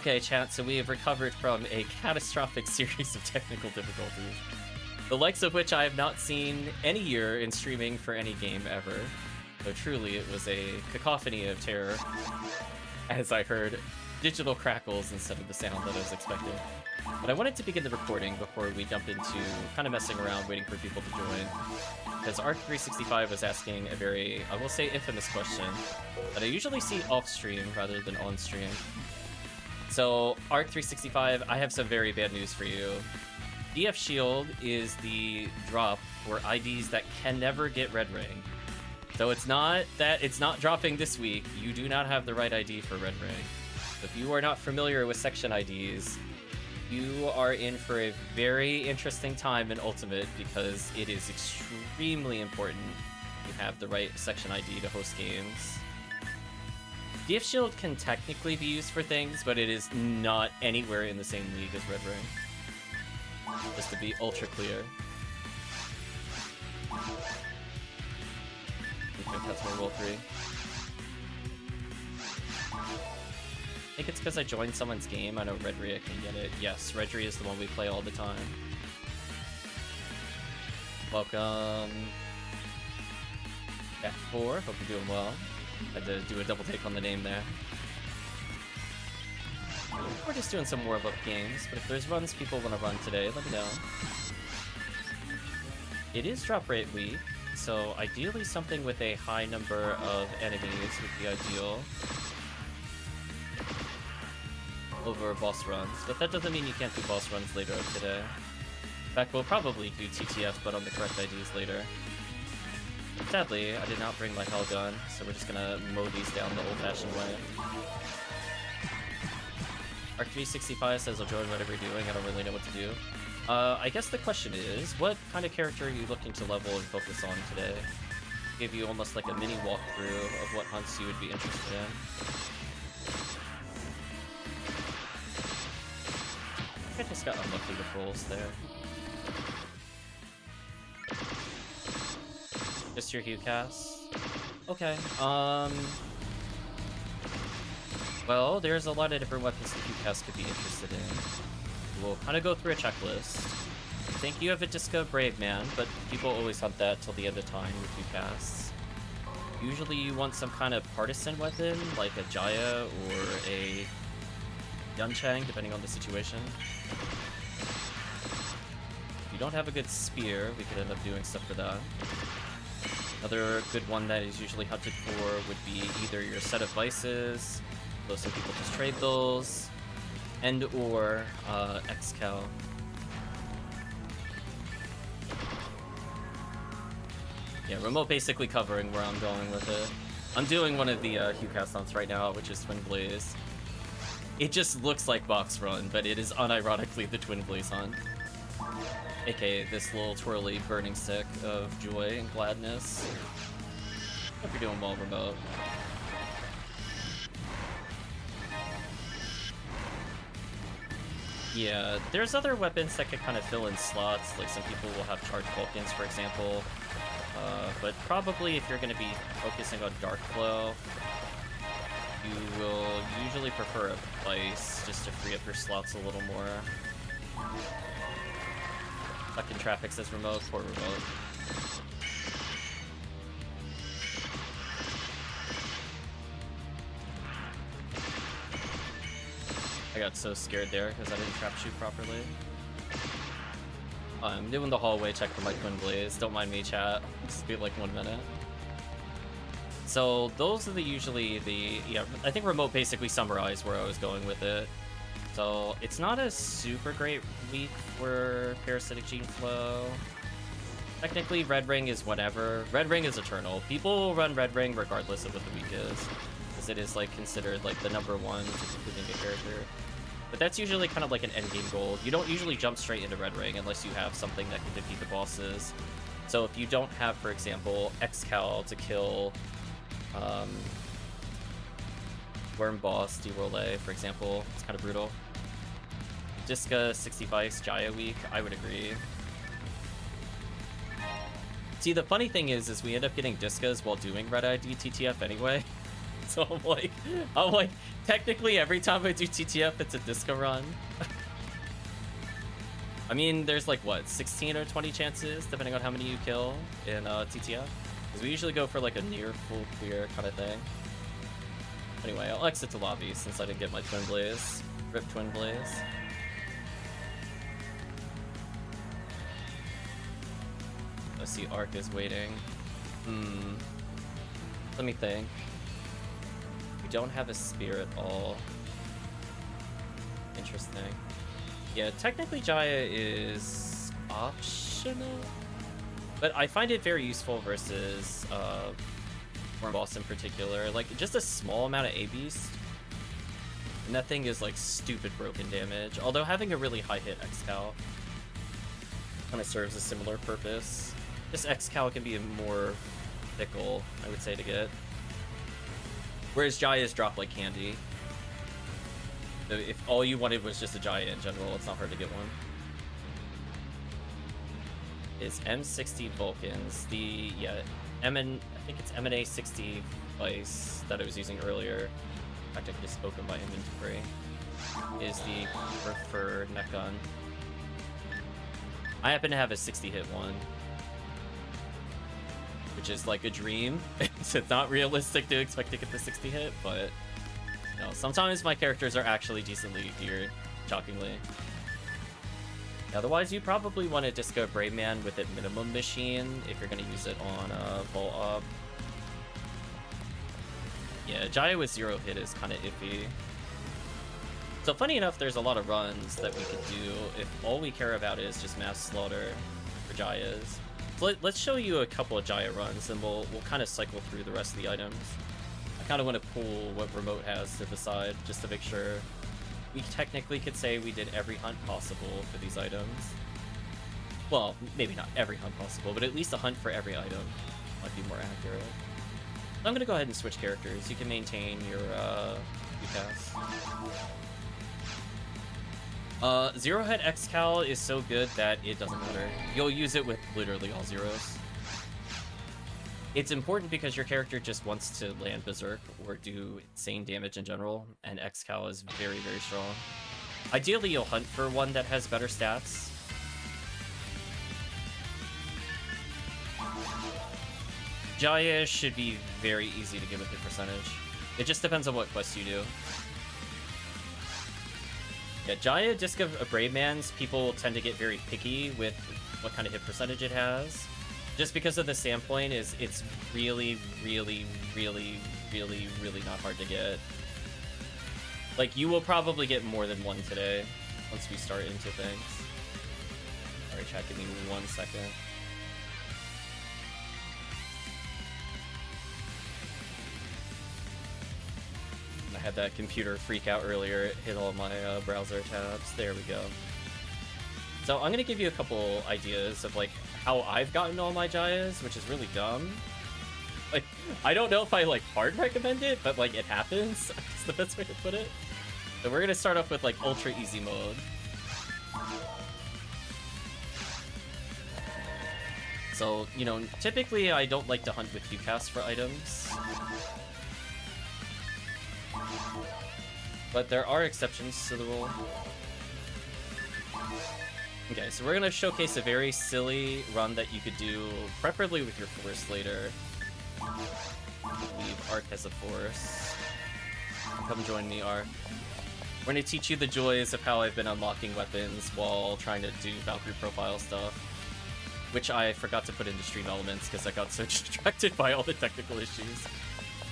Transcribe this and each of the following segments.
Okay, chat, so we have recovered from a catastrophic series of technical difficulties, the likes of which I have not seen any year in streaming for any game ever. So truly, it was a cacophony of terror, as I heard digital crackles instead of the sound that I was expecting. But I wanted to begin the recording before we jump into kind of messing around, waiting for people to join. Because Arc365 was asking a very, I will say, infamous question that I usually see off-stream rather than on-stream. So, Arc365, I have some very bad news for you. DF Shield is the drop for IDs that can never get Red Ring. So it's not that it's not dropping this week. You do not have the right ID for Red Ring. If you are not familiar with section IDs, you are in for a very interesting time in Ultimate because it is extremely important you have the right section ID to host games. DF Shield can technically be used for things, but it is not anywhere in the same league as Red Ring. Just to be ultra clear. I think that's my roll 3. I think it's because I joined someone's game. I know Redria can get it. Yes, Redria is the one we play all the time. Welcome back 4. Hope you're doing well. Had to do a double take on the name there. We're just doing some warm-up games, but if there's runs people want to run today, let me know. It is drop rate week, so ideally something with a high number of enemies would be ideal over boss runs, but that doesn't mean you can't do boss runs later today. In fact, we'll probably do TTF, but on the correct IDs later. Sadly, I did not bring my Hell gun, so we're just gonna mow these down the old-fashioned way. Arc365 says I'll join whatever you're doing, I don't really know what to do. I guess the question is, what kind of character are you looking to level and focus on today? Give you almost like a mini walkthrough of what hunts you would be interested in. I think I just got unlucky with rolls there. Just your HuCast? Okay, well, there's a lot of different weapons the HuCast could be interested in. We'll kind of go through a checklist. I think you have a Disco Brave Man, but people always hunt that till the end of time with HuCasts. Usually you want some kind of partisan weapon, like a Jaya or a Yunchang, depending on the situation. If you don't have a good spear, we could end up doing stuff for that. Another good one that is usually hunted for would be either your set of vices, though some people just trade those, and or Xcal. Yeah, remote basically covering where I'm going with it. I'm doing one of the HuCast hunts right now, which is Twin Blaze. It just looks like Box Run, but it is unironically the Twin Blaze hunt. AKA this little twirly burning stick of joy and gladness. Hope you're doing well, remote. Yeah, there's other weapons that can kind of fill in slots, like some people will have charged Vulcans, for example. But probably if you're going to be focusing on Dark Flow, you will usually prefer a Vice, just to free up your slots a little more. Stuck in traffic says remote, poor remote. I got so scared there because I didn't trap shoot properly. I'm doing the hallway check for my Twin Blaze. Don't mind me, chat. Just be like 1 minute. So those are usually the, yeah, I think remote basically summarized where I was going with it. So it's not a super great week for Parasitic Gene Flow. Technically, Red Ring is whatever. Red Ring is eternal. People will run Red Ring regardless of what the week is, because it is like considered like the #1 to completing a character. But that's usually kind of like an endgame goal. You don't usually jump straight into Red Ring unless you have something that can defeat the bosses. So if you don't have, for example, Xcal to kill Worm Boss, D-Roll-A, for example, it's kind of brutal. Disca 60 Vice, Jaya week, I would agree. See, the funny thing is we end up getting Discas while doing Red ID TTF anyway. So I'm like, technically every time I do TTF, it's a disco run. I mean, there's like, what, 16 or 20 chances, depending on how many you kill in TTF? Because we usually go for like a near full clear kind of thing. Anyway, I'll exit to lobby since I didn't get my Twin Blaze. Rip Twin Blaze. I see Arc is waiting. Let me think. We don't have a spear at all. Interesting. Yeah, technically Jaya is optional, but I find it very useful versus Worm Boss in particular. Like, just a small amount of A-Beast, and that thing is like stupid broken damage. Although having a really high hit X-Cal kind of serves a similar purpose. This X-Cal can be more fickle, I would say, to get. Whereas Jaya's drop like candy. So if all you wanted was just a Jaya in general, it's not hard to get one. Is M60 Vulcans, the, I think it's MNA 60 Vice that I was using earlier. In fact, I could just open my inventory. Is the preferred neck gun. I happen to have a 60 hit one, which is like a dream. It's not realistic to expect to get the 60 hit, but you know, sometimes my characters are actually decently geared, shockingly. Otherwise, you probably want to disco Brave Man with a minimum machine if you're going to use it on a Vol Ob. Yeah, Jaya with 0 hit is kind of iffy. So funny enough, there's a lot of runs that we could do if all we care about is just mass slaughter for Jayas. So let's show you a couple of Jaya runs, and we'll kind of cycle through the rest of the items. I kind of want to pull what Remote has to the side, just to make sure. We technically could say we did every hunt possible for these items. Well, maybe not every hunt possible, but at least a hunt for every item might be more accurate. So I'm going to go ahead and switch characters. You can maintain your UCAS. Zero Head X-Cal is so good that it doesn't matter. You'll use it with literally all zeros. It's important because your character just wants to land Berserk or do insane damage in general, and X-Cal is very, very strong. Ideally, you'll hunt for one that has better stats. Jaya should be very easy to get with the percentage. It just depends on what quest you do. Yeah, Jaya, Disc of Brave Man's, people tend to get very picky with what kind of hit percentage it has. Just because of the standpoint is it's really, really, really, really, really not hard to get. Like, you will probably get more than one today once we start into things. Alright, chat, give me 1 second. I had that computer freak out earlier. It hit all my browser tabs. There we go. So I'm gonna give you a couple ideas of like how I've gotten all my Jayas, which is really dumb. Like, I don't know if I like hard recommend it, but like it happens. It's the best way to put it. So we're gonna start off with like ultra easy mode. So, you know, typically I don't like to hunt with UCAS for items. But there are exceptions to the rule. Okay, so we're gonna showcase a very silly run that you could do, preferably with your Force later. I believe Arc has a Force. Come join me, Arc. We're gonna teach you the joys of how I've been unlocking weapons while trying to do Valkyrie profile stuff, which I forgot to put into stream elements because I got so distracted by all the technical issues.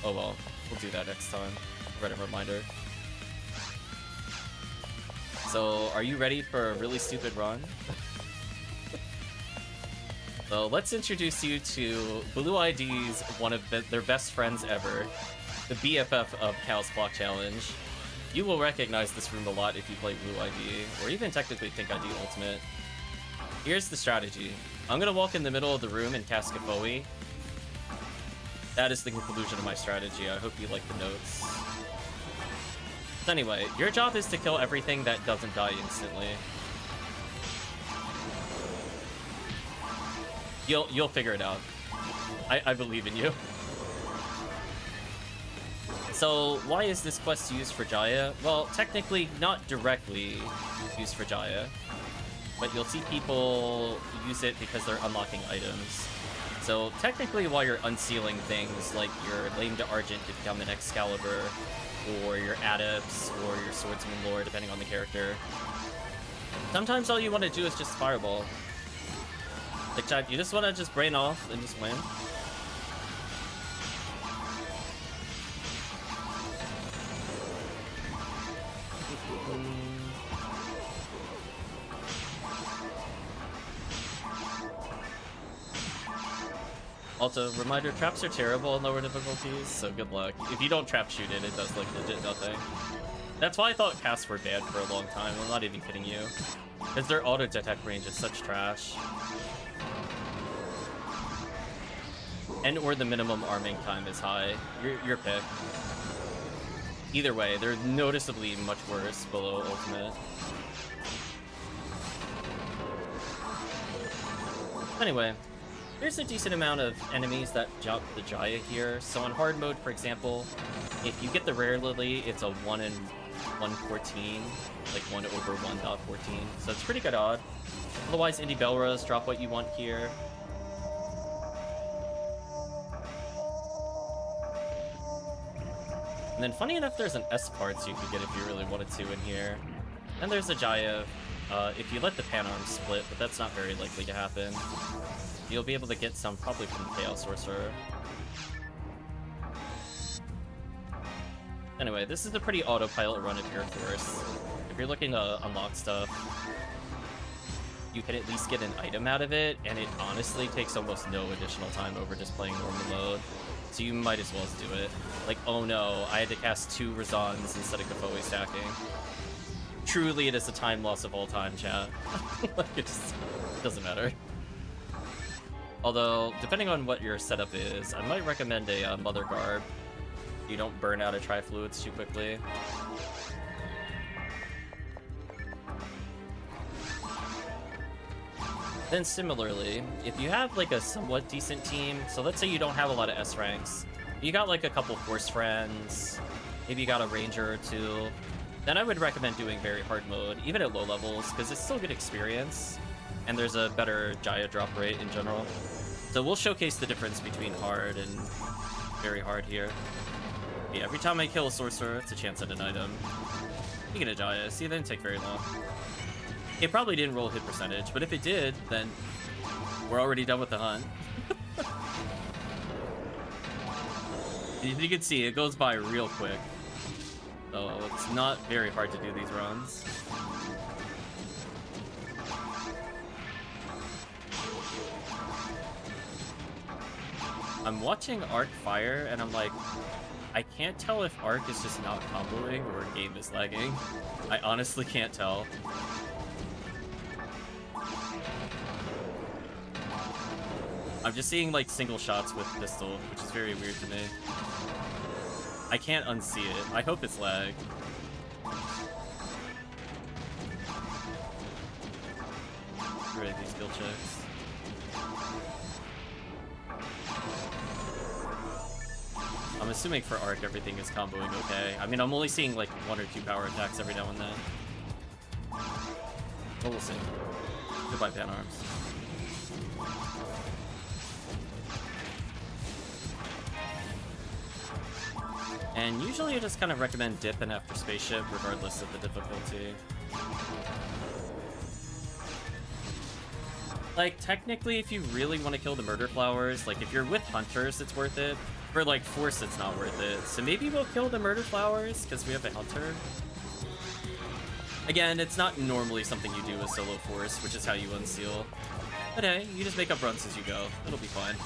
Oh well, we'll do that next time. Read a reminder. So, are you ready for a really stupid run? So, let's introduce you to Blue ID's one of their best friends ever, the BFF of Cal's Clock Challenge. You will recognize this room a lot if you play Blue ID, or even technically Think ID Ultimate. Here's the strategy. I'm gonna walk in the middle of the room and cast Konvoy. That is the conclusion of my strategy. I hope you like the notes. Anyway, your job is to kill everything that doesn't die instantly. You'll figure it out. I believe in you. So why is this quest used for Jaya? Well, technically not directly used for Jaya, but you'll see people use it because they're unlocking items. So technically while you're unsealing things like your Lame to Argent to become an Excalibur, or your Adepts, or your Swordsman Lore, depending on the character, sometimes all you want to do is just Fireball. Like, you just want to just brain off and just win. Also, reminder, traps are terrible on lower difficulties, so good luck. If you don't trap shoot it, it does like legit nothing. That's why I thought casts were bad for a long time, I'm not even kidding you. Because their auto-detect range is such trash. And or the minimum arming time is high. Your pick. Either way, they're noticeably much worse below ultimate. Anyway. There's a decent amount of enemies that jump the Jaya here. So in hard mode, for example, if you get the rare Lily, it's a 1 in 114, like 1 over 1.14. So it's pretty good odd. Otherwise, Indie Belras, drop what you want here. And then funny enough, there's an S parts you could get if you really wanted to in here. And there's a Jaya if you let the pan arm split, but that's not very likely to happen. You'll be able to get some probably from the Chaos Sorcerer. Anyway, this is a pretty autopilot run of Pure Force. If you're looking to unlock stuff, you can at least get an item out of it, and it honestly takes almost no additional time over just playing normal mode. So you might as well just do it. Like, oh no, I had to cast 2 Razans instead of Kafoe stacking. Truly, it is a time loss of all time, chat. Like, it just doesn't matter. Although, depending on what your setup is, I might recommend a Mother Garb. You don't burn out of Tri-Fluids too quickly. Then similarly, if you have like a somewhat decent team, so let's say you don't have a lot of S ranks, you got like a couple Force friends, maybe you got a Ranger or 2, then I would recommend doing very hard mode, even at low levels, because it's still good experience. And there's a better Jaya drop rate in general. So we'll showcase the difference between hard and very hard here. Yeah, every time I kill a sorcerer, it's a chance at an item. You get a Jaya, see, it didn't take very long. It probably didn't roll hit percentage, but if it did, then we're already done with the hunt. You can see, it goes by real quick. So it's not very hard to do these runs. I'm watching Arc fire, and I'm like, I can't tell if Arc is just not comboing or game is lagging. I honestly can't tell. I'm just seeing like single shots with pistol, which is very weird to me. I can't unsee it. I hope it's lag. Ready these skill checks. I'm assuming for Arc everything is comboing okay. I mean, I'm only seeing like 1 or 2 power attacks every now and then. But we'll see. Goodbye, Pan Arms. And usually I just kind of recommend dipping after Spaceship, regardless of the difficulty. Like, technically, if you really want to kill the Murder Flowers, like, if you're with Hunters, it's worth it. For, like, Force, it's not worth it. So maybe we'll kill the Murder Flowers, because we have a Hunter. Again, it's not normally something you do with solo Force, which is how you unseal. But hey, you just make up runs as you go. It'll be fine.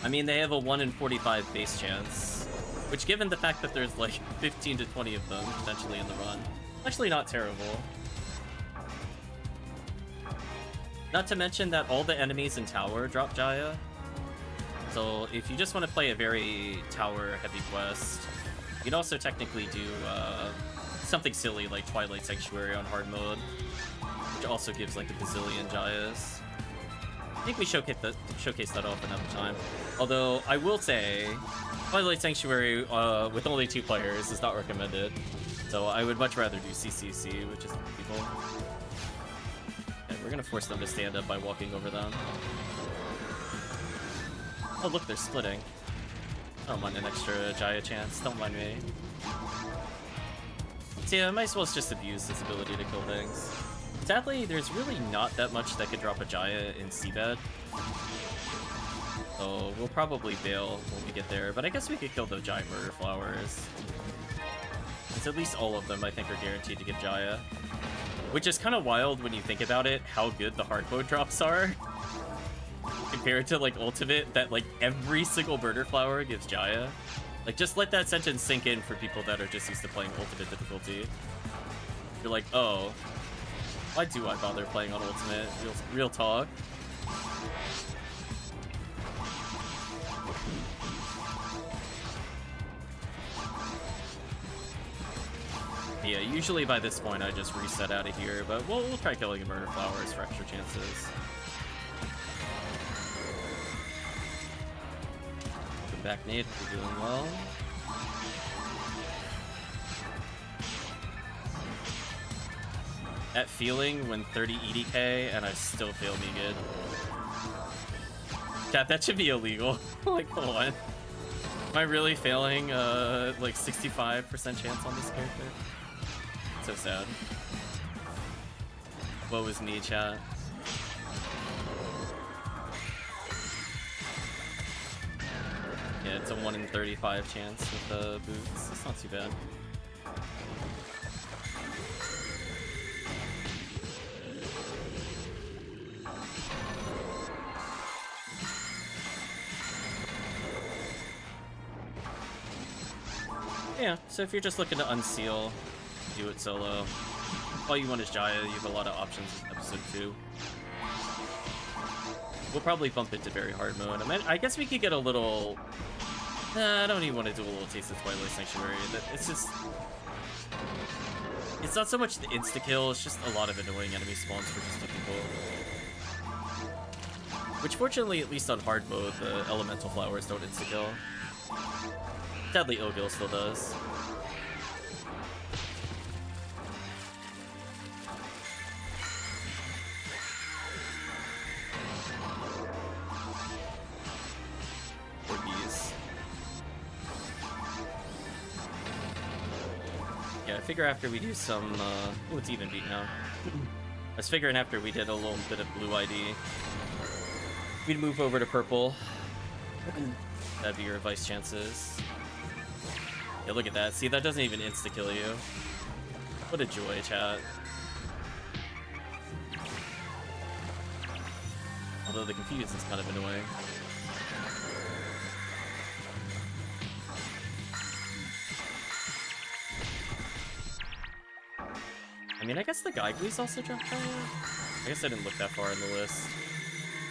I mean, they have a 1 in 45 base chance, which given the fact that there's like 15 to 20 of them potentially in the run, actually not terrible. Not to mention that all the enemies in Tower drop Jaya. So if you just want to play a very tower-heavy quest, you can also technically do something silly like Twilight Sanctuary on hard mode, which also gives like a bazillion Jayas. I think we showcase that off another time. Although, I will say, Twilight Sanctuary with only 2 players is not recommended. So I would much rather do CCC, which is people. And we're gonna force them to stand up by walking over them. Oh look, they're splitting. I don't mind an extra Jaya chance, don't mind me. So yeah, I might as well just abuse his ability to kill things. Sadly, there's really not that much that could drop a Jaya in Seabed. So we'll probably bail when we get there, but I guess we could kill the Giant Murder Flowers. It's at least all of them I think are guaranteed to give Jaya. Which is kind of wild when you think about it, how good the hard mode drops are. Compared to like Ultimate, that like every single Murder Flower gives Jaya. Like just let that sentence sink in for people that are just used to playing Ultimate difficulty. You're like, oh, why do I bother playing on Ultimate? Real talk. Yeah, usually by this point I just reset out of here, but we'll try killing a Murder Flowers for extra chances. Welcome back, Nate. You're doing well. That feeling when 30 EDK and I still fail me good. Chat, that should be illegal. Like, hold on. Am I really failing like 65% chance on this character? So sad. Woe is me, chat. Yeah, it's a 1 in 35 chance with the boots. It's not too bad. Yeah, so if you're just looking to unseal, do it solo. All you want is Jaya, you have a lot of options in episode 2. We'll probably bump it to very hard mode. I guess we could get a little... Nah, I don't even want to do a little taste of Twilight Sanctuary. It's just... It's not so much the insta-kill, it's just a lot of annoying enemy spawns for just 2 people. Which fortunately, at least on hard mode, the elemental flowers don't insta-kill. Sadly, Ogil still does. Yeah, I figure after we do some, oh, it's even beat now. I was figuring after we did a little bit of blue ID, we'd move over to purple. That'd be your advice chances. Yeah, look at that. See, that doesn't even insta-kill you. What a joy, chat. Although the confuse is kind of annoying. I mean, I guess the Gaiglis also dropped Jaya. I guess I didn't look that far in the list.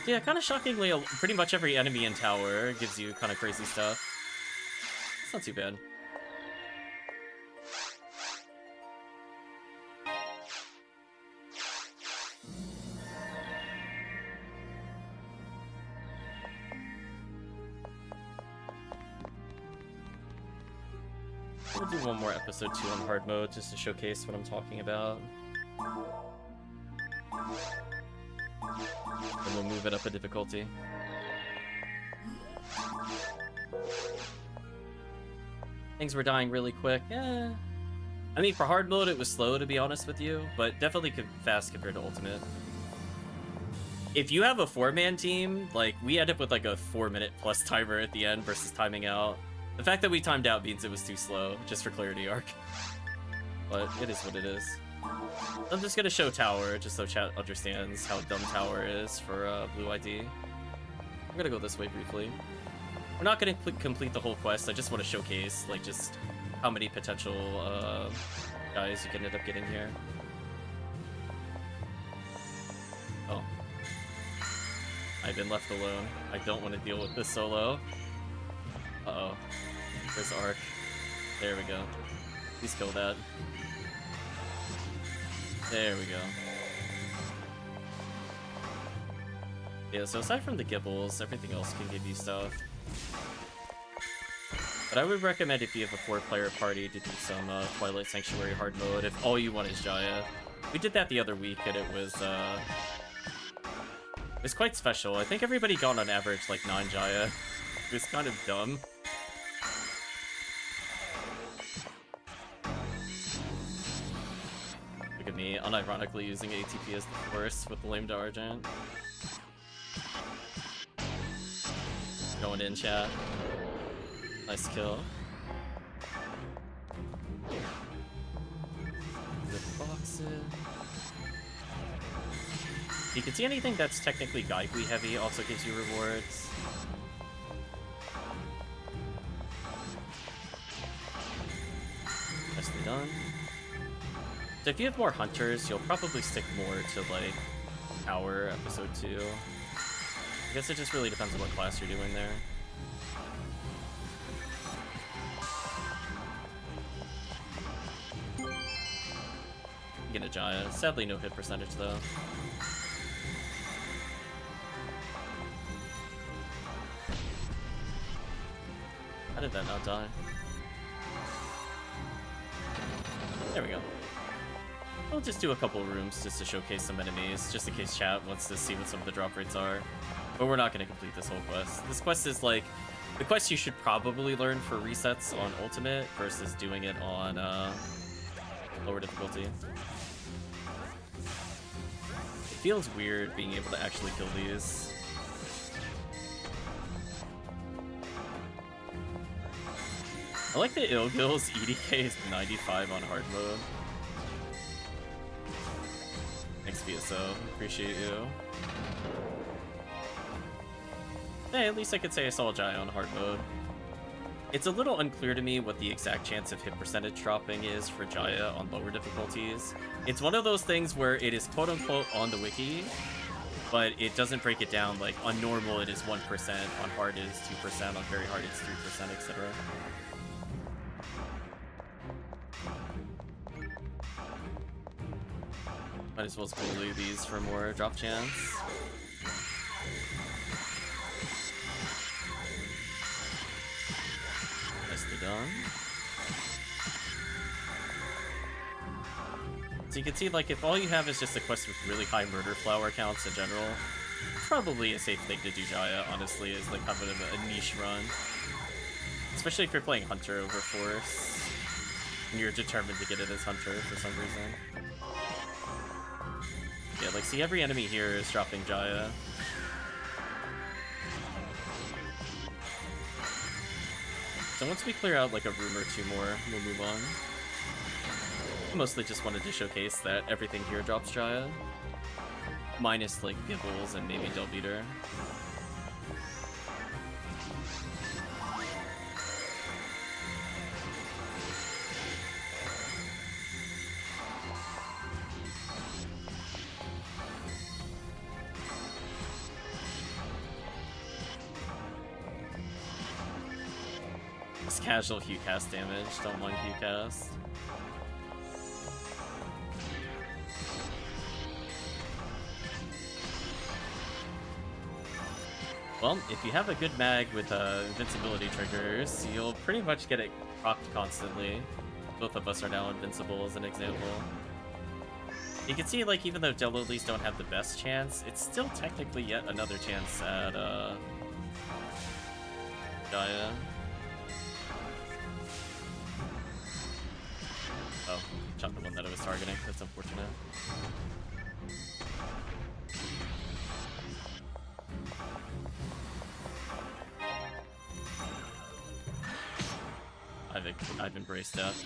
Yeah, kind of shockingly, pretty much every enemy in tower gives you kind of crazy stuff. It's not too bad. We'll do one more episode 2 on hard mode just to showcase what I'm talking about. And we'll move it up a difficulty. Things were dying really quick. Yeah. I mean, for hard mode, it was slow, to be honest with you, but definitely fast compared to Ultimate. If you have a 4-man team, like, we end up with like a 4-minute plus timer at the end versus timing out. The fact that we timed out means it was too slow, just for clarity arc. But it is what it is. I'm just gonna show tower, just so chat understands how dumb tower is for blue ID. I'm gonna go this way briefly. We're not gonna complete the whole quest, I just want to showcase, like, just how many potential guys you can end up getting here. Oh. I've been left alone. I don't want to deal with this solo. Uh-oh. There's Arc. There we go. Please kill that. There we go. Yeah, so aside from the Gibbles, everything else can give you stuff. But I would recommend if you have a 4-player party to do some Twilight Sanctuary hard mode if all you want is Jaya. We did that the other week and it was quite special. I think everybody got on average like 9 Jaya. It was kind of dumb. Look at me, unironically using ATP as the force with the lame to Argent. Going in, chat. Nice kill. The boxes. You can see anything that's technically Gaikui heavy also gives you rewards. Nicely done. So if you have more hunters, you'll probably stick more to like Power episode 2. I guess it just really depends on what class you're doing there. Get a Jaya. Sadly, no hit percentage though. How did that not die? There we go. I'll just do a couple rooms just to showcase some enemies, just in case chat wants to see what some of the drop rates are. But we're not going to complete this whole quest. This quest is like the quest you should probably learn for resets on Ultimate versus doing it on lower difficulty. It feels weird being able to actually kill these. I like the Ilgil's EDK is 95 on hard mode. Thanks, PSO. Appreciate you. Hey, at least I could say I saw a Jaya on hard mode. It's a little unclear to me what the exact chance of hit percentage dropping is for Jaya on lower difficulties. It's one of those things where it is quote-unquote on the wiki, but it doesn't break it down. Like, on normal it is 1%, on hard it is 2%, on very hard it's 3%, etc. Might as well spoil these for more drop chance. Nicely done. So you can see, like, if all you have is just a quest with really high murder flower counts in general, probably a safe thing to do Jaya, honestly, is like kind of a niche run. Especially if you're playing Hunter over Force, and you're determined to get it as Hunter for some reason. Yeah, like, see, every enemy here is dropping Jaya. So once we clear out, like, a room or two more, we'll move on. I mostly just wanted to showcase that everything here drops Jaya. Minus, like, Gibbles and maybe Delbeater. Casual Hue cast damage, don't mind Hue cast. Well, if you have a good mag with invincibility triggers, you'll pretty much get it procced constantly. Both of us are now invincible as an example. You can see, like, even though Delilies don't have the best chance, it's still technically yet another chance at Jaya. Oh, shot the one that I was targeting. That's unfortunate. I've embraced death.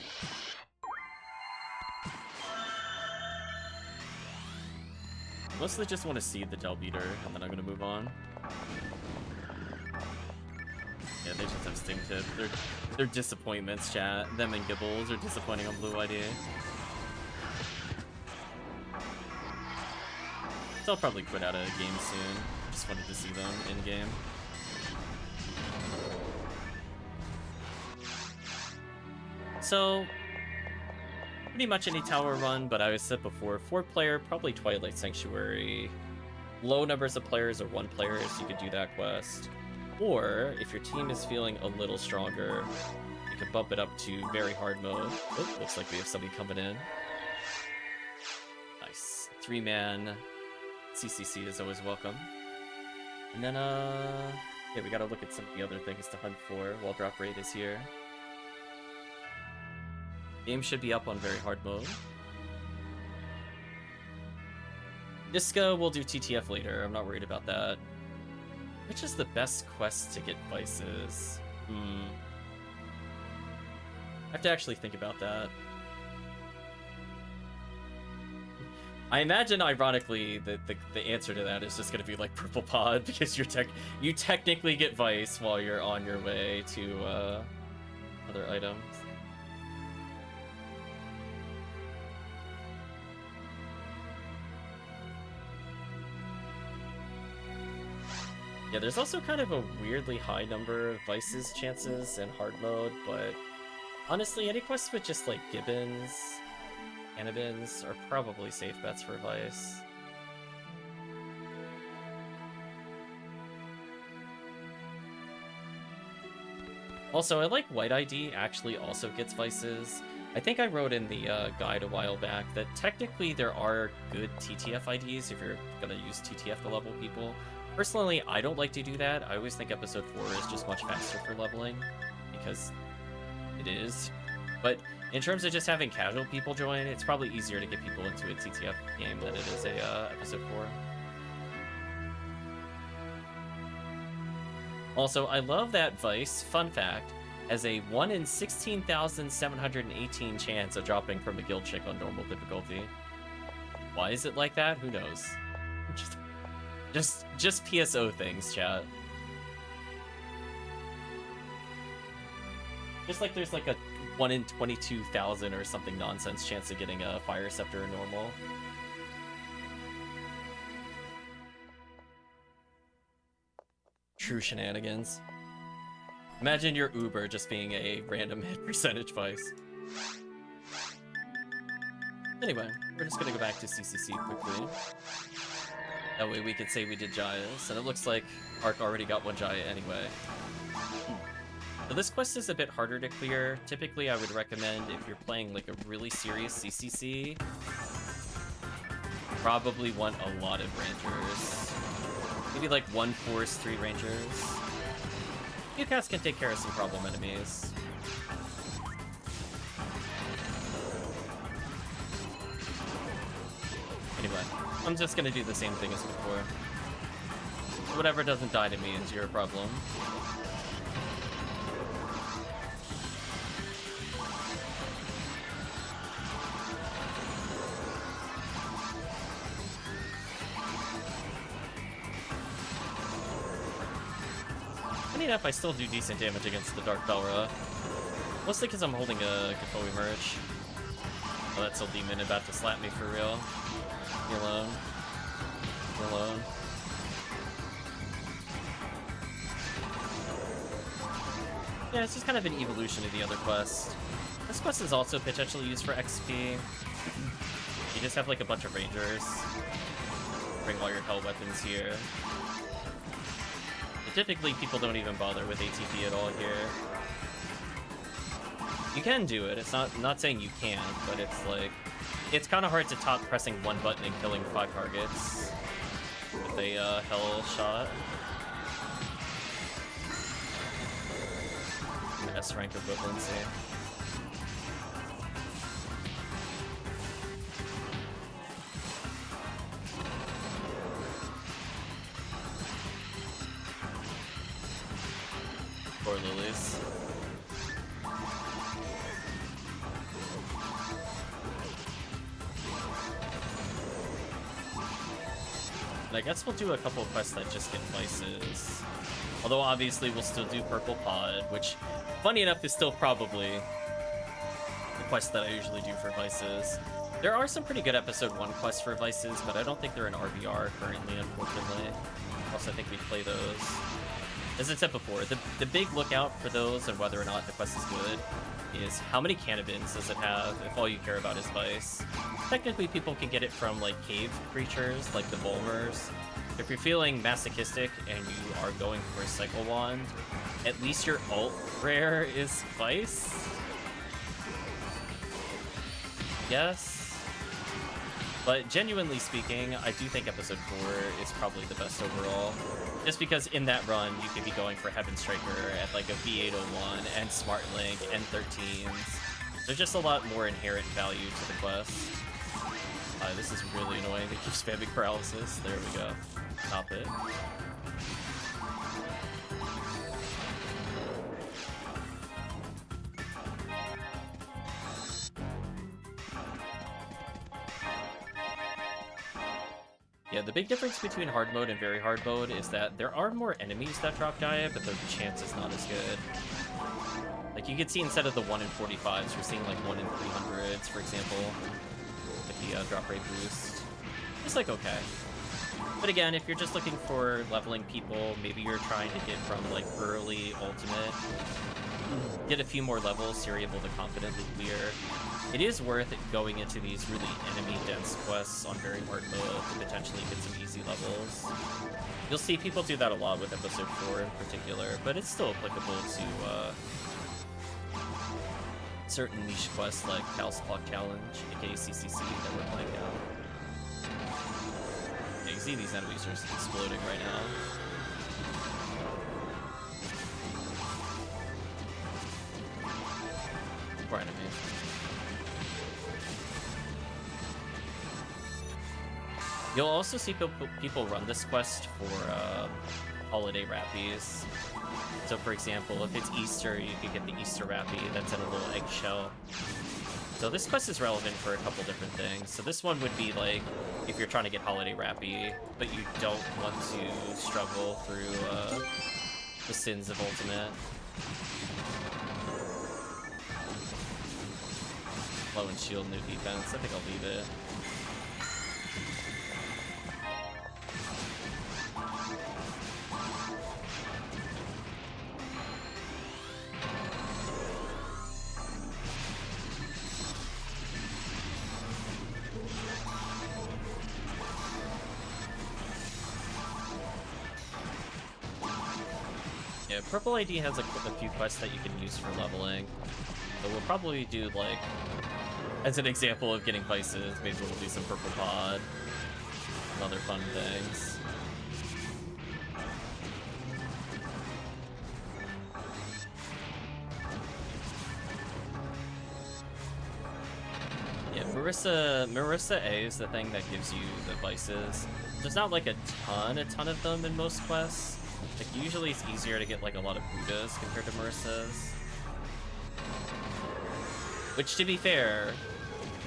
Mostly just want to see the Delbeater, and then I'm gonna move on. Yeah, they just have Sting Tip. They're disappointments, chat. Them and Gibbles are disappointing on Blue ID. So I'll probably quit out of the game soon. Just wanted to see them in-game. So, pretty much any tower run, but I said before, 4-player, probably Twilight Sanctuary. Low numbers of players or 1 player, so you could do that quest. Or, if your team is feeling a little stronger, you can bump it up to very hard mode. Oh, looks like we have somebody coming in. Nice. 3-man CCC is always welcome. And then, yeah, we gotta look at some of the other things to hunt for while drop rate is here. Game should be up on very hard mode. Niska will do TTF later, I'm not worried about that. Which is the best quest to get vices? I have to actually think about that. I imagine, ironically, that the answer to that is just going to be like Purple Pod, because you technically get Vice while you're on your way to other items. Yeah, there's also kind of a weirdly high number of Vices chances in hard mode, but honestly, any quests with just like Gibbons, Cannabins are probably safe bets for Vice. Also, I like White ID actually also gets Vices. I think I wrote in the guide a while back that technically there are good TTF IDs if you're gonna use TTF to level people. Personally, I don't like to do that. I always think episode 4 is just much faster for leveling, because it is. But in terms of just having casual people join, it's probably easier to get people into a TTF game than it is a episode 4. Also, I love that Vice, fun fact, has a 1 in 16,718 chance of dropping from a guild chick on normal difficulty. Why is it like that? Who knows? Just PSO things, chat. Just like there's like a 1 in 22,000 or something nonsense chance of getting a Fire Scepter in normal. True shenanigans. Imagine your Uber just being a random hit percentage Vice. Anyway, we're just gonna go back to CCC quickly. That way we could say we did Jayas, and it looks like Ark already got one Jaya anyway. So this quest is a bit harder to clear. Typically, I would recommend, if you're playing like a really serious CCC, probably want a lot of Rangers. Maybe like 1 Force, 3 Rangers. UCAS can take care of some problem enemies. Anyway, I'm just gonna do the same thing as before. Whatever doesn't die to me is your problem. Funny enough, I still do decent damage against the Dark Belra. Mostly because I'm holding a Gafoi merch. Oh, that's a demon about to slap me for real. You're alone. You're alone. Yeah, it's just kind of an evolution of the other quest. This quest is also potentially used for XP. You just have like a bunch of Rangers. Bring all your hell weapons here. But typically, people don't even bother with ATP at all here. You can do it. It's not saying you can't, but it's like, it's kind of hard to top pressing one button and killing 5 targets with a hell shot. S-rank equivalency. Poor lilies. And I guess we'll do a couple of quests that just get vices. Although obviously we'll still do Purple Pod, which, funny enough, is still probably the quest that I usually do for vices. There are some pretty good episode 1 quests for vices, but I don't think they're in RBR currently, unfortunately. Also, I think we play those. As I said before, the big lookout for those and whether or not the quest is good is how many cannabins does it have if all you care about is vice. Technically, people can get it from like cave creatures, like the Volmers, If you're feeling masochistic and you are going for a Cycle Wand, at least your ult rare is Vice? Yes. But genuinely speaking, I do think Episode 4 is probably the best overall. Just because in that run, you could be going for Heaven Striker at like a V801 and Smart Link and 13s. There's just a lot more inherent value to the quest. This is really annoying. They keep spamming paralysis. There we go. Stop it. Yeah, the big difference between hard mode and very hard mode is that there are more enemies that drop Gaia, but their chance is not as good. Like, you could see instead of the 1 in 45s, you're seeing like 1 in 300s, for example, with the drop rate boost. It's like, okay. But again, if you're just looking for leveling people, maybe you're trying to get from like early ultimate, get a few more levels so you're able to confidently clear. It is worth it going into these really enemy-dense quests on very hard mode to potentially get some easy levels. You'll see people do that a lot with Episode 4 in particular, but it's still applicable to certain niche quests like Cal's Clock Challenge, aka CCC, that we're playing now. Yeah, you see these enemies are just exploding right now. Poor enemies. You'll also see people run this quest for holiday rappies. So for example, if it's Easter, you could get the Easter rappy that's in a little eggshell. So this quest is relevant for a couple different things. So this one would be like, if you're trying to get holiday rappy, but you don't want to struggle through the sins of Ultimate. Low and shield, new defense. I think I'll leave it. Yeah, Purple ID has a few quests that you can use for leveling. So we'll probably do, like, as an example of getting vices, maybe we'll do some Purple Pod and other fun things. Yeah, Marissa A is the thing that gives you the vices. There's not like a ton of them in most quests. Like, usually it's easier to get like a lot of Buddhas compared to Marissa's. Which, to be fair,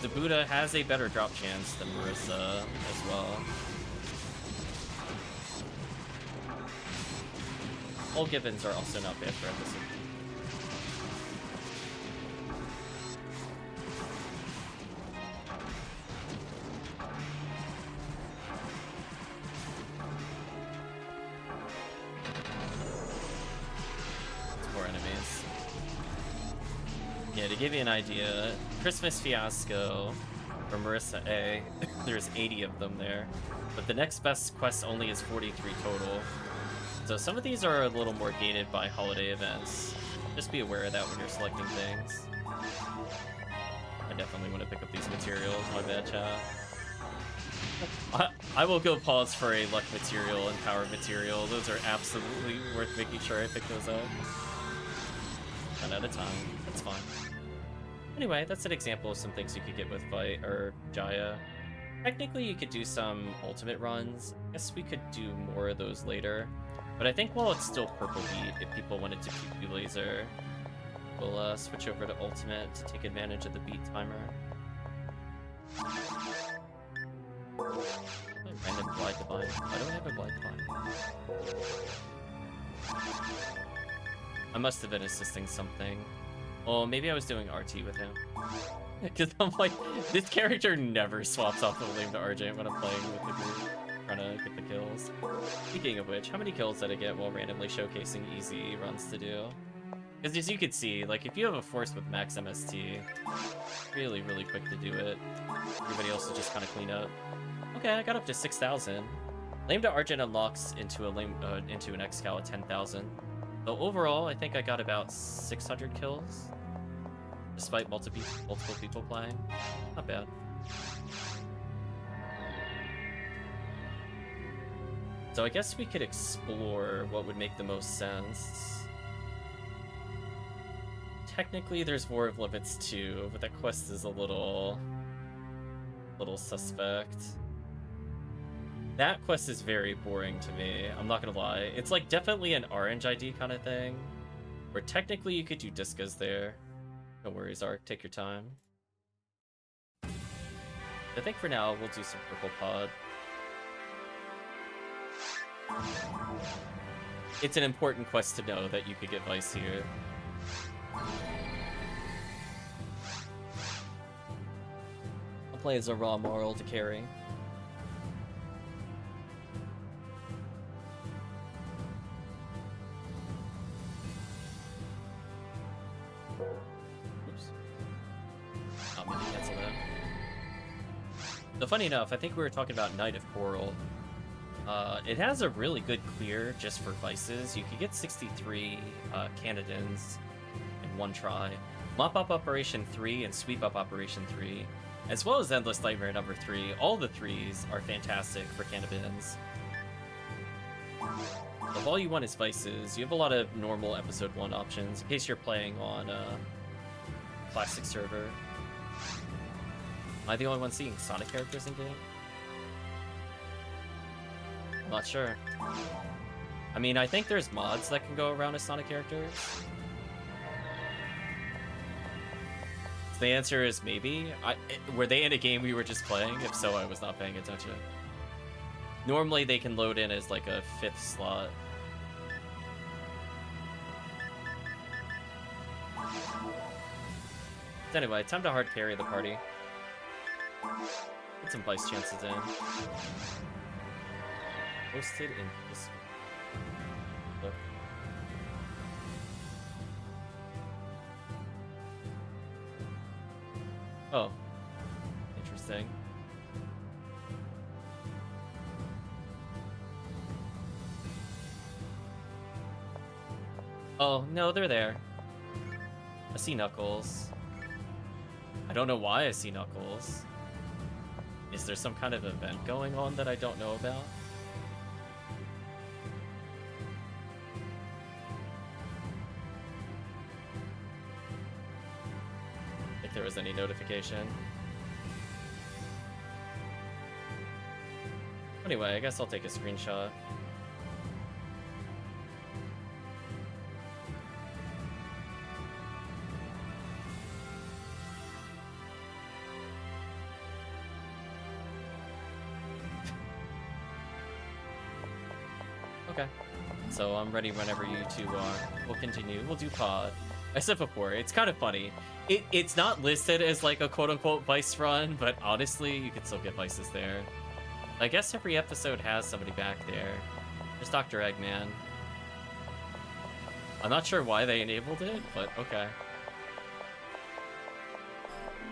the Buddha has a better drop chance than Marissa as well. All givens are also not bad for episode. Yeah, to give you an idea, Christmas Fiasco for Marissa A, there's 80 of them there, but the next best quest only is 43 total. So some of these are a little more gated by holiday events. Just be aware of that when you're selecting things. I definitely want to pick up these materials, my bad chat. I will go pause for a luck material and power material. Those are absolutely worth making sure I pick those up. One at a time. That's fine. Anyway, that's an example of some things you could get with Jaya. Technically, you could do some ultimate runs. I guess we could do more of those later. But I think while it's still purple beat, if people wanted to Pew Pew Laser, we'll switch over to ultimate to take advantage of the beat timer. Random Glide Divine. Why do I have a Glide Divine? I must have been assisting something. Well, maybe I was doing RT with him. Because I'm like, this character never swaps off the lane to RJ when I'm playing with the group, trying to get the kills. Speaking of which, how many kills did I get while randomly showcasing easy runs to do? Because as you can see, like, if you have a force with max MST, really, really quick to do it. Everybody else will just kind of clean up. Okay, I got up to 6,000. Lame to Argent unlocks into an Excal at 10,000. So overall, I think I got about 600 kills, despite multiple people playing. Not bad. So I guess we could explore what would make the most sense. Technically, there's War of Limits too, but that quest is a little suspect. That quest is very boring to me, I'm not gonna lie. It's like definitely an orange ID kind of thing, where technically you could do discos there. No worries, Ark, take your time. I think for now, we'll do some purple pod. It's an important quest to know that you could get Vice here. I'll play as a raw moral to carry. Oops. Oh, maybe cancel that. So funny enough, I think we were talking about Knight of Coral. It has a really good clear just for Vices. You could get 63 Canadans in one try. Mop Up Operation 3 and Sweep Up Operation 3, as well as Endless Nightmare number 3. All the 3s are fantastic for Canadans. If all you want is Vices, you have a lot of normal Episode 1 options, in case you're playing on a Classic server. Am I the only one seeing Sonic characters in-game? I'm not sure. I mean, I think there's mods that can go around as Sonic characters. So the answer is maybe. Were they in a game we were just playing? If so, I was not paying attention. Normally they can load in as like a 5th slot. But anyway, time to hard carry the party. Get some Vice chances in. Posted in this look. Oh, interesting. Oh, no, they're there. I see Knuckles. I don't know why I see Knuckles. Is there some kind of event going on that I don't know about? If there was any notification. Anyway, I guess I'll take a screenshot. Okay, so I'm ready whenever you two are. We'll continue. We'll do pod. I said before, it's kind of funny. It's not listed as like a quote-unquote Vice run, but honestly, you can still get Vices there. I guess every episode has somebody back there. There's Dr. Eggman. I'm not sure why they enabled it, but okay.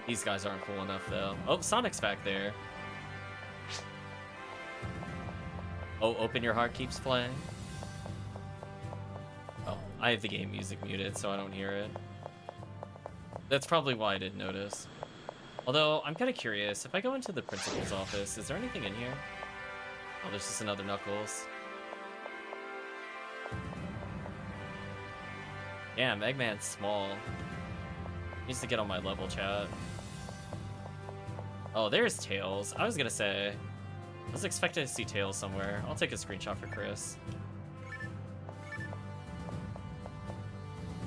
These guys aren't cool enough, though. Oh, Sonic's back there. Oh, Open Your Heart keeps playing. Oh, I have the game music muted, so I don't hear it. That's probably why I didn't notice. Although, I'm kind of curious. If I go into the principal's office, is there anything in here? Oh, there's just another Knuckles. Damn, Eggman's small. Needs to get on my level, chat. Oh, there's Tails. I was gonna say... I was expecting to see Tails somewhere. I'll take a screenshot for Chris.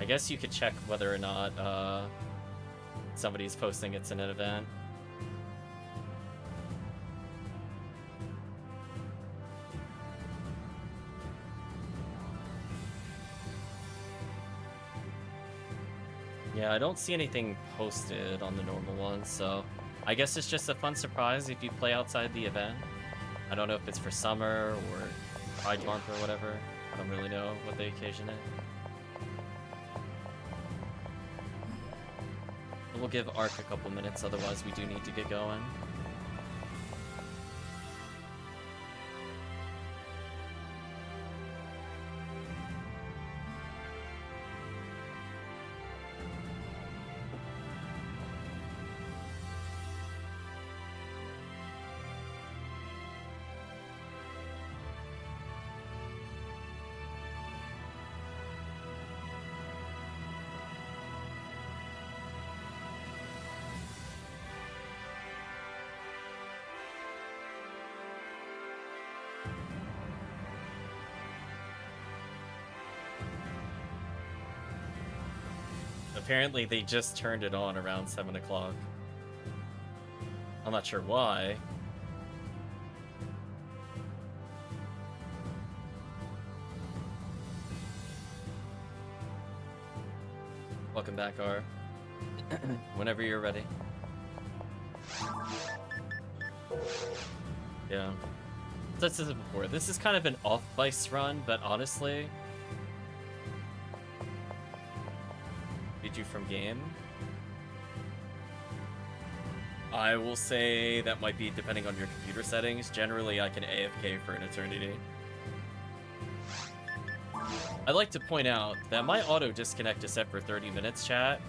I guess you could check whether or not somebody's posting it's in an event. Yeah, I don't see anything posted on the normal one, so I guess it's just a fun surprise if you play outside the event. I don't know if it's for summer or Pride Month or whatever. I don't really know what they occasion it. We'll give Ark a couple minutes, otherwise we do need to get going. apparently they just turned it on around 7 o'clock. I'm not sure why. Welcome back, R. Whenever you're ready. Yeah. This is before. This is kind of an off-vice run, but honestly... Did you from game? I will say that might be depending on your computer settings. Generally, I can AFK for an eternity. I'd like to point out that my auto-disconnect is set for 30 minutes, chat.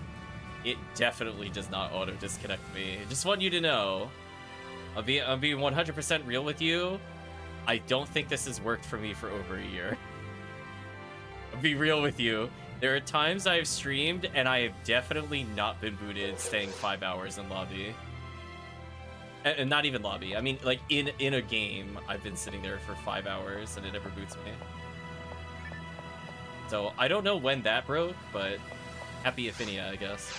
It definitely does not auto-disconnect me. Just want you to know. I'm being 100% real with you. I don't think this has worked for me for over a year. I'll be real with you. There are times I've streamed and I have definitely not been booted staying 5 hours in lobby. And not even lobby. I mean, like, in a game, I've been sitting there for 5 hours and it never boots me. So, I don't know when that broke, but happy Ephinea, I guess.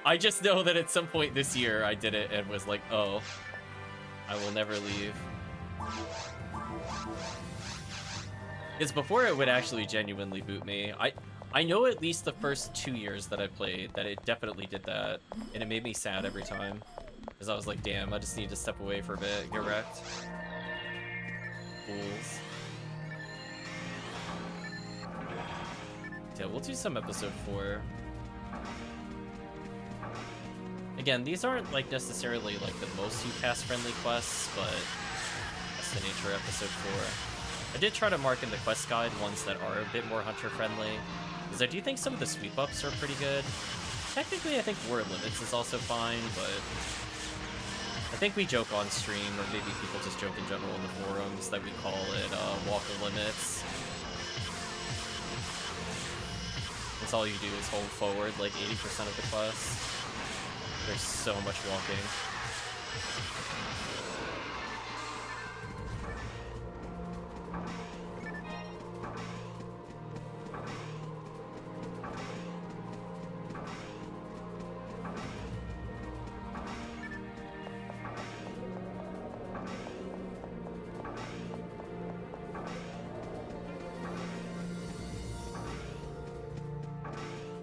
I just know that at some point this year I did it and was like, oh, I will never leave. Because before it would actually genuinely boot me, I know at least the first 2 years that I played that it definitely did that, and it made me sad every time. Because I was like, damn, I just need to step away for a bit, get wrecked. Fools. Yeah, we'll do some episode 4. Again, these aren't like necessarily like the most UCAS friendly quests, but that's the nature of episode 4. I did try to mark in the quest guide ones that are a bit more hunter friendly, because I do think some of the sweep ups are pretty good. Technically, I think War Limits is also fine, but I think we joke on stream, or maybe people just joke in general in the forums, that we call it Walk of Limits. That's all you do is hold forward like 80% of the quest. There's so much walking.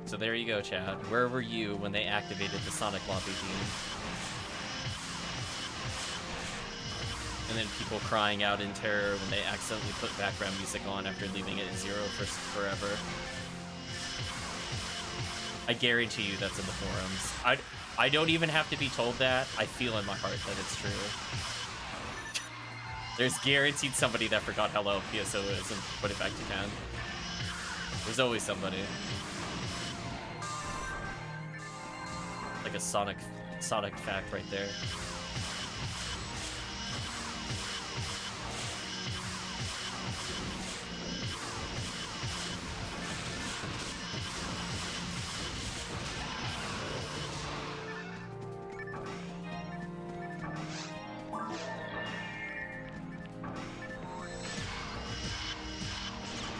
So there you go, Chad. Where were you when they activated the Sonic lobby theme? And then people crying out in terror when they accidentally put background music on after leaving it at 0 for forever. I guarantee you that's in the forums. I don't even have to be told that. I feel in my heart that it's true. There's guaranteed somebody that forgot how low PSO is and put it back to 10. There's always somebody. Like a Sonic fact right there.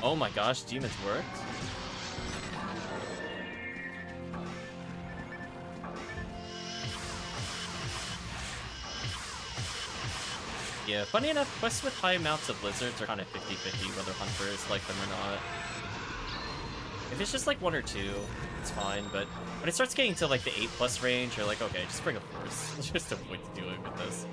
Oh my gosh, demons worked? Yeah, funny enough, quests with high amounts of lizards are kind of 50-50 whether hunters like them or not. If it's just like 1 or 2, it's fine, but when it starts getting to like the 8+ range, you're like, okay, just bring a force. There's just no point to dealing with this.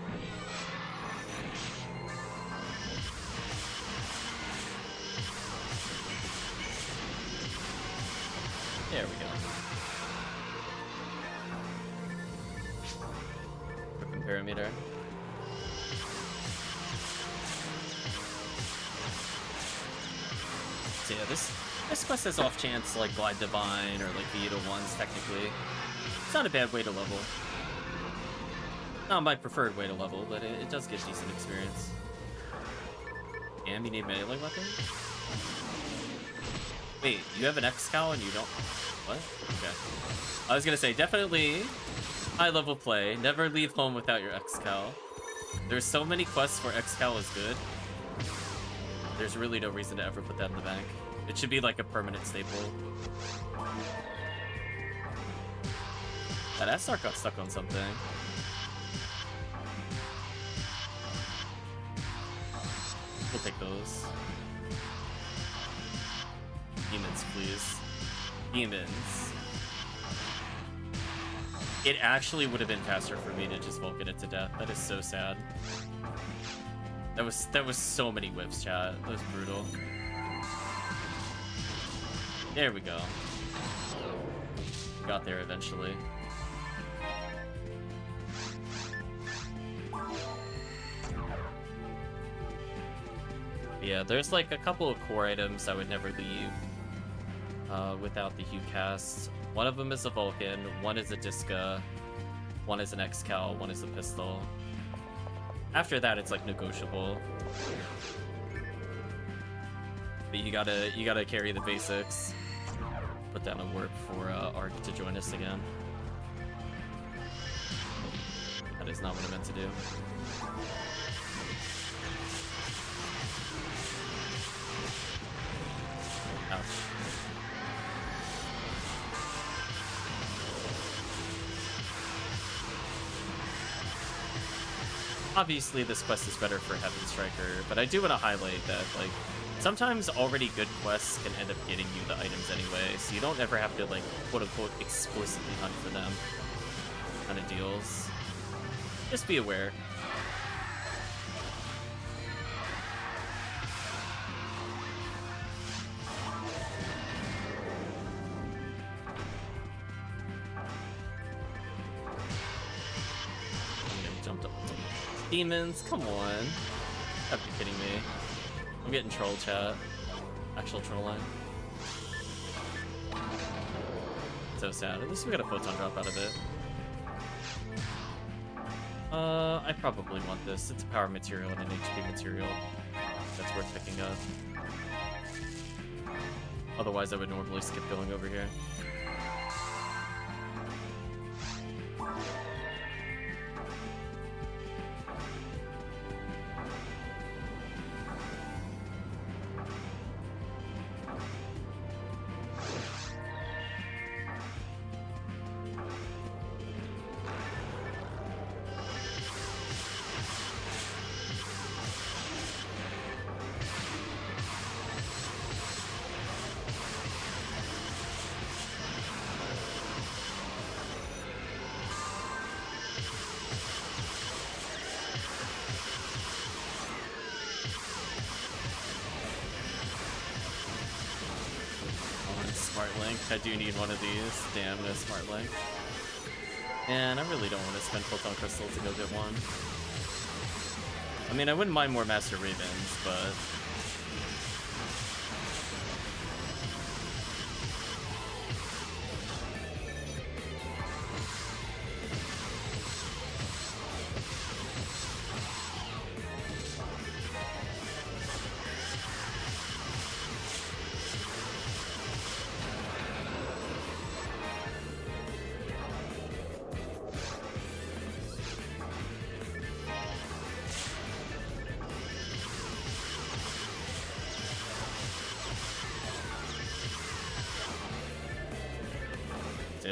There we go. Ertamperometer. So yeah, this quest has off chance like Glide Divine or like Vita ones technically. It's not a bad way to level. Not my preferred way to level, but it does give decent experience. And you need melee weapon? Wait, you have an X-Cal and you don't... What? Okay. I was gonna say, definitely high level play. Never leave home without your X-Cal. There's so many quests where X-Cal is good. There's really no reason to ever put that in the bank. It should be like a permanent staple. That S-Star got stuck on something. We'll take those. Demons, please. Demons. It actually would have been faster for me to just Vulcan it to death. That is so sad. That was so many whiffs, chat. That was brutal. There we go. Got there eventually. Yeah, there's like a couple of core items I would never leave without the Hue cast. One of them is a Vulcan, one is a Disca, one is an X-Cal, one is a pistol. After that, it's like negotiable. But you gotta carry the basics. Put down a warp for Arc to join us again. That is not what I meant to do. Ouch. Obviously, this quest is better for Heaven Striker, but I do want to highlight that, like, sometimes already good quests can end up getting you the items anyway, so you don't ever have to, like, quote-unquote, explicitly hunt for them kind of deals. Just be aware. Jumped up. Demons, come on. Have to be kidding me. I'm getting troll chat. Actual trolling. So sad. At least we got a photon drop out of it. I probably want this. It's a power material and an HP material. That's worth picking up. Otherwise, I would normally skip going over here. I do need one of these. Damn, no smart link. And I really don't want to spend Photon Crystal to go get one. I mean, I wouldn't mind more Master Ravens, but...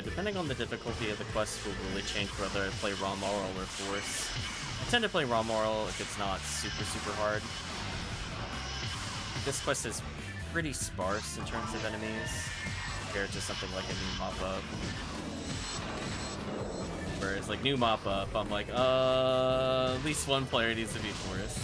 depending on the difficulty of the quest will really change whether I play Raw Moral or Force. I tend to play Raw Moral if it's not super hard. This quest is pretty sparse in terms of enemies, compared to something like a new mop-up. Whereas like new mop-up, I'm like, at least one player needs to be Force.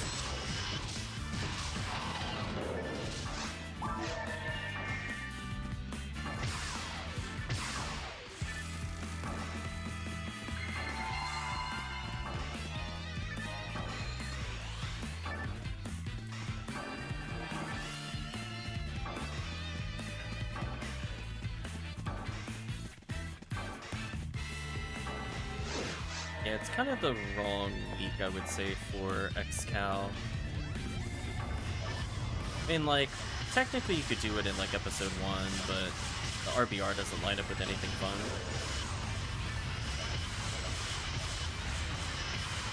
It's kind of the wrong week, I would say, for X-Cal. I mean, like, technically you could do it in, like, episode 1, but the RBR doesn't line up with anything fun.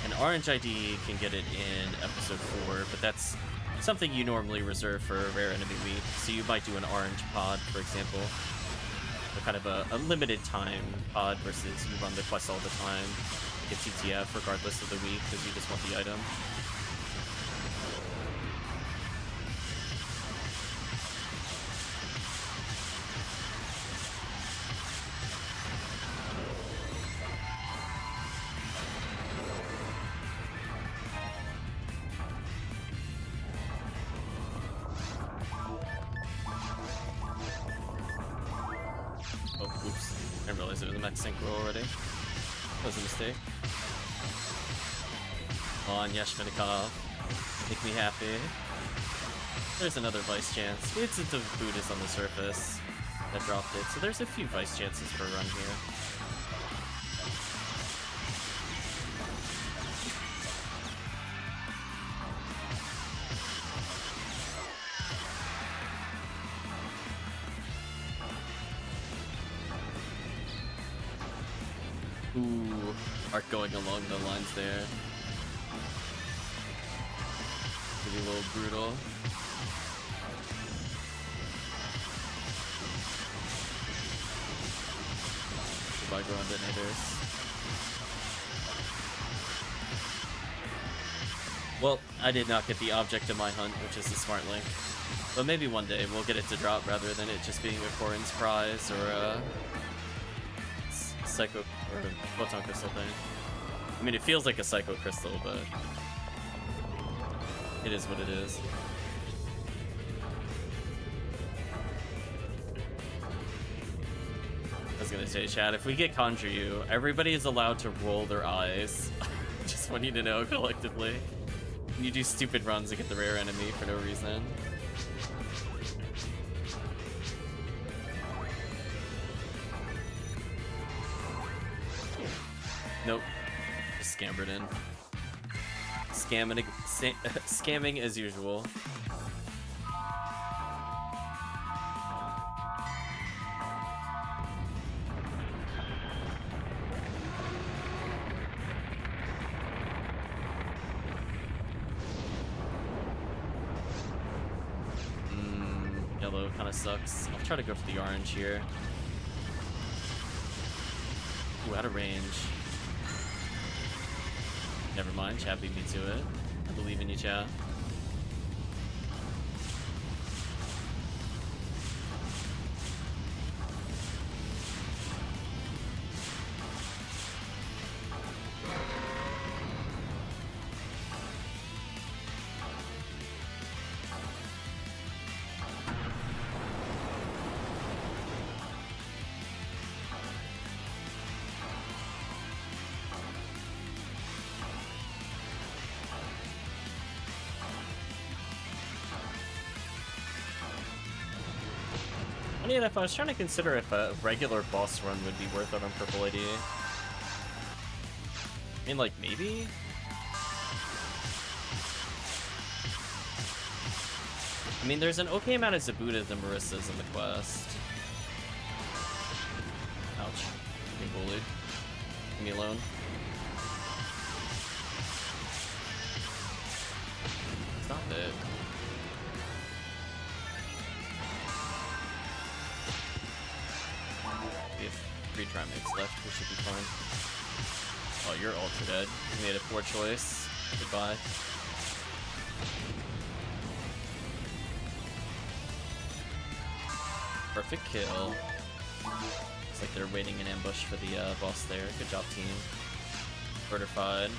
And Orange ID can get it in episode 4, but that's something you normally reserve for a rare enemy week. So you might do an orange pod, for example. Or kind of a limited time pod versus you run the quest all the time. Get TTF regardless of the week because you just want the item. Synchro already. That was a mistake. On Yashvinikov. Make me happy. There's another vice chance. It's into Buddhist on the surface that dropped it, so there's a few vice chances for a run here. Ooh, Arc going along the lines there. Maybe a little brutal. Goodbye, ground detonators. Well, I did not get the object of my hunt, which is the Smart Link. But maybe one day we'll get it to drop rather than it just being a Corin's prize or a Psycho or Photon Crystal thing. I mean, it feels like a Psycho Crystal, but it is what it is. I was gonna say, Chad, if we get Conjure You, everybody is allowed to roll their eyes. Just want you to know collectively. You do stupid runs to get the rare enemy for no reason. Nope. Just scampered in. Scamming as usual. Yellow kind of sucks. I'll try to go for the orange here. Ooh, out of range. Never mind, chat beat me to it. I believe in you, chat. Funny enough, I was trying to consider if a regular boss run would be worth it on Purple ID. I mean, like, maybe? I mean, there's an okay amount of Zabutas and Marissas in the quest. Ouch. Getting bullied. Leave me alone. Stop it. We have 3 Trimates left, we should be fine. Oh, you're ultra dead. You made a poor choice. Goodbye. Perfect kill. Looks like they're waiting in ambush for the boss there. Good job, team. Fortified.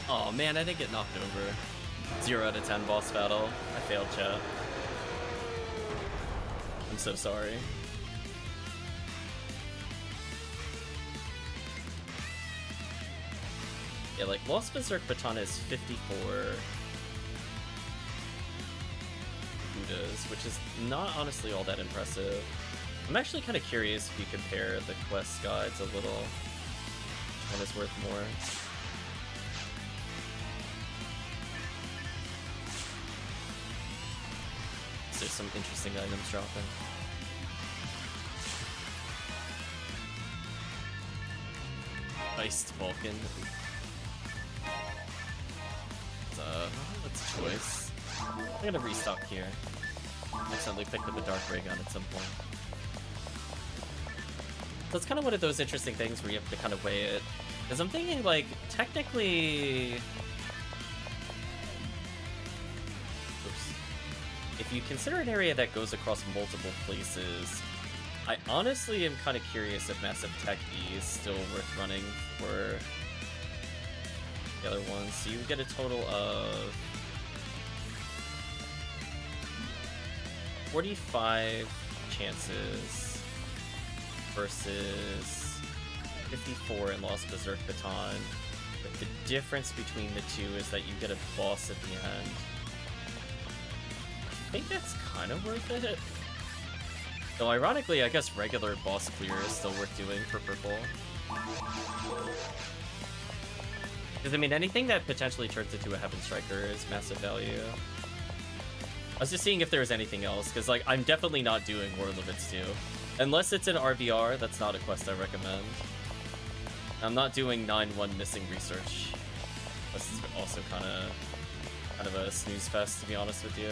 Oh man, I didn't get knocked over. 0 out of 10 boss battle. I failed, chat. I'm so sorry. Yeah, like, Lost Berserk Baton is 54 Buddhas, which is not honestly all that impressive. I'm actually kind of curious if you compare the quest guides a little. Which one is worth more? There's some interesting items dropping. Iced Vulcan. That's a choice. I'm gonna restock here. Accidentally picked up a Dark Ray gun at some point. So it's kind of one of those interesting things where you have to kind of weigh it. Because I'm thinking, like, technically... Oops. If you consider an area that goes across multiple places, I honestly am kind of curious if Massive Tech E is still worth running for the other ones. So you get a total of 45 chances versus 54 in Lost Berserk Baton. But the difference between the two is that you get a boss at the end. I think that's kind of worth it. Though ironically, I guess regular boss clear is still worth doing for purple. Because I mean, anything that potentially turns into a Heaven Striker is massive value. I was just seeing if there was anything else, because like I'm definitely not doing War Limits 2. Unless it's an RVR, that's not a quest I recommend. I'm not doing 9-1 missing research. This is also kind of a snooze fest, to be honest with you.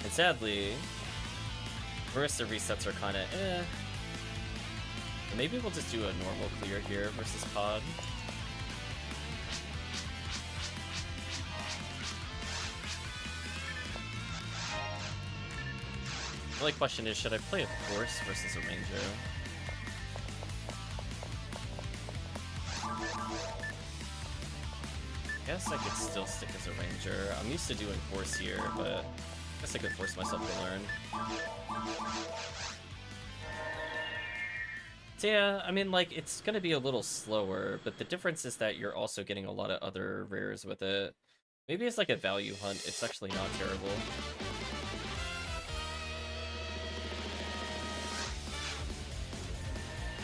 And sadly, Barista resets are kind of eh. Maybe we'll just do a normal clear here versus pod. The only question is, should I play a Force versus a Ranger? I guess I could still stick as a Ranger. I'm used to doing Force here, but I guess I could force myself to learn. So yeah, I mean, like, it's gonna be a little slower, but the difference is that you're also getting a lot of other rares with it. Maybe it's like a value hunt, it's actually not terrible.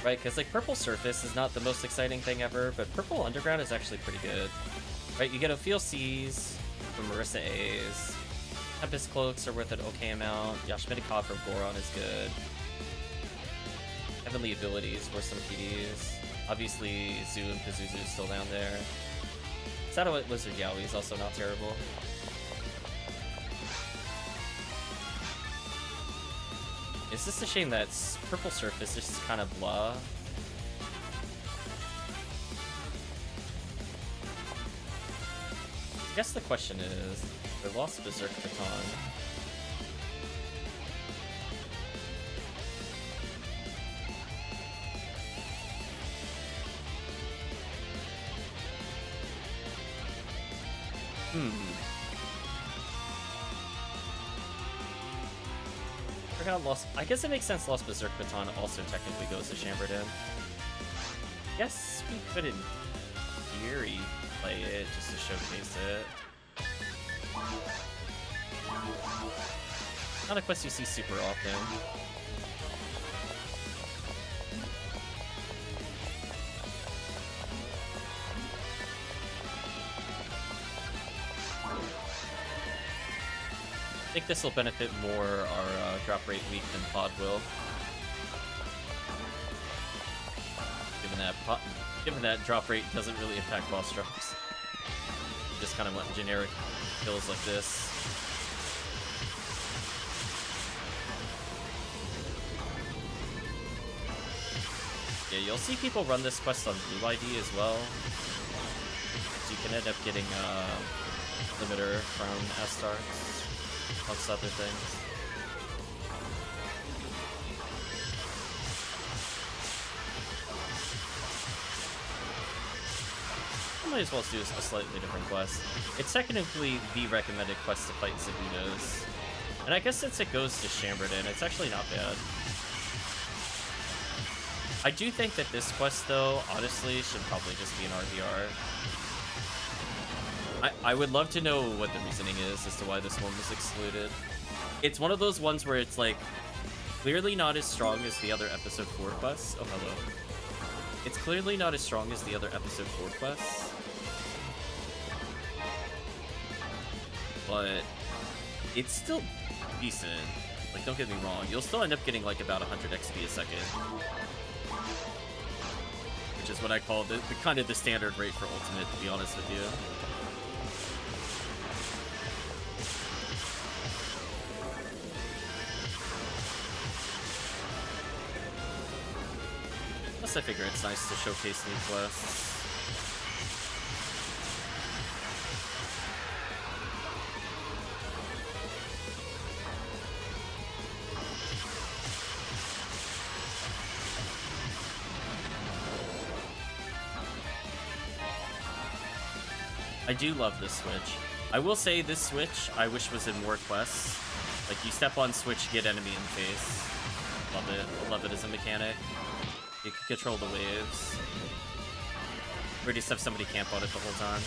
Right, because like Purple Surface is not the most exciting thing ever, but Purple Underground is actually pretty good. Right, you get Ophiel C's from Marissa A's. Tempest Cloaks are worth an okay amount. Yashmidikov from Goron is good. Heavenly Abilities worth some PDs. Obviously, Zoo and Pazuzu is still down there. Satellite Lizard Yowie is also not terrible. It's just a shame that Purple Surface is just kind of blah. I guess the question is, they lost Berserk Baton. I guess it makes sense Lost Berserk Baton also technically goes to Chamberlain. Guess we could, in theory, play it just to showcase it. Not a quest you see super often. I think this will benefit more our drop rate week than pod will. Given that drop rate doesn't really impact boss drops. You just kind of want generic kills like this. Yeah, you'll see people run this quest on Blue ID as well. So you can end up getting limiter from Astars. Amongst other things. I might as well do a slightly different quest. It's technically the recommended quest to fight Zabutas. And I guess since it goes to Chamberlain, it's actually not bad. I do think that this quest, though, honestly, should probably just be an RVR. I would love to know what the reasoning is as to why this one was excluded. It's one of those ones where it's like clearly not as strong as the other episode 4 quests. Oh, hello. It's clearly not as strong as the other episode 4 quests. But it's still decent. Like, don't get me wrong. You'll still end up getting like about 100 XP a second. which is what I call the kind of the standard rate for ultimate, to be honest with you. Plus I figure it's nice to showcase new quests. I do love this switch. I will say this switch I wish was in more quests. Like, you step on switch, get enemy in the face. Love it. I love it as a mechanic. You can control the waves. Or just have somebody camp on it the whole time.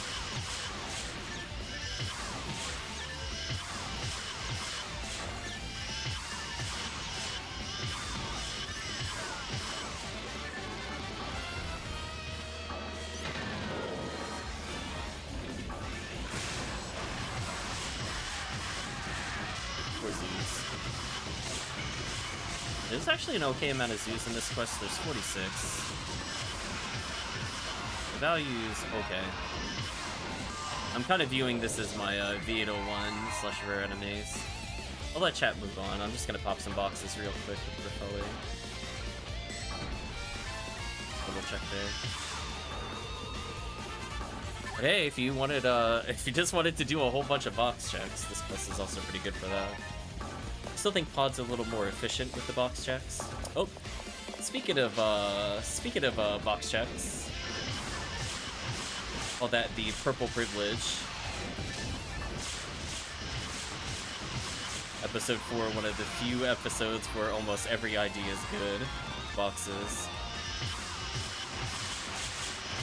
There's actually an okay amount of zoos in this quest. There's 46. The value's okay. I'm kind of viewing this as my V801 / rare enemies. I'll let chat move on. I'm just gonna pop some boxes real quick with the Foley. Double check there. But hey, if you wanted, if you just wanted to do a whole bunch of box checks, this quest is also pretty good for that. I still think Pod's a little more efficient with the box checks. Oh, speaking of box checks, call that the purple privilege. Episode 4, one of the few episodes where almost every idea is good. Boxes.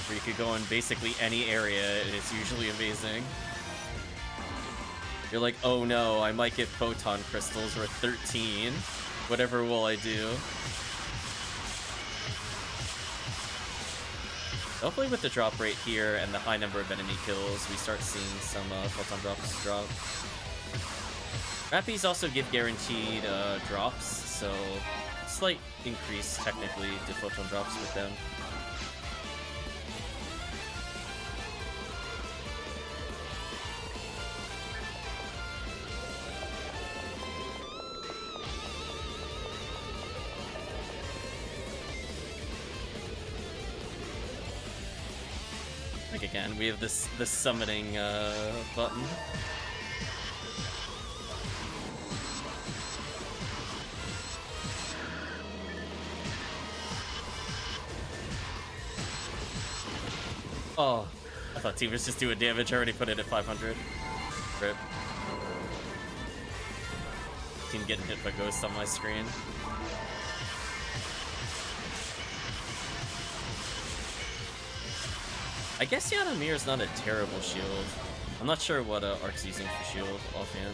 Where you could go in basically any area, and it's usually amazing. You're like, oh no, I might get photon crystals worth 13. Whatever will I do? Hopefully with the drop rate here and the high number of enemy kills, we start seeing some photon drops drop. Rappies also give guaranteed drops, so slight increase technically to photon drops with them. Like again, we have this summoning button. Oh, I thought T was just doing damage. I already put it at 500. Rip. Team getting hit by ghosts on my screen. I guess Yanamir's not a terrible shield. I'm not sure what Ark's using for shield offhand.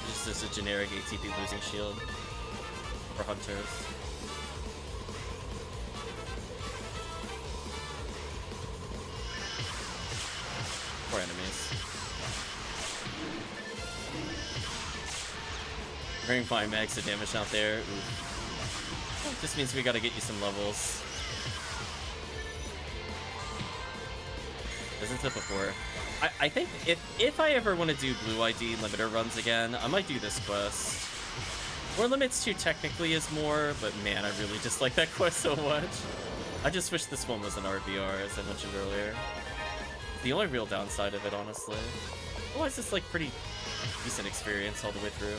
Just as a generic ATP losing shield for hunters. For enemies. Bring 5 max of damage out there. Oof. Just means we gotta get you some levels. As I said before, I think if I ever want to do blue ID limiter runs again, I might do this quest. More limits 2 technically is more, but man, I really just like that quest so much. I just wish this one was an RBR, as I mentioned earlier. The only real downside of it, honestly. Otherwise, it's like pretty decent experience all the way through.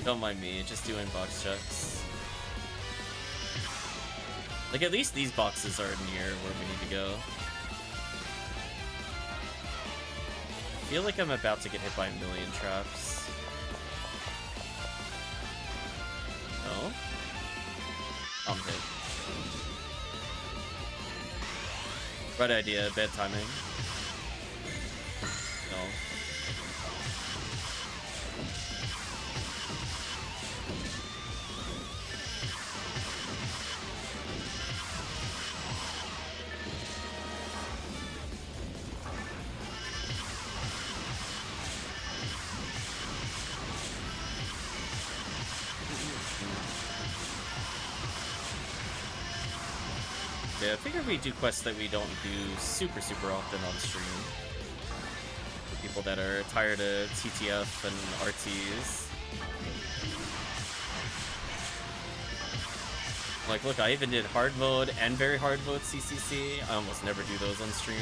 Don't mind me, just doing box checks. Like, at least these boxes are near where we need to go. I feel like I'm about to get hit by a million traps. No? I'm hit. Right idea, bad timing. No. Yeah, I figured we do quests that we don't do super often on stream. For people that are tired of TTF and RTs. Like, look, I even did hard mode and very hard mode CCC. I almost never do those on stream.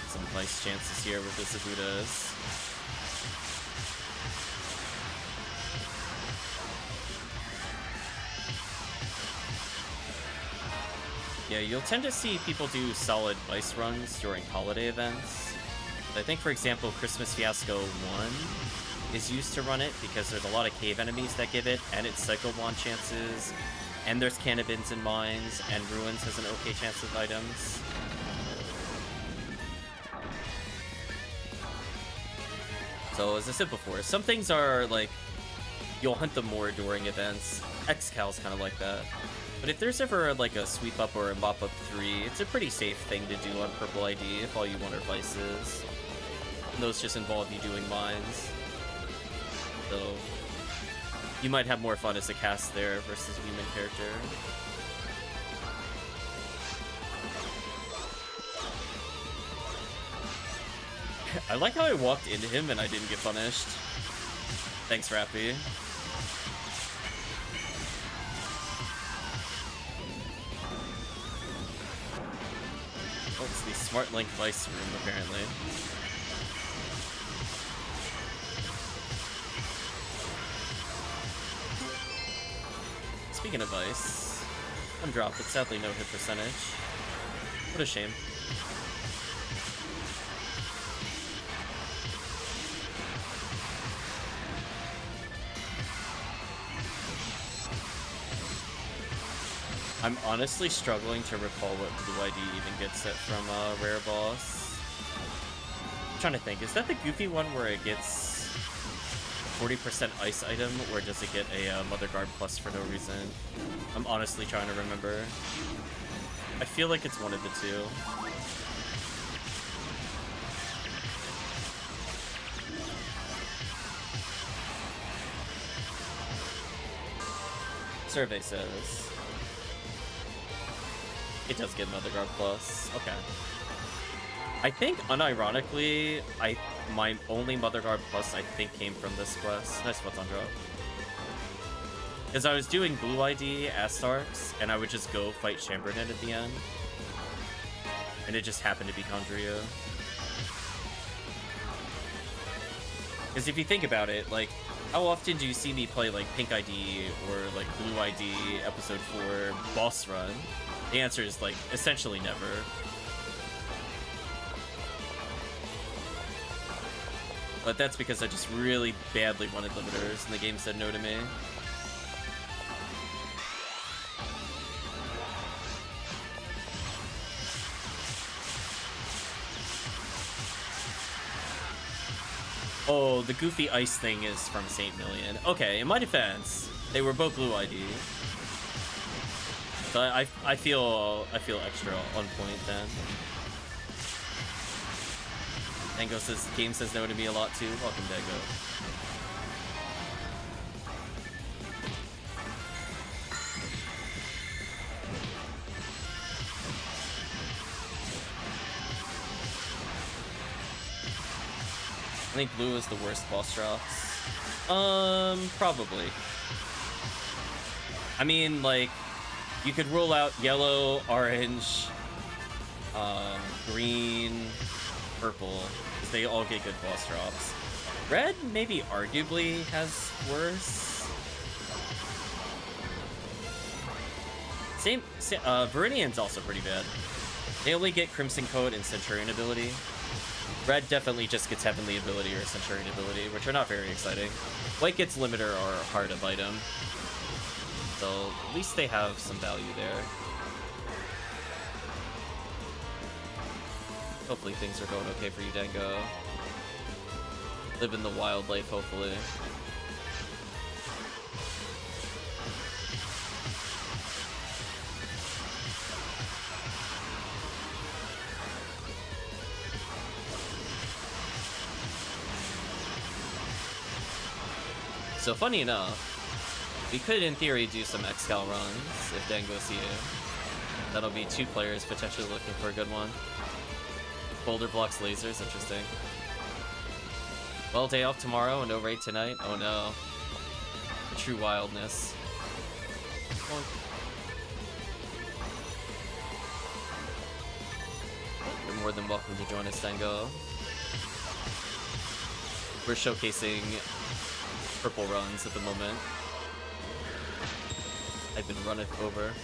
Some nice chances here with the Zabudas. Yeah, you'll tend to see people do solid Vice runs during holiday events. I think, for example, Christmas Fiasco 1 is used to run it because there's a lot of cave enemies that give it, and it's Psycho Wand chances, and there's Cannabins and Mines, and Ruins has an okay chance of items. So, as I said before, some things are, like, you'll hunt them more during events. Excal's kind of like that. But if there's ever, like, a Sweep Up or a Mop Up 3, it's a pretty safe thing to do on Purple ID if all you want are Vices. And those just involve you doing mines. So, you might have more fun as a cast there versus a human character. I like how I walked into him and I didn't get punished. Thanks, Rappy. Oh, it's the Smart Link Vice room, apparently. Speaking of Vice, one drop, but sadly no hit percentage. What a shame. I'm honestly struggling to recall what Blue ID even gets it from Rare Boss. I'm trying to think, is that the goofy one where it gets 40% ice item, or does it get a Mother Guard plus for no reason? I'm honestly trying to remember. I feel like it's one of the two. Survey says it does get Mother Guard plus. Okay. I think, unironically, my only Mother Guard plus, I think, came from this quest. Nice button drop. Because I was doing Blue ID Astarks, and I would just go fight Chamberlain at the end. And it just happened to be Condria. Because if you think about it, like, how often do you see me play, like, Pink ID or, like, Blue ID Episode 4 boss run? The answer is, like, essentially never. But that's because I just really badly wanted limiters, and the game said no to me. Oh, the goofy ice thing is from St. Million. Okay, in my defense, they were both Blue ID. So I feel extra on point then. Dango says game says no to me a lot too. Welcome, Dango. I think blue is the worst boss drops. Probably. I mean, like, you could rule out yellow, orange, green, purple, because they all get good boss drops. Red maybe arguably has worse. Viridian's also pretty bad. They only get Crimson Code and Centurion ability. Red definitely just gets Heavenly ability or Centurion ability, which are not very exciting. White gets Limiter or Heart of Item. So at least they have some value there. Hopefully things are going okay for you, Dango. Living the wild life, hopefully. So funny enough, we could in theory do some XCal runs if Dan goes here. That'll be 2 players potentially looking for a good one. Boulder blocks lasers, interesting. Well, day off tomorrow and no raid tonight. Oh no. The true wildness. Well, you're more than welcome to join us, Tango. We're showcasing purple runs at the moment. I've been running over.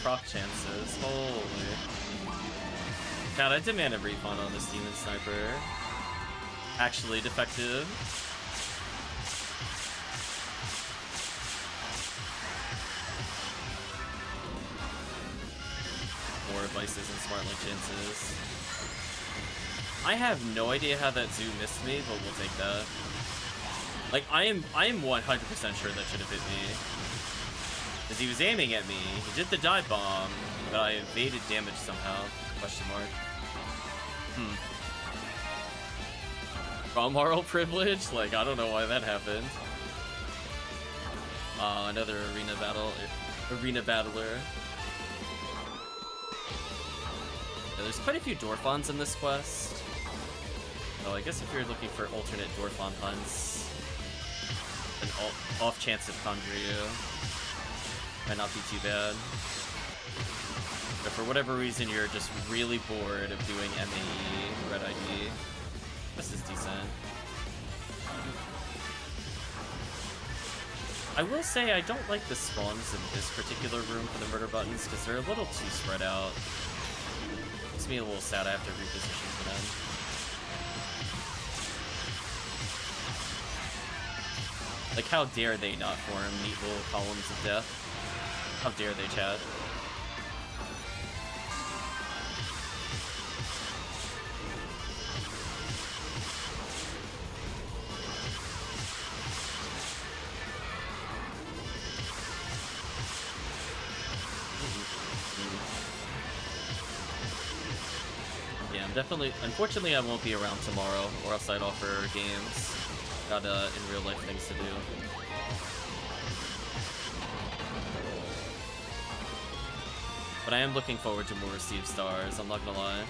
Proc chances. Holy. God, I demand a refund on this demon sniper. Actually defective. More vices and smart link chances. I have no idea how that zoo missed me, but we'll take that. Like, I am 100% sure that should have hit me. Because he was aiming at me, he did the dive bomb, but I evaded damage somehow, question mark. Moral privilege? Like, I don't know why that happened. Another arena battler. Yeah, there's quite a few Dorphons in this quest. So I guess if you're looking for alternate Dorphon hunts, an off chance of Conjure might not be too bad. But for whatever reason you're just really bored of doing MAE, Red ID, this is decent. I will say I don't like the spawns in this particular room for the murder buttons because they're a little too spread out. Makes me a little sad I have to reposition for them. Like, how dare they not form neat little columns of death? How dare they, chat? Yeah, I'm definitely... Unfortunately, I won't be around tomorrow, or else I'd offer games. Got, in real life things to do. But I am looking forward to more received stars, I'm not gonna lie.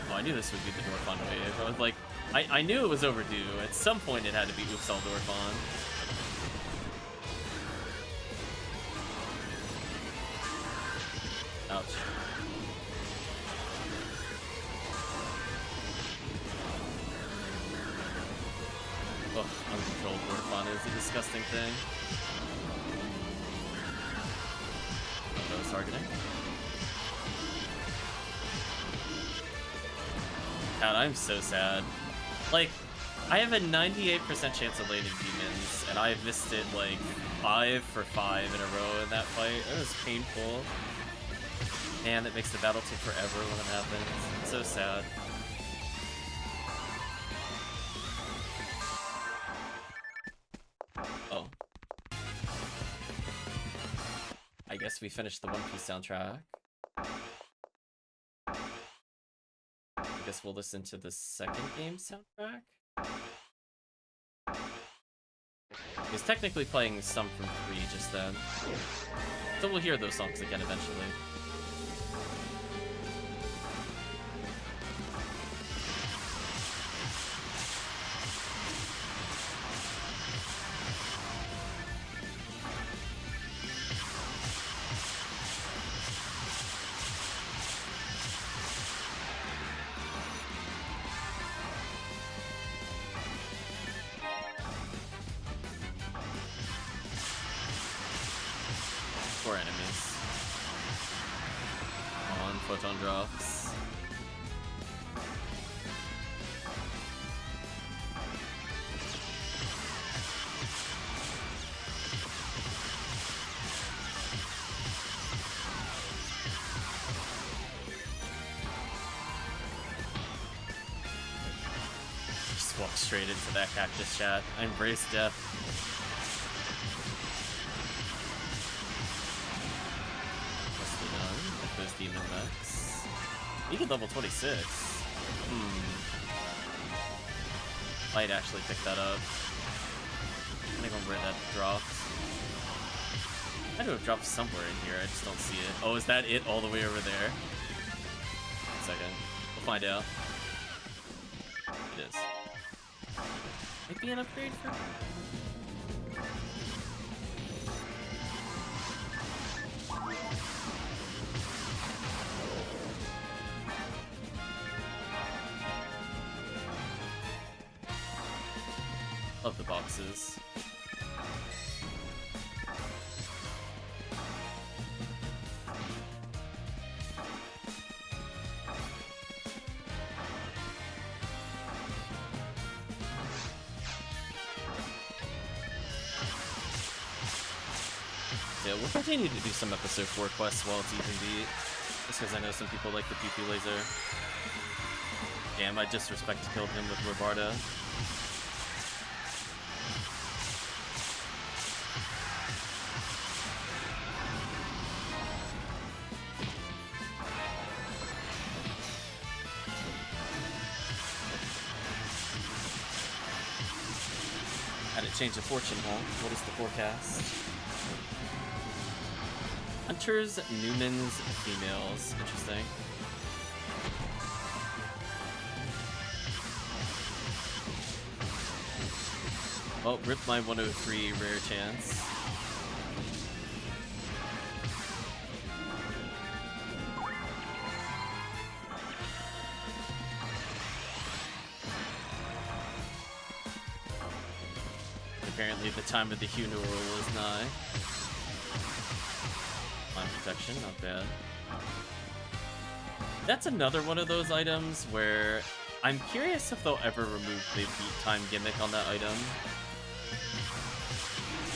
Oh, I knew this would be the Dorphon wave. I was like, I knew it was overdue. At some point it had to be Oops All Dorphon. Ouch. Ugh, uncontrolled Dorphon is a disgusting thing. Targeting. God, I'm so sad. Like, I have a 98% chance of landing demons, and I've missed it like 5 for 5 in a row in that fight. It was painful. Man, it makes the battle take forever when it happens. It's so sad. Oh. I guess we finished the One Piece soundtrack. I guess we'll listen to the second game soundtrack. He was technically playing some from 3 just then. So we'll hear those songs again eventually. 4 enemies. On photon drops. Just walk straight into that cactus chat. I embrace death. Those demon mechs. You can level 26. Might actually pick that up. I think where that dropped. I know it dropped somewhere in here, I just don't see it. Oh, is that it all the way over there? 1 second. We'll find out. It is. Might be an upgrade for me. Love the boxes. Yeah, we'll continue to do some episode 4 quests while it's even beat. Just because I know some people like the Pew Pew Laser. Damn, I disrespect killed him with Robarda. Change of fortune, huh? What is the forecast? Hunters, Newmans, females. Interesting. Oh, rip my 103 rare chance. Apparently the time of the funeral is nigh. Line protection, not bad. That's another one of those items where I'm curious if they'll ever remove the beat time gimmick on that item.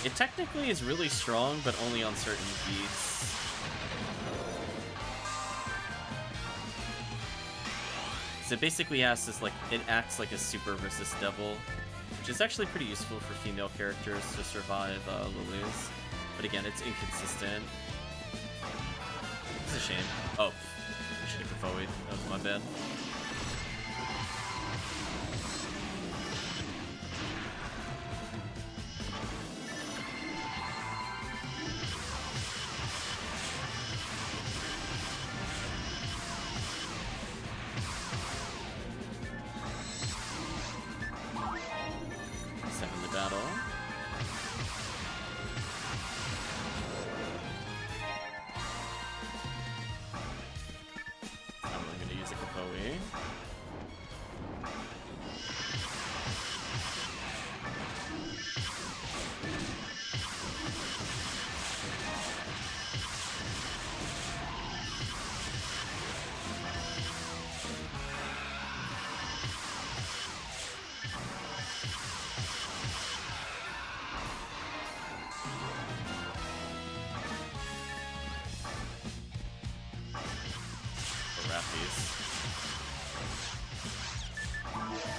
It technically is really strong, but only on certain beats. So it basically has this, like, it acts like a super versus devil, which is actually pretty useful for female characters to survive Lilies. But again, it's inconsistent. It's a shame. Oh, I should have Kavoid. That was my bad.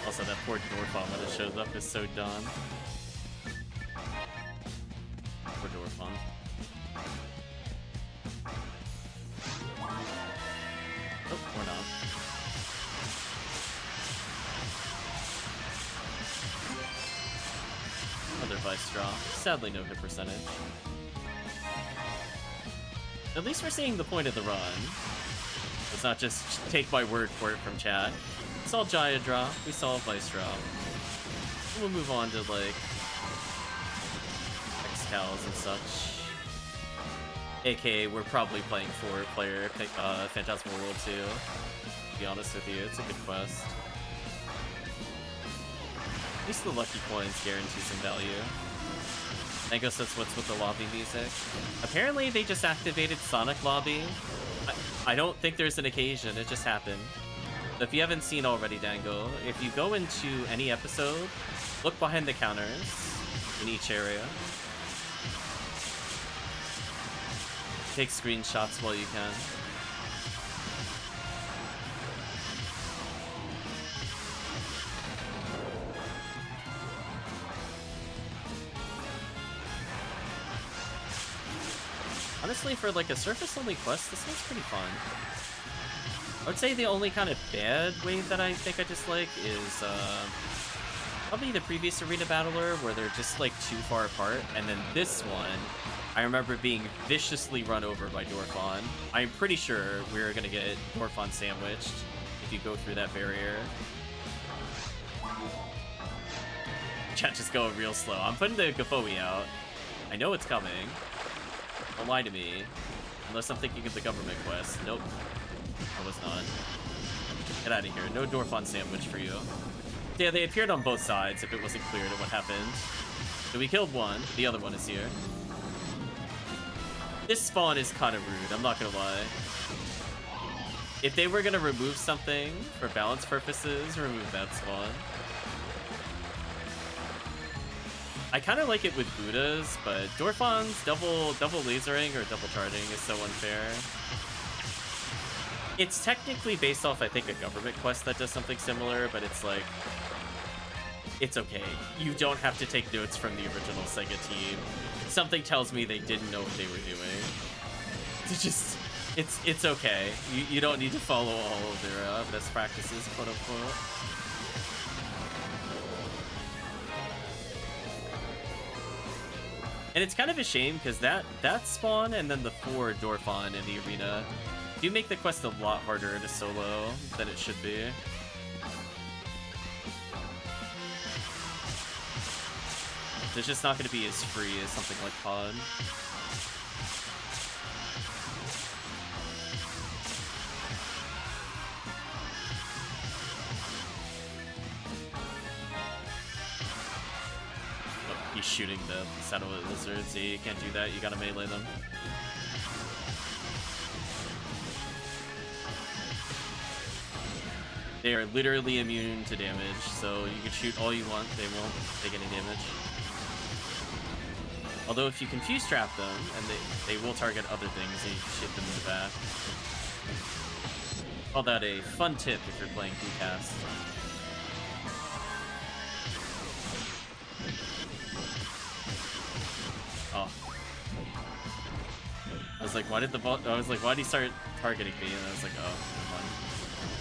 Also, that poor dwarf bomb when it shows up is so done. Poor dwarf bomb. Oh, or not. Another Vice draw. Sadly, no hit percentage. At least we're seeing the point of the run. Let's not just take my word for it from chat. We saw Jaya draw, we saw a Vice draw. We'll move on to, like, X-Cows and such. AKA, we're probably playing 4-player Phantasmal World 2. To be honest with you, it's a good quest. At least the lucky coins guarantee some value. Mango says, what's with the lobby music? Apparently they just activated Sonic Lobby. I don't think there's an occasion, it just happened. If you haven't seen already, Dango, if you go into any episode, look behind the counters in each area. Take screenshots while you can. Honestly, for like a surface-only quest, this one's pretty fun. I would say the only kind of bad wave that I think I dislike is probably the previous Arena Battler, where they're just like too far apart, and then this one, I remember being viciously run over by Dorfon. I'm pretty sure we're gonna get Dorfon sandwiched if you go through that barrier. Chat just going real slow. I'm putting the Gafoe out. I know it's coming. Don't lie to me. Unless I'm thinking of the government quest. Nope. I was not. Get out of here. No Dorfon sandwich for you. Yeah, they appeared on both sides if it wasn't clear to what happened. So we killed one. The other one is here. This spawn is kind of rude, I'm not gonna lie. If they were gonna remove something for balance purposes, remove that spawn. I kind of like it with Buddhas, but Dorfon's double lasering or double charging is so unfair. It's technically based off, I think, a government quest that does something similar, but it's like, it's okay. You don't have to take notes from the original Sega team. Something tells me they didn't know what they were doing. It's just, it's okay. You don't need to follow all of their best practices, quote unquote. And it's kind of a shame because that spawn and then the 4 Dorfon in the arena do make the quest a lot harder to solo than it should be. It's just not going to be as free as something like Pod. Oh, he's shooting the satellite lizards. Yeah, you can't do that. You gotta melee them. They are literally immune to damage, so you can shoot all you want. They won't take any damage. Although if you confuse trap them, and they will target other things, and you can shoot them in the back. Call that a fun tip if you're playing Qcast. Oh. I was like, why did why did he start targeting me? And I was like, oh, never mind.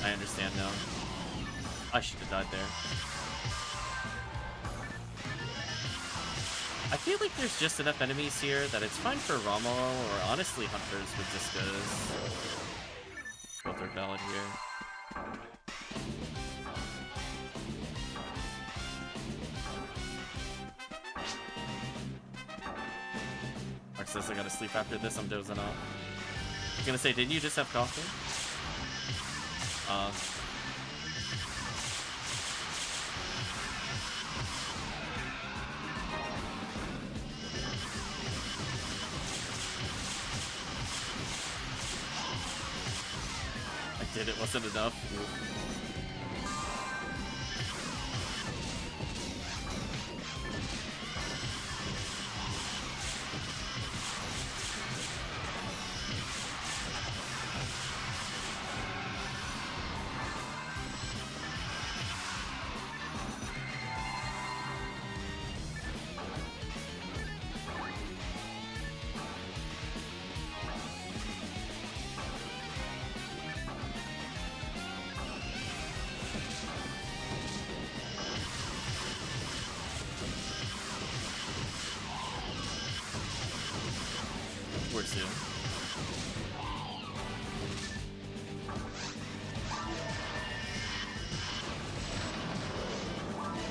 I understand now. I should have died there. I feel like there's just enough enemies here that it's fine for Rommel or honestly Hunters with Discas. Both are valid here. Mark says I gotta sleep after this, I'm dozing off. I was gonna say, didn't you just have coffee? I did, it wasn't enough.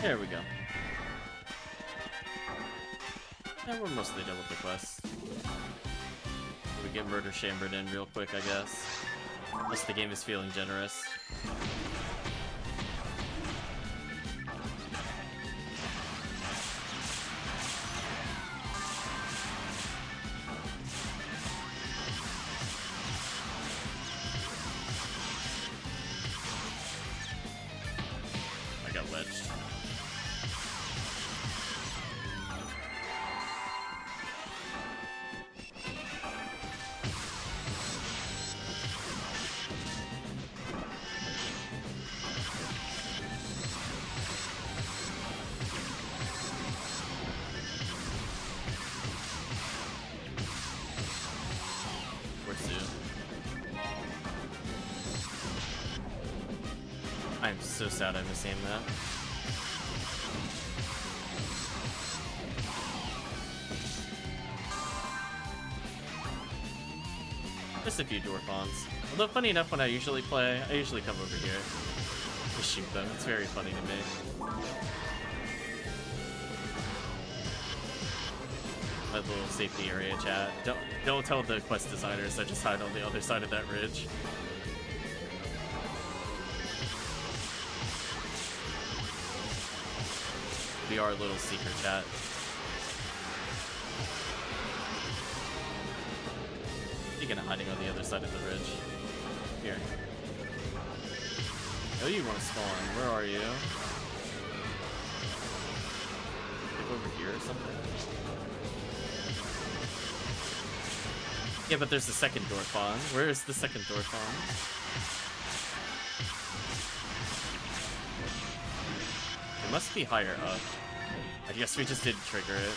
There we go. Yeah, we're mostly done with the quest. We get Murder Chambered in real quick, I guess. Unless the game is feeling generous. So sad I misaimed that. Just a few Dwarfons. Although funny enough, when I usually play, I usually come over here to shoot them. It's very funny to me. My little safety area chat. Don't tell the quest designers I just hide on the other side of that ridge. We are a little secret chat. Speaking of hiding on the other side of the ridge. Here. Oh, you want to spawn. Where are you? Like over here or something? Yeah, but there's the second Dwarfon. Where is the second Dwarfon? It must be higher up. I guess we just didn't trigger it.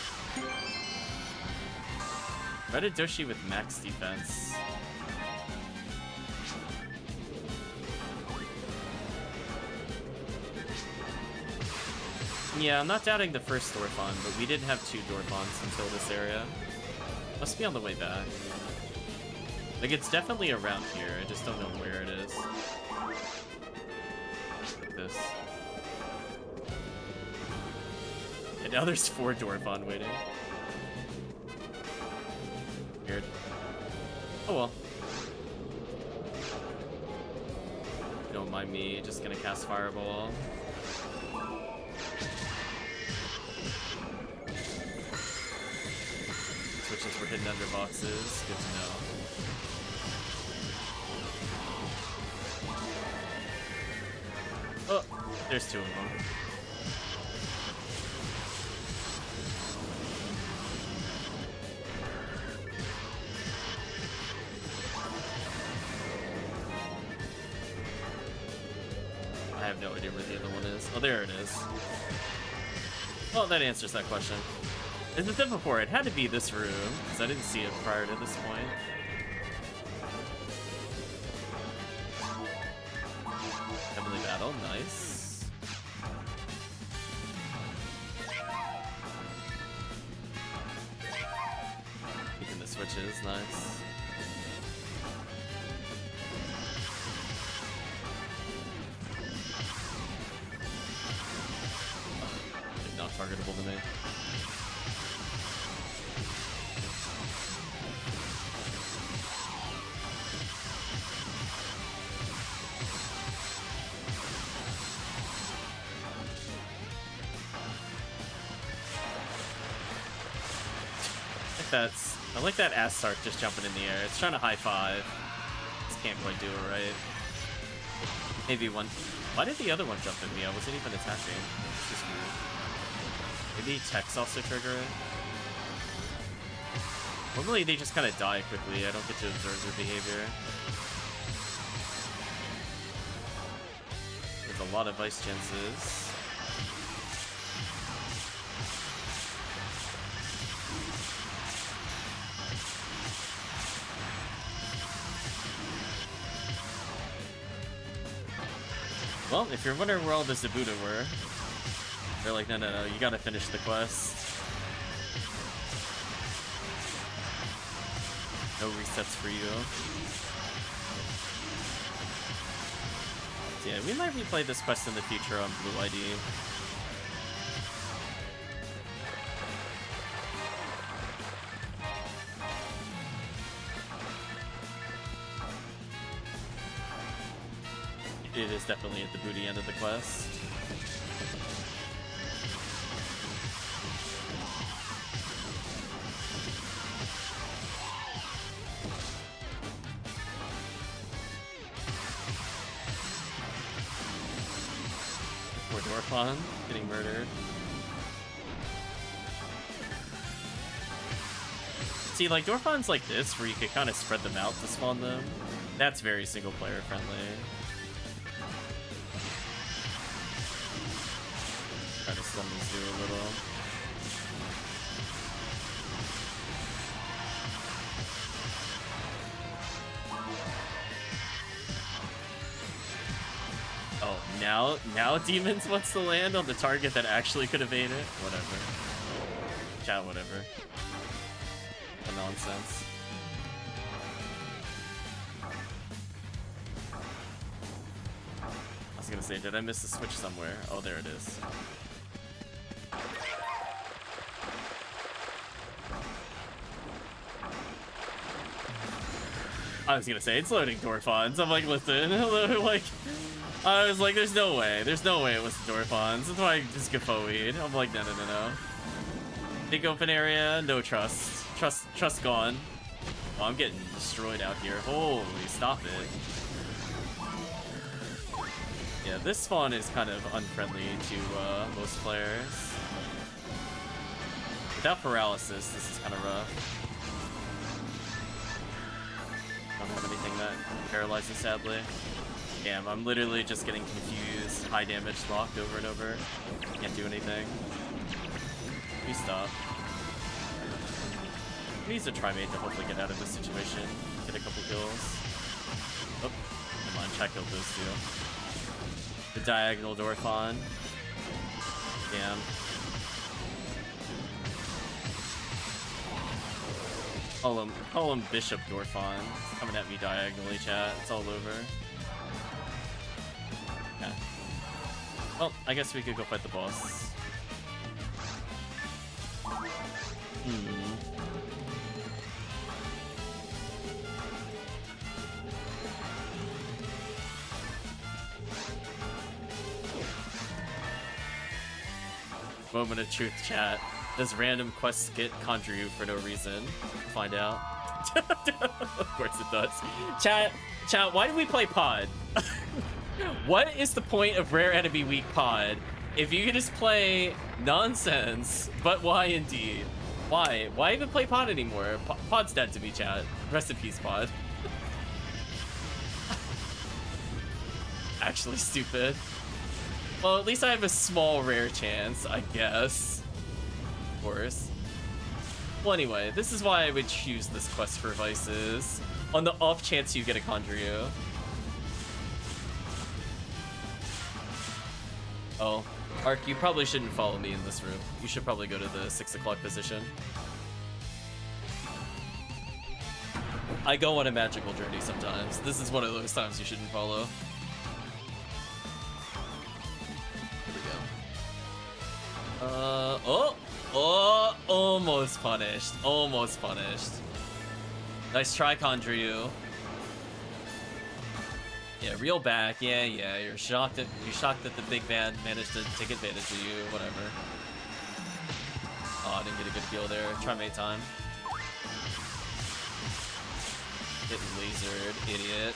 Redidoshi with max defense. Yeah, I'm not doubting the first Dwarfon, but we didn't have two Dwarfons until this area. Must be on the way back. Like, it's definitely around here, I just don't know where it is. Like this. And now there's 4 Dwarfon waiting. Weird. Oh well. Don't mind me, just gonna cast Fireball. Switches were hidden under boxes, good to know. Oh, there's 2 of them. I have no idea where the other one is. Oh, there it is. Well, that answers that question. As I said before, it had to be this room, because I didn't see it prior to this point. Heavenly Battle, nice. Keeping the switches, nice. Not targetable to me. I like that ass Sark just jumping in the air. It's trying to high five. Just can't quite do it right. Maybe one. Why did the other one jump at me? I wasn't even attacking. It's just weird. Maybe techs also trigger it. Normally they just kind of die quickly. I don't get to observe their behavior. There's a lot of ice chances. Well, if you're wondering where all the Zabuda were, they're like, no, you gotta finish the quest. No resets for you. Yeah, we might replay this quest in the future on Blue ID. It is definitely at the booty end of the quest. Poor Dwarfon getting murdered. See, like Dwarfons like this, where you can kind of spread them out to spawn them, that's very single player friendly. Try to stun these two a little. Oh Now Demons wants to land on the target that actually could evade it? Whatever. Chat, whatever. The nonsense. I was gonna say, did I miss the switch somewhere? Oh, there it is. I was gonna say, it's loading Dorphons. I'm like, listen, like, I was like, there's no way it was the Dorphons. That's why I just Gafoed. I'm like, no. Big open area, no trust. Trust gone. Oh, I'm getting destroyed out here. Holy, stop it. Yeah, this spawn is kind of unfriendly to most players. Without paralysis, this is kind of rough. Don't have anything that paralyzes, sadly. Damn, I'm literally just getting confused. High damage locked over and over. Can't do anything. Please stop. He needs a Trimate to hopefully get out of this situation. Get a couple kills. Oh, come on, check out those two. The diagonal Dorphon. Damn. Call him Bishop Dorphon. It's coming at me diagonally, chat. It's all over. Yeah. Well, I guess we could go fight the boss. Moment of truth, chat. Does random quests get conjure you for no reason? Find out. Of course it does. Chat, why did we play Pod? What is the point of Rare Enemy Week Pod if you can just play nonsense? But why indeed? Why? Why even play Pod anymore? Pod's dead to me, chat. Rest in peace, Pod. Actually stupid. Well, at least I have a small rare chance, I guess. Of course. Well, anyway, this is why I would choose this quest for Vices. On the off chance you get a Conjure. Oh, Ark, you probably shouldn't follow me in this room. You should probably go to the 6 o'clock position. I go on a magical journey sometimes. This is one of those times you shouldn't follow. Here we go. Oh, almost punished. Almost punished. Nice try, Conjure. Yeah, reel back. Yeah. You're shocked that the big bad managed to take advantage of you. Whatever. Oh, I didn't get a good kill there. Trimate time. Getting lasered, idiot.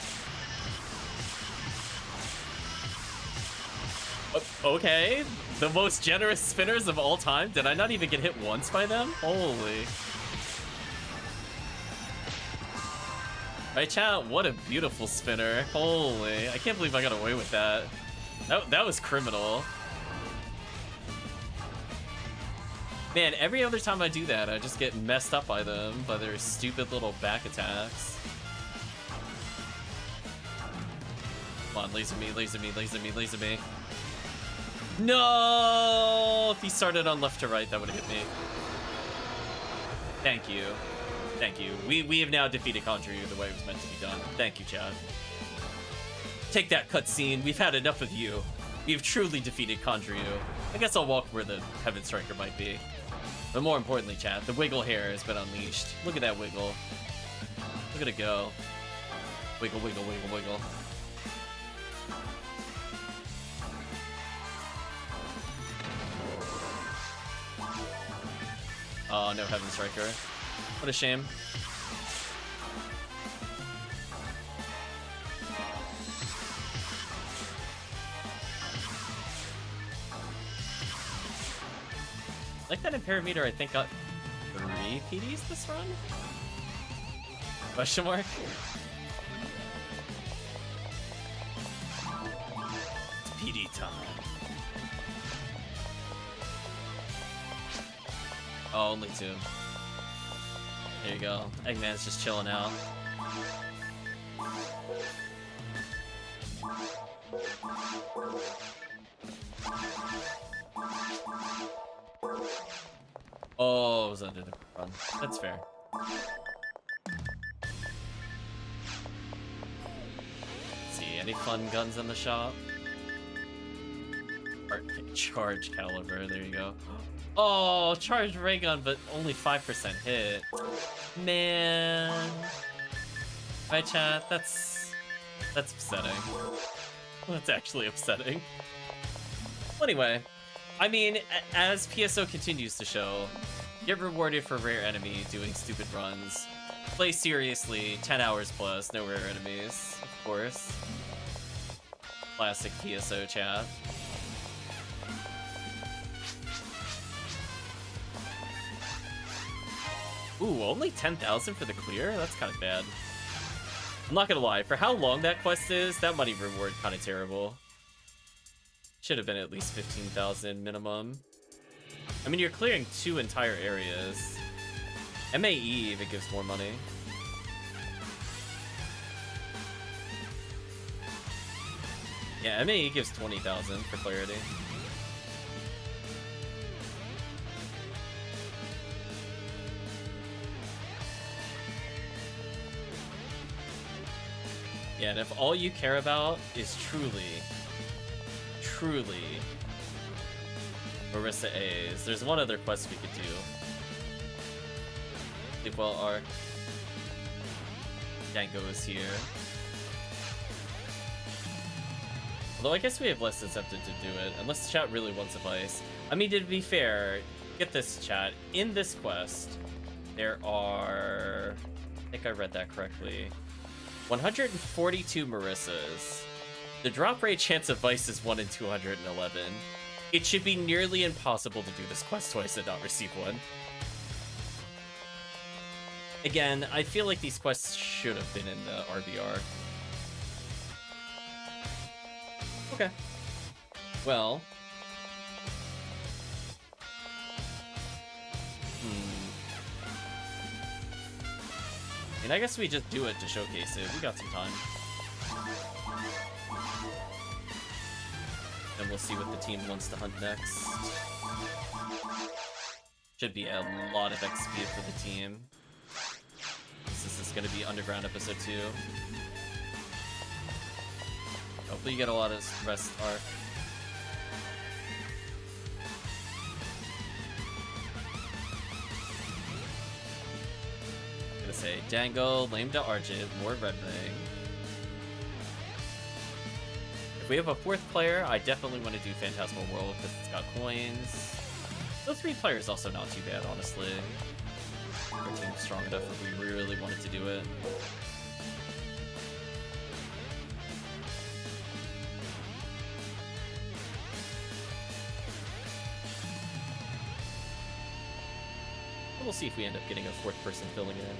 Okay, the most generous spinners of all time. Did I not even get hit once by them? Holy. Right, chat? What a beautiful spinner. Holy. I can't believe I got away with that. That was criminal. Man, every other time I do that, I just get messed up by them, by their stupid little back attacks. Come on, laser me, laser me, laser me, laser me. No! If he started on left to right, that would have hit me. Thank you. Thank you. We have now defeated Conjure the way it was meant to be done. Thank you, Chad. Take that cutscene. We've had enough of you. We've truly defeated Conjure. I guess I'll walk where the Heaven Striker might be. But more importantly, Chad, the wiggle hair has been unleashed. Look at that wiggle. Look at it go. Wiggle, wiggle, wiggle, wiggle. Oh, no Heaven Striker. What a shame. Like that Imperameter, I think got 3 PDs this run? Question mark? It's PD time. Oh, only 2. There you go. Eggman's just chilling out. Oh, it was under the run. That's fair. Let's see, any fun guns in the shop? Charge caliber, there you go. Oh, charged ray gun, but only 5% hit. Man. Right, chat? That's upsetting. That's actually upsetting. Well, anyway, I mean, as PSO continues to show, get rewarded for rare enemy doing stupid runs. Play seriously, 10 hours plus, no rare enemies, of course. Classic PSO chat. Ooh, only 10,000 for the clear? That's kind of bad. I'm not gonna lie, for how long that quest is, that money reward kind of terrible. Should have been at least 15,000 minimum. I mean, you're clearing 2 entire areas. MAE even gives more money. Yeah, MAE gives 20,000 for clarity. Yeah, and if all you care about is truly Marissa A's, there's one other quest we could do. Sleep well, Arc. Django is here. Although I guess we have less incentive to do it, unless the chat really wants advice. I mean, to be fair, get this, chat. In this quest, there are... I think I read that correctly. 142 Marissas. The drop rate chance of Vice is 1 in 211. It should be nearly impossible to do this quest twice and not receive one. Again, I feel like these quests should have been in the RBR. Okay. Well. I mean, I guess we just do it to showcase it. We got some time. And we'll see what the team wants to hunt next. Should be a lot of XP for the team. This is going to be Underground Episode 2. Hopefully you get a lot of rest, Arc. Gonna say Dango, lame to Argent, more Red Ring. If we have a 4th player, I definitely want to do Phantasmal World because it's got coins. Those 3 players also not too bad, honestly. Our team's strong enough if we really wanted to do it. We'll see if we end up getting a 4th person filling in.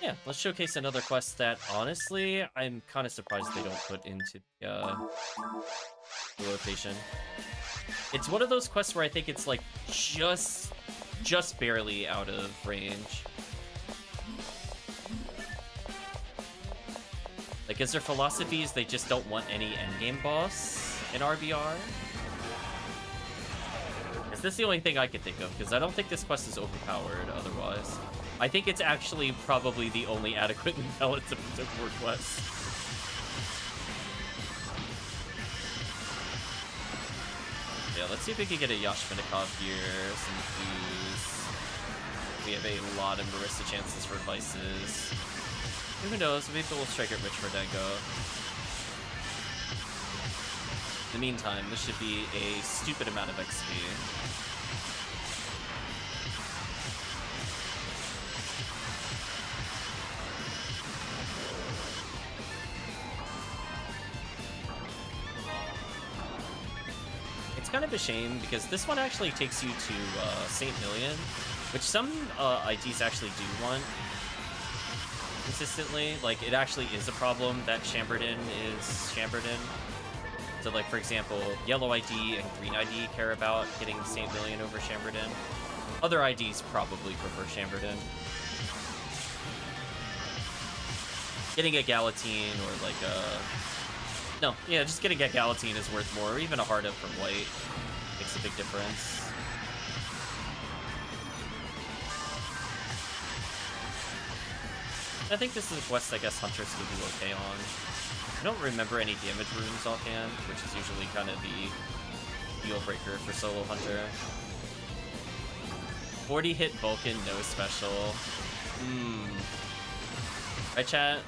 Yeah, let's showcase another quest that, honestly, I'm kind of surprised they don't put into the rotation. It's one of those quests where I think it's like just barely out of range. Like, is their philosophy is they just don't want any endgame boss in RBR? Is this the only thing I can think of? Because I don't think this quest is overpowered otherwise. I think it's actually probably the only adequately balanced of the 4 quests. Yeah, let's see if we can get a Yashminikov here, some clues. We have a lot of Marissa chances for Vices. Who knows, maybe we'll strike it rich for Dango. In the meantime, this should be a stupid amount of XP. It's kind of a shame because this one actually takes you to St. Million, which some IDs actually do want consistently. Like, it actually is a problem that Chambertin is Chambertin. So, like, for example, yellow ID and green ID care about getting St. Million over Chambertin. Other IDs probably prefer Chambertin. Getting a Galatine or, like, a... No, yeah, just getting a Galatine is worth more. Or even a Hard Up from white makes a big difference. I think this is a quest I guess Hunters can do okay on. I don't remember any damage runes offhand, which is usually kind of the deal breaker for solo Hunter. 40 hit Vulcan, no special. Right, chat?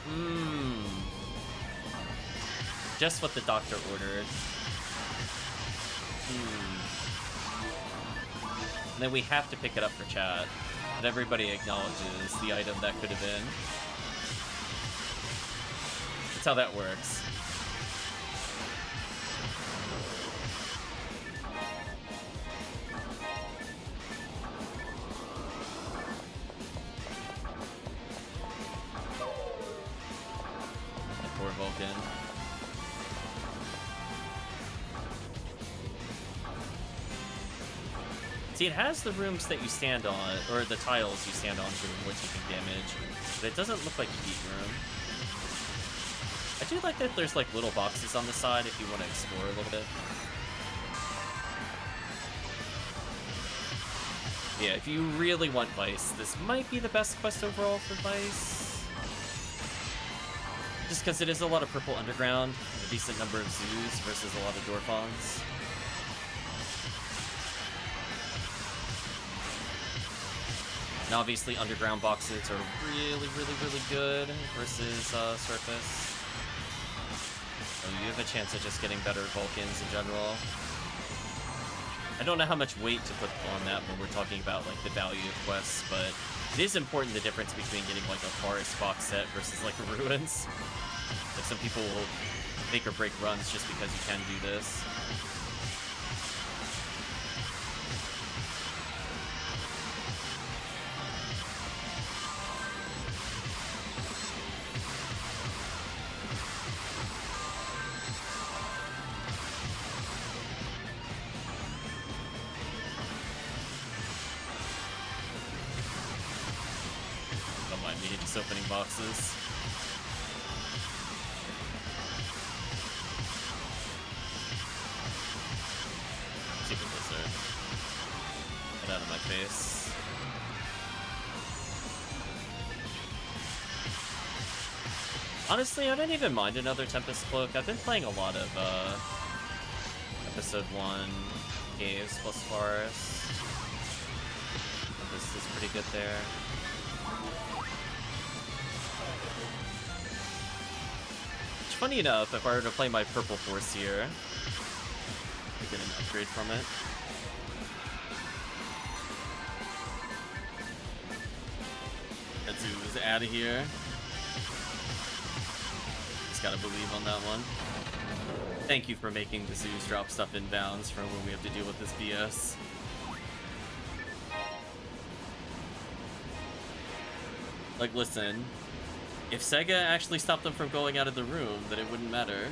Just what the doctor ordered. And then we have to pick it up for chat. But everybody acknowledges the item that could have been. That's how that works. That poor Vulcan. See, it has the rooms that you stand on, or the tiles you stand on to which you can damage, but it doesn't look like a beat room. I do like that there's like little boxes on the side if you want to explore a little bit. Yeah, if you really want Vice, this might be the best quest overall for Vice. Just because it is a lot of purple underground, a decent number of zoos versus a lot of Dorphons. And obviously underground boxes are really, really, really good versus surface. So you have a chance of just getting better Vulcans in general. I don't know how much weight to put on that when we're talking about like the value of quests, but it is important the difference between getting like a forest box set versus like a ruins. Like some people will make or break runs just because you can do this. Opening boxes. Super Blizzard. Get out of my face. Honestly, I don't even mind another Tempest Cloak. I've been playing a lot of Episode 1 Caves plus Forest. This is pretty good there. Funny enough, if I were to play my Purple Force here, I get an upgrade from it. That zoo is out of here. Just gotta believe on that one. Thank you for making the zoos drop stuff in bounds for when we have to deal with this BS. Like, listen. If Sega actually stopped them from going out of the room, then it wouldn't matter.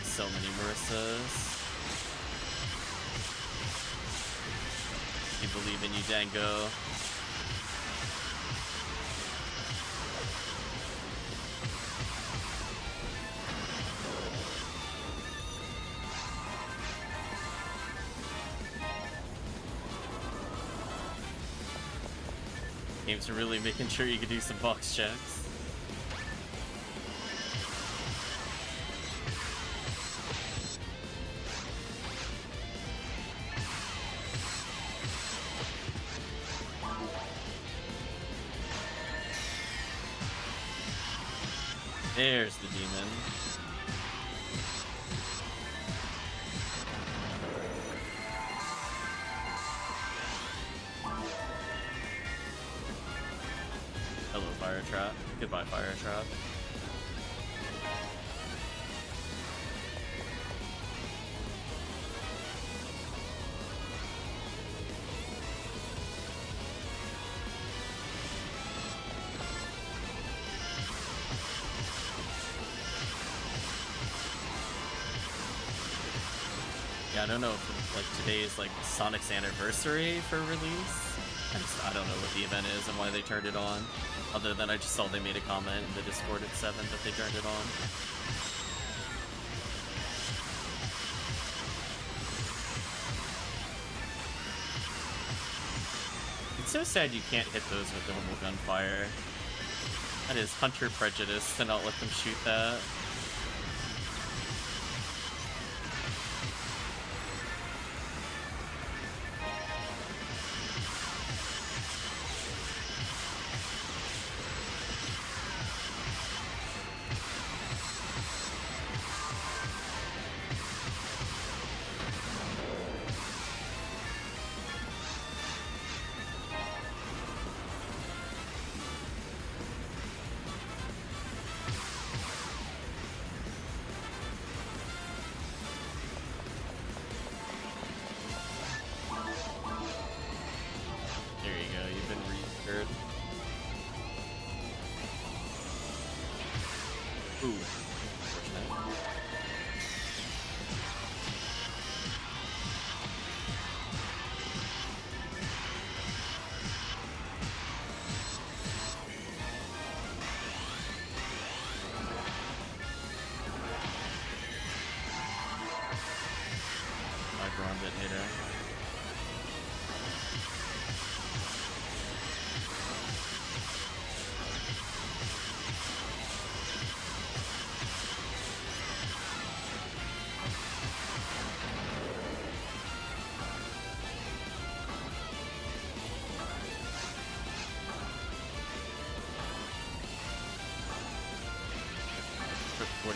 So many Marissas. You believe in you, Dango. Games are really making sure you can do some box checks. There's the demon. Hello, Fire Trap. Goodbye, Fire Trap. I don't know if like today's like Sonic's anniversary for release. I don't know what the event is and why they turned it on. Other than I just saw they made a comment in the Discord at 7 that they turned it on. It's so sad you can't hit those with normal gunfire. That is hunter prejudice to not let them shoot that.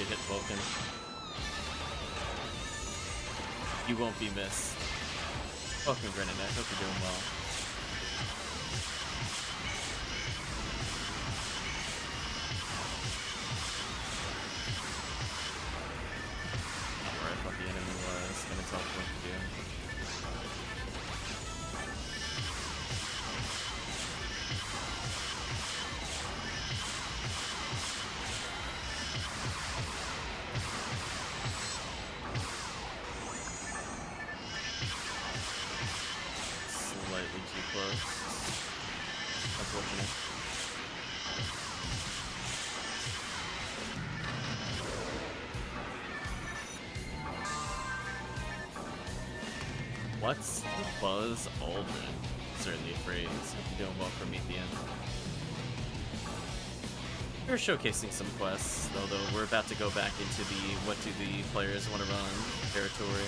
Hit Vulcan. You won't be missed. Welcome, Brennan. I hope you're doing well. Not where I thought the enemy was. Gonna tell me what to do. What's the buzz, Alden? Certainly a phrase. Hope you're doing well, Promethean. We're showcasing some quests, although we're about to go back into the what do the players want to run territory.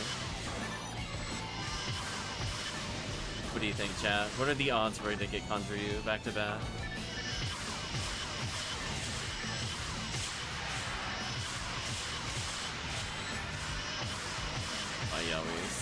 What do you think, chat? What are the odds we're going to get Conjure You back to back? Yowies.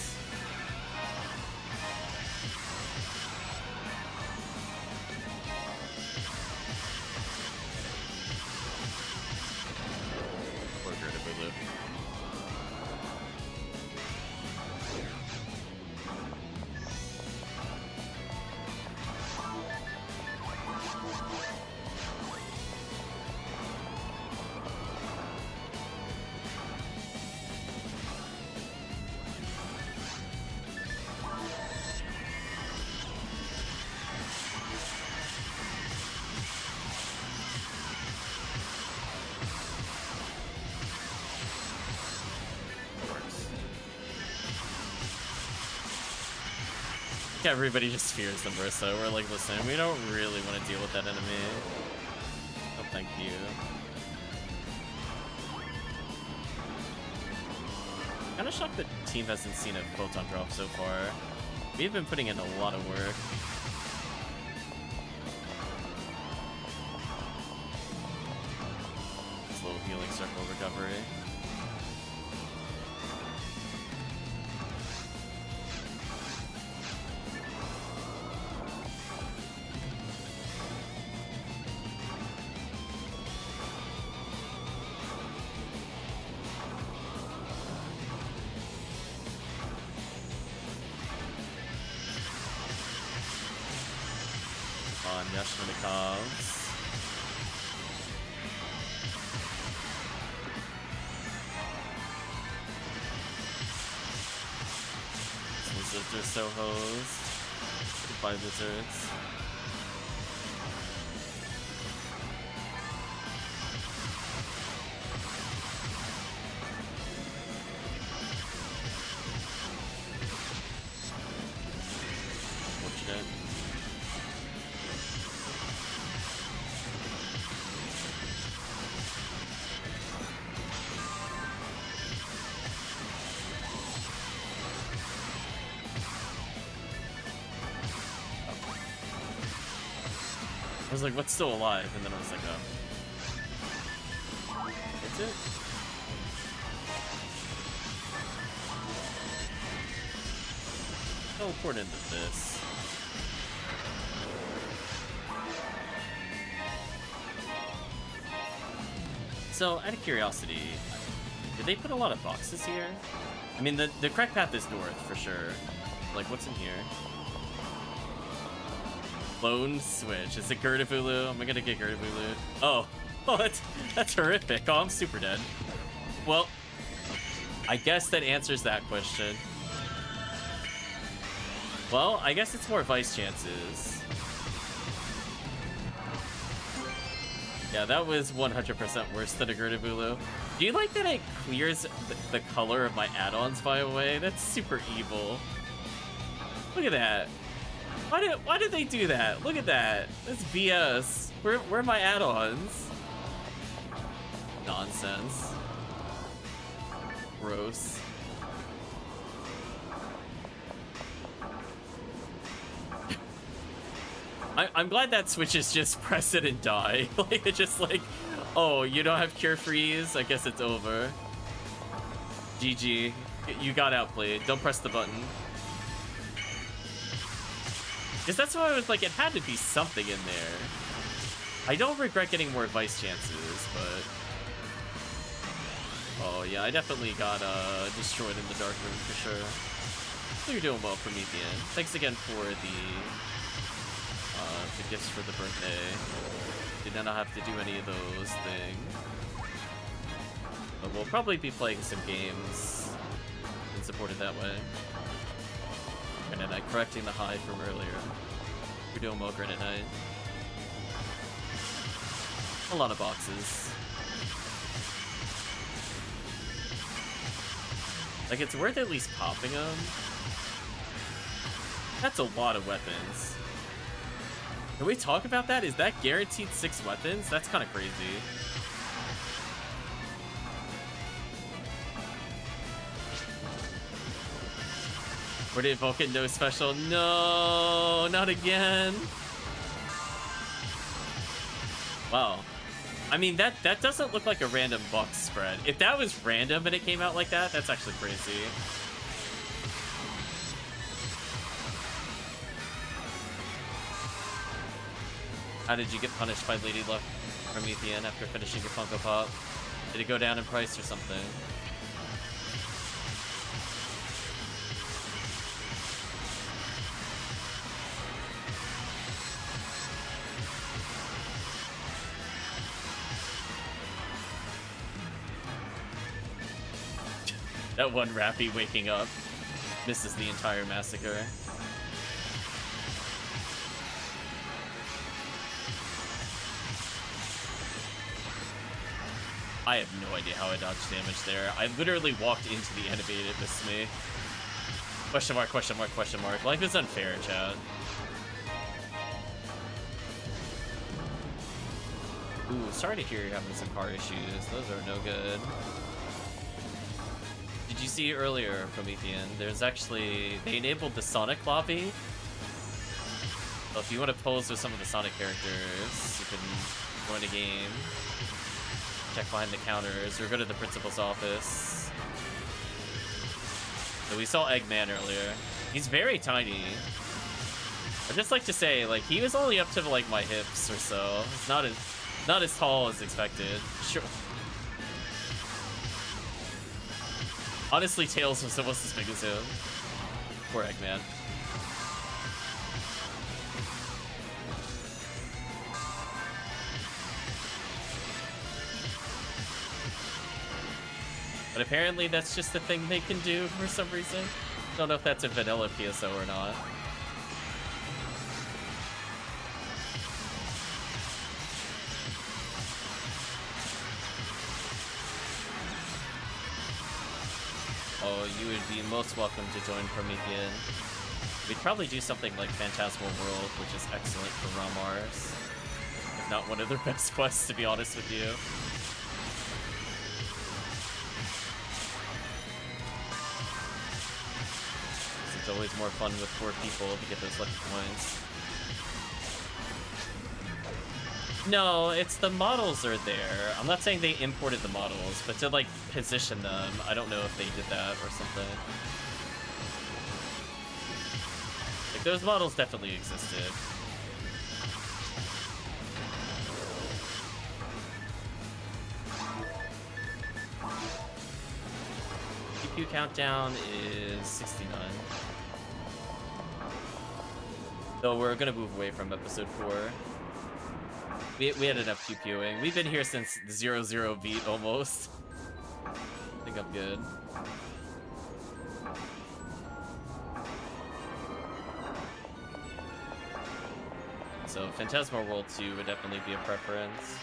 Everybody just fears the Marissa. We're like, listen, we don't really want to deal with that enemy. Oh, thank you. Kinda shocked the team hasn't seen a photon drop so far. We've been putting in a lot of work. This little healing circle recovery. They're so hosed. Goodbye, Wizards. Fortunate. I was like, what's still alive? And then I was like, oh. That's it? Teleport into this. So, out of curiosity, did they put a lot of boxes here? I mean, the correct path is north, for sure. Like, what's in here? Lone Switch. Is it Girdavulu? Am I gonna get Girdavulu? Oh. Oh, that's horrific. Oh, I'm super dead. Well, I guess that answers that question. Well, I guess it's more Vice chances. Yeah, that was 100% worse than a Girdavulu. Do you like that it clears the color of my add-ons, by the way? That's super evil. Look at that. Why did they do that? Look at that. That's BS. Where are my add-ons? Nonsense. Gross. I'm glad that switch is just press it and die. Like, it's just like, oh, you don't have Cure Freeze? I guess it's over. GG. You got outplayed. Don't press the button. Because that's why I was like, it had to be something in there. I don't regret getting more Vice chances, but... Oh, yeah, I definitely got destroyed in the Dark Room for sure. So you're doing well, Promethean. Thanks again for the gifts for the birthday. Did not have to do any of those things. But we'll probably be playing some games and support it that way. Granite Knight, correcting the high from earlier. We're doing well, Granite Knight. A lot of boxes. Like, it's worth at least popping them. That's a lot of weapons. Can we talk about that? Is that guaranteed 6 weapons? That's kind of crazy. Or did Vulcan no special? No, not again. Wow. I mean, that doesn't look like a random box spread. If that was random and it came out like that, that's actually crazy. How did you get punished by Lady Luck, Promethean, after finishing your Funko Pop? Did it go down in price or something? That one Rappy waking up misses the entire massacre. I have no idea how I dodged damage there. I literally walked into the enemy and it missed me. Question mark, question mark, question mark. Life is unfair, chat. Ooh, sorry to hear you're having some car issues. Those are no good. Did you see earlier, Promethean? There's actually... They enabled the Sonic lobby. So if you want to pose with some of the Sonic characters, you can join a game. Check behind the counters, or go to the principal's office. So we saw Eggman earlier. He's very tiny. I'd just like to say, like, he was only up to like my hips or so. It's not as tall as expected. Sure. Honestly, Tails was almost as big as him. Poor Eggman. But apparently that's just a thing they can do for some reason. Don't know if that's a vanilla PSO or not. Oh, you would be most welcome to join Promethean. We'd probably do something like Phantasmal World, which is excellent for ROMRs. If not one of their best quests, to be honest with you. It's always more fun with 4 people to get those lucky points. No, it's the models are there. I'm not saying they imported the models, but to like position them, I don't know if they did that or something. Like those models definitely existed. PQ countdown is 69. Though we're gonna move away from episode 4. We had enough QQing. We've been here since the 0-0 beat almost. I think I'm good. So Phantasmal World 2 would definitely be a preference.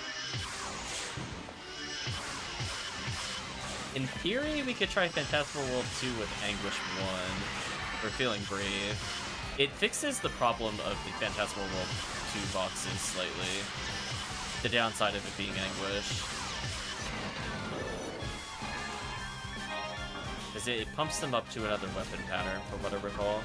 In theory, we could try Phantasmal World 2 with Anguish 1 for Feeling Brave. It fixes the problem of the Phantasmal World 2 boxes slightly. The downside of it being Anguish. Because it pumps them up to another weapon pattern, from what I recall.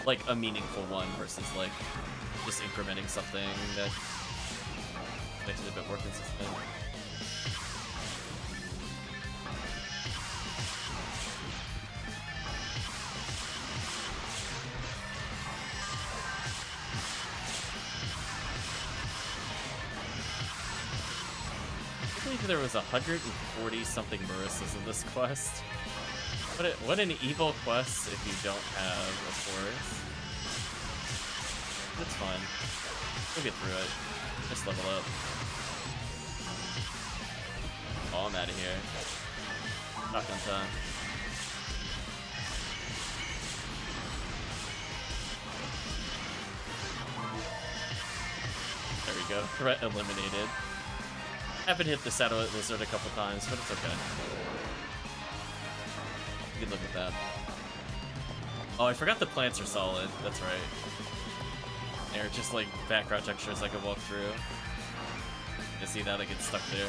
Like a meaningful one versus like just incrementing something that makes it a bit more consistent. I believe there was 140 something Marisas in this quest. What an evil quest if you don't have a force. It's fine. We'll get through it. Just level up. Oh, I'm out of here. Shotgun time. There we go. Threat eliminated. Haven't hit the satellite lizard a couple times, but it's okay. You can look at that. Oh, I forgot the plants are solid. That's right. They're just like background textures I can walk through. You see that? I get stuck there.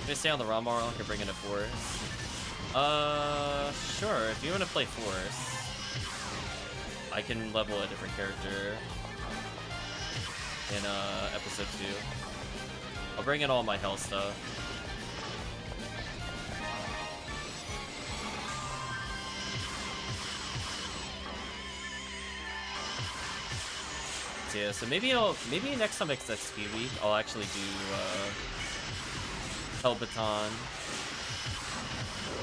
Can I stay on the ROMR? I can bring in a force. Sure. If you want to play force, I can level a different character in episode 2. I'll bring in all my hell stuff. So yeah, so maybe next time it's XP week, I'll actually do Hell Baton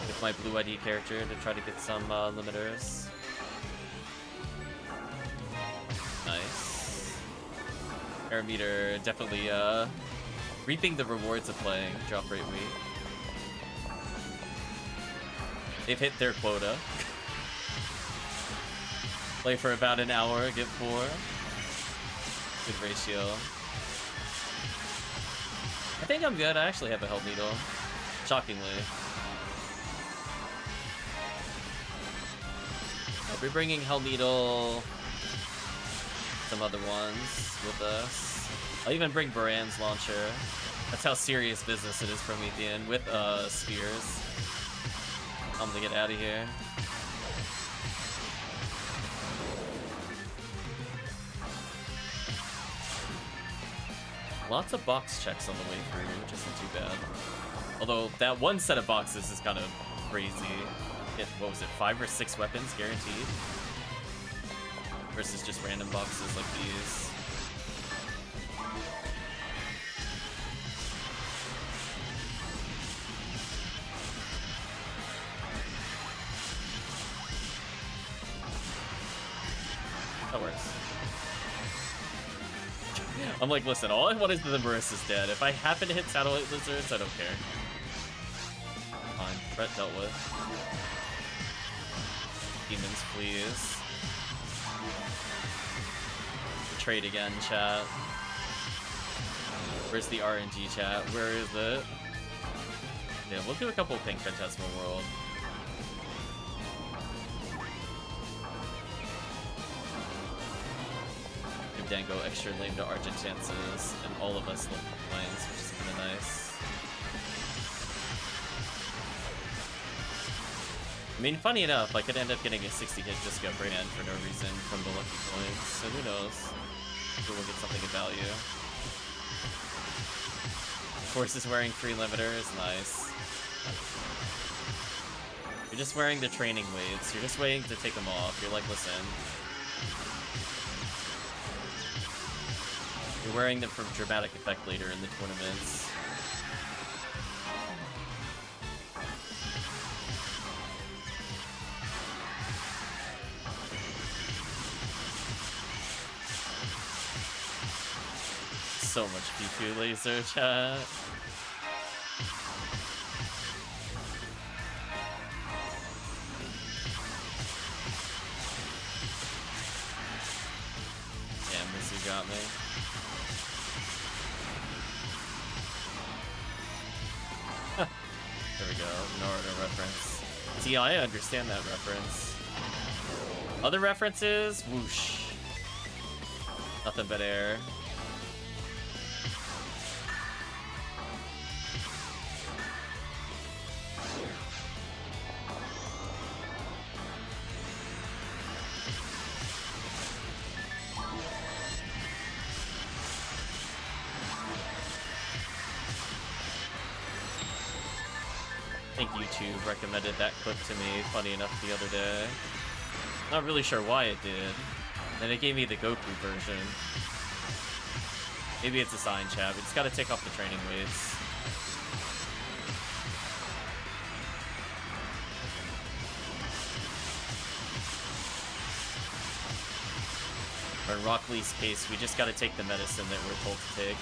with my blue ID character to try to get some limiters. Nice. Parameter definitely reaping the rewards of playing drop rate week. They've hit their quota. Play for about an hour, get 4. Good ratio. I think I'm good. I actually have a Hell Needle. Shockingly. I'll be bringing Hell Needle, some other ones with us. I'll even bring Baran's launcher. That's how serious business it is, Promethean, with spears. I'm gonna get out of here. Lots of box checks on the way through, which isn't too bad. Although that one set of boxes is kind of crazy. Get, what was it, 5 or 6 weapons guaranteed? Versus just random boxes like these. That works. I'm like, listen, all I want is the Marissa's dead. If I happen to hit Satellite Lizards, I don't care. Fine, threat dealt with. Demons, please. Trade again, chat. Where's the RNG chat? Where is it? Yeah, we'll do a couple of Pink Phantasmal World. Give Dango extra lame to Argent chances, and all of us love planes, which is kind of nice. I mean, funny enough, I could end up getting a 60 hit just go brand for no reason from the lucky coins, so who knows? Maybe we'll get something of value. Force is wearing 3 limiters, nice. You're just wearing the training weights, you're just waiting to take them off. You're like, listen. You're wearing them for dramatic effect later in the tournaments. So much Pew Pew Laser, chat. Damn, Missy got me. There we go, Naruto reference. See, I understand that reference. Other references? Whoosh. Nothing but air. I think YouTube recommended that clip to me, funny enough, the other day. Not really sure why it did. Then it gave me the Goku version. Maybe it's a sign, chat. We just gotta take off the training weights. Or in Rock Lee's case, we just gotta take the medicine that we're told to take.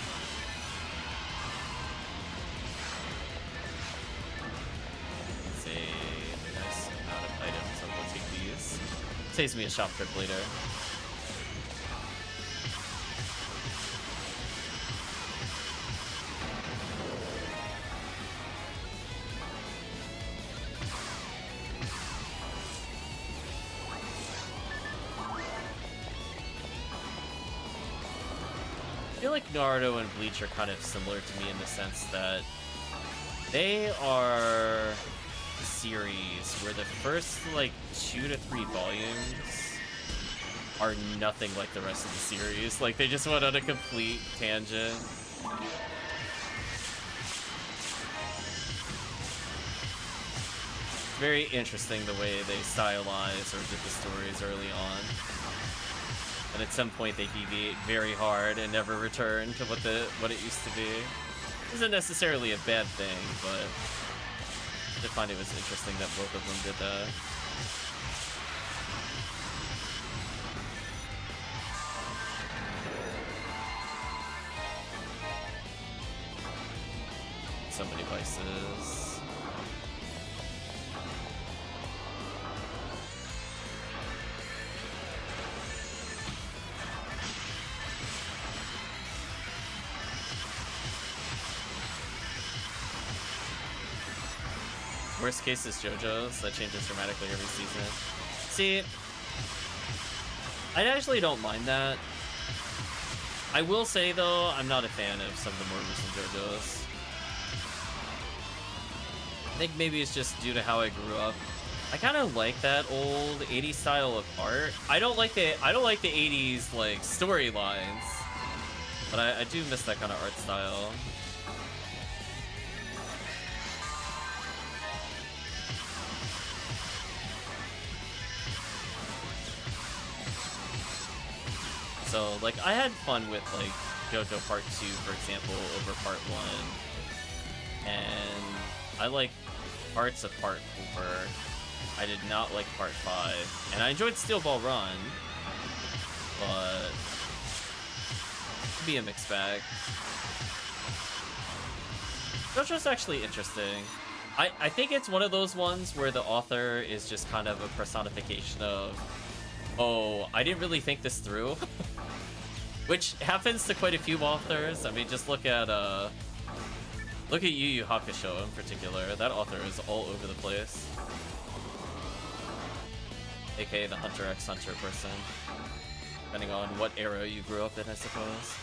Saves me a shop trip later. I feel like Naruto and Bleach are kind of similar to me in the sense that they are series where the first like 2 to 3 volumes are nothing like the rest of the series. Like they just went on a complete tangent. Very interesting the way they stylize or did the stories early on. And at some point they deviate very hard and never return to what it used to be. Isn't necessarily a bad thing, but I did find it was interesting that both of them did that. So many vices. Worst case is JoJo's. That changes dramatically every season. See, I actually don't mind that. I will say, though, I'm not a fan of some of the more recent JoJo's. I think maybe it's just due to how I grew up. I kind of like that old 80s style of art. I don't like the 80s like storylines, but I do miss that kind of art style. So, like, I had fun with, like, JoJo Part 2, for example, over Part 1. And I like parts of Part 4. I did not like Part 5. And I enjoyed Steel Ball Run, but be a mixed bag. JoJo's actually interesting. I think it's one of those ones where the author is just kind of a personification of, oh, I didn't really think this through. Which happens to quite a few authors. I mean, just look at Yu Yu Hakusho in particular. That author is all over the place. AKA the Hunter x Hunter person. Depending on what era you grew up in, I suppose.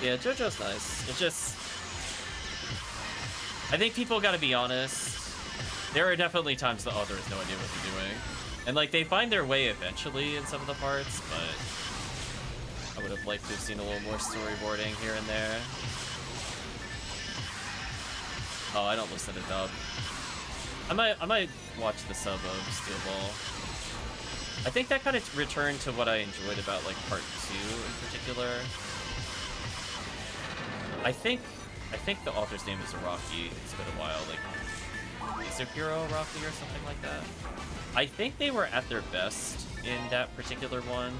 Yeah, JoJo's nice. It's just... I think people gotta be honest. There are definitely times the author has no idea what they're doing. And, like, they find their way eventually in some of the parts, but... I would have liked to have seen a little more storyboarding here and there. Oh, I don't listen to dub. I might watch the sub of Steel Ball. I think that kind of returned to what I enjoyed about, like, part 2 in particular. I think the author's name is Araki. It's been a while, like Laser Hero Araki or something like that. I think they were at their best in that particular one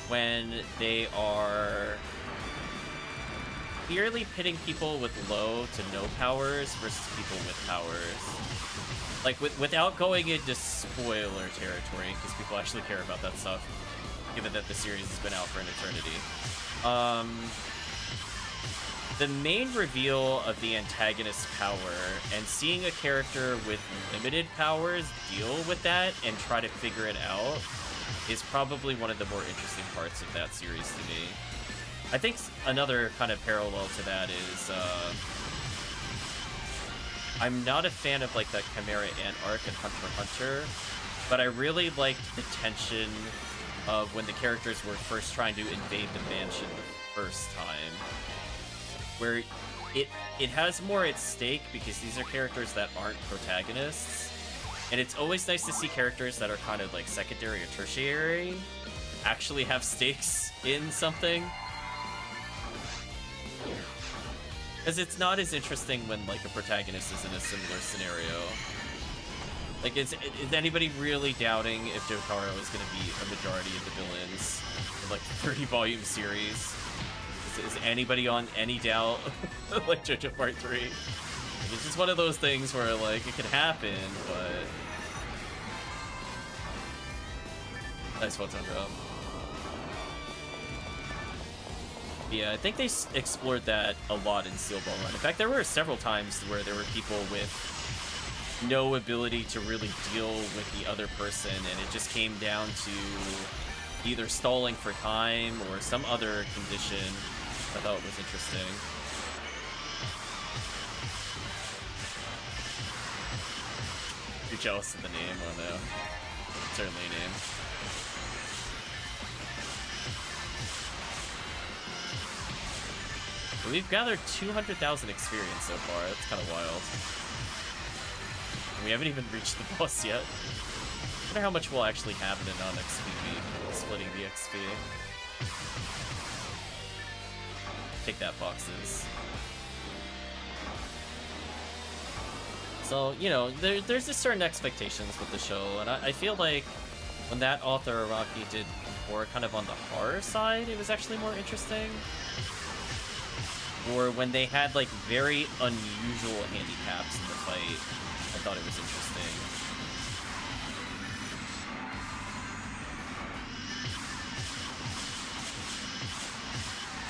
when they are clearly pitting people with low to no powers versus people with powers. Like, without going into spoiler territory, because people actually care about that stuff, given that the series has been out for an eternity. The main reveal of the antagonist's power and seeing a character with limited powers deal with that and try to figure it out is probably one of the more interesting parts of that series to me. I think another kind of parallel to that is, I'm not a fan of, like, the Chimera Ant arc in Hunter x Hunter, but I really liked the tension of when the characters were first trying to invade the mansion the first time, where it has more at stake because these are characters that aren't protagonists, and it's always nice to see characters that are kind of like secondary or tertiary actually have stakes in something, because it's not as interesting when, like, a protagonist is in a similar scenario. Like, is anybody really doubting if Jotaro is going to be a majority of the villains in, like, 30-volume series? Is anybody on any doubt? Like, JoJo Part 3? Like, it's just one of those things where, like, it could happen, but... Nice photo drop. Yeah, I think they explored that a lot in Steel Ball Run. In fact, there were several times where there were people with no ability to really deal with the other person, and it just came down to either stalling for time or some other condition. I thought it was interesting. You're jealous of the name? Oh no. Certainly a name. We've gathered 200,000 experience so far. That's kind of wild. We haven't even reached the boss yet. I wonder how much we'll actually have in a non-XP week, splitting the XP. Take that, boxes. So, you know, there's just certain expectations with the show, and I feel like when that author, Araki, did more kind of on the horror side, it was actually more interesting. Or when they had, like, very unusual handicaps in the fight, I thought it was interesting.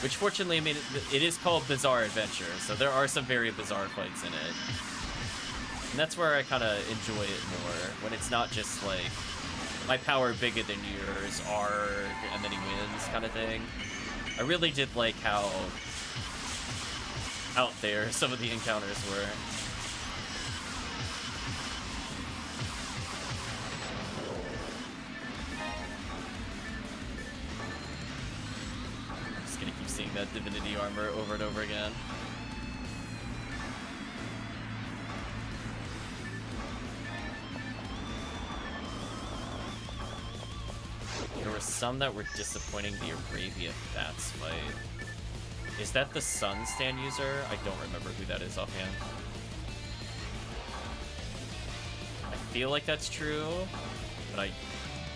Which, fortunately, I mean, it is called Bizarre Adventure, so there are some very bizarre fights in it. And that's where I kind of enjoy it more, when it's not just, like, my power bigger than yours, arg, and then he wins kind of thing. I really did like how out there some of the encounters were. I'm just gonna keep seeing that divinity armor over and over again. There were some that were disappointing. The Arabia Fats fight. Is that the Sun stand user? I don't remember who that is offhand. I feel like that's true, but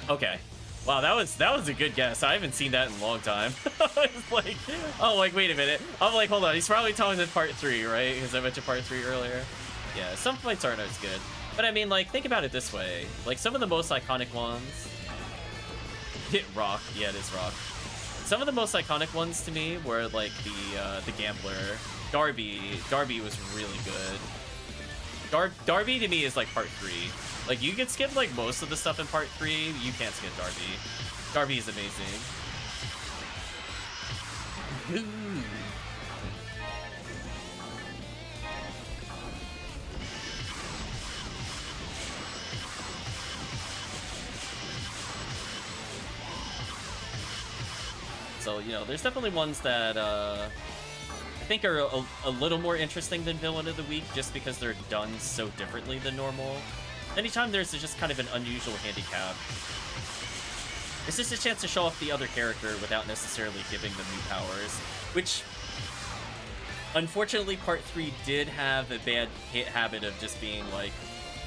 okay. Wow, that was a good guess. I haven't seen that in a long time. It's like, oh, like, wait a minute. I'm like, hold on. He's probably talking to part 3, right? Because I mentioned part 3 earlier. Yeah, some fights aren't as good. But I mean, like, think about it this way. Like, some of the most iconic ones... Rock. Yeah, it is Rock. Some of the most iconic ones to me were, like, the Gambler. Darby was really good. Darby to me is, like, part 3. Like, you can skip, like, most of the stuff in part 3. You can't skip Darby. Darby is amazing. Ooh. So, you know, there's definitely ones that I think are a little more interesting than Villain of the Week, just because they're done so differently than normal. Anytime there's just kind of an unusual handicap, it's just a chance to show off the other character without necessarily giving them new powers, which, unfortunately, Part 3 did have a bad habit of just being like,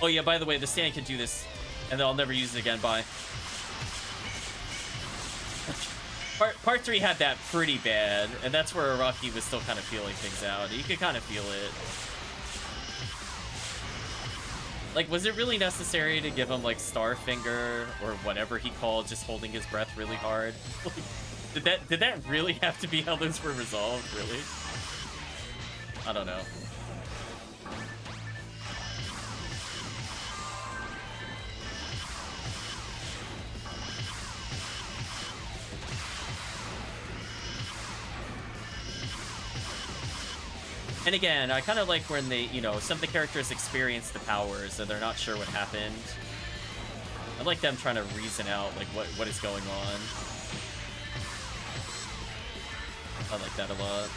oh yeah, by the way, the stand can do this, and then I'll never use it again, bye. Part 3 had that pretty bad, and that's where Araki was still kind of feeling things out. You could kind of feel it. Like, was it really necessary to give him, like, Starfinger, or whatever he called, just holding his breath really hard? Like, did that really have to be how those were resolved, really? I don't know. And again, I kind of like when they, you know, some of the characters experience the powers and they're not sure what happened. I like them trying to reason out, like, what is going on. I like that a lot.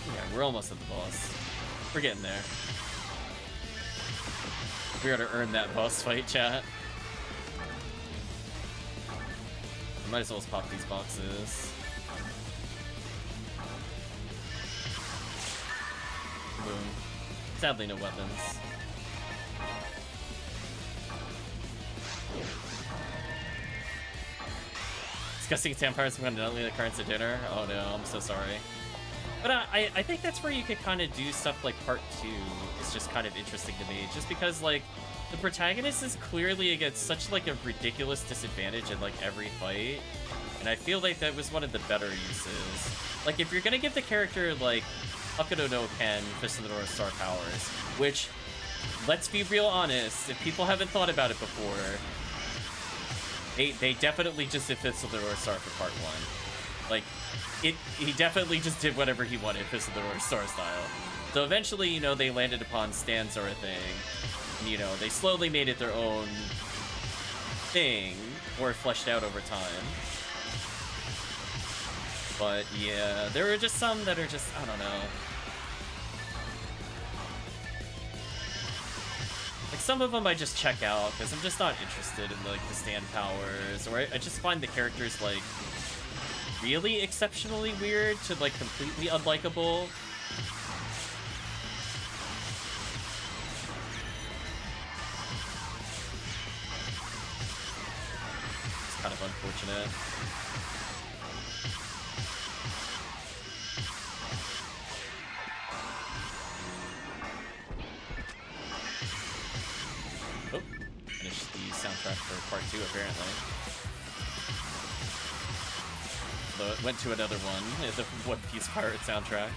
Yeah, we're almost at the boss. We're getting there. We gotta earn that boss fight, chat. I might as well just pop these boxes. Boom. Sadly, no weapons. Discussing vampires from not the cards at dinner. Oh no, I'm so sorry. But I think that's where you could kind of do stuff like part 2. It's just kind of interesting to me, just because like the protagonist is clearly against such like a ridiculous disadvantage in like every fight, and I feel like that was one of the better uses. Like if you're gonna give the character like Hakudo no Ken, Fist of the North Star powers, which, let's be real honest, if people haven't thought about it before, they definitely just did Fist of the North Star for part 1. Like, he definitely just did whatever he wanted, Fist of the North Star style. So eventually, you know, they landed upon stands or a thing, and, you know, they slowly made it their own thing, or fleshed out over time. But yeah, there are just some that are just, I don't know. Like some of them I just check out because I'm just not interested in like the stand powers, or I just find the characters like really exceptionally weird to like completely unlikable. It's kind of unfortunate. Oh, finished the soundtrack for part 2 apparently. Though it went to another one, the One Piece Pirate soundtrack.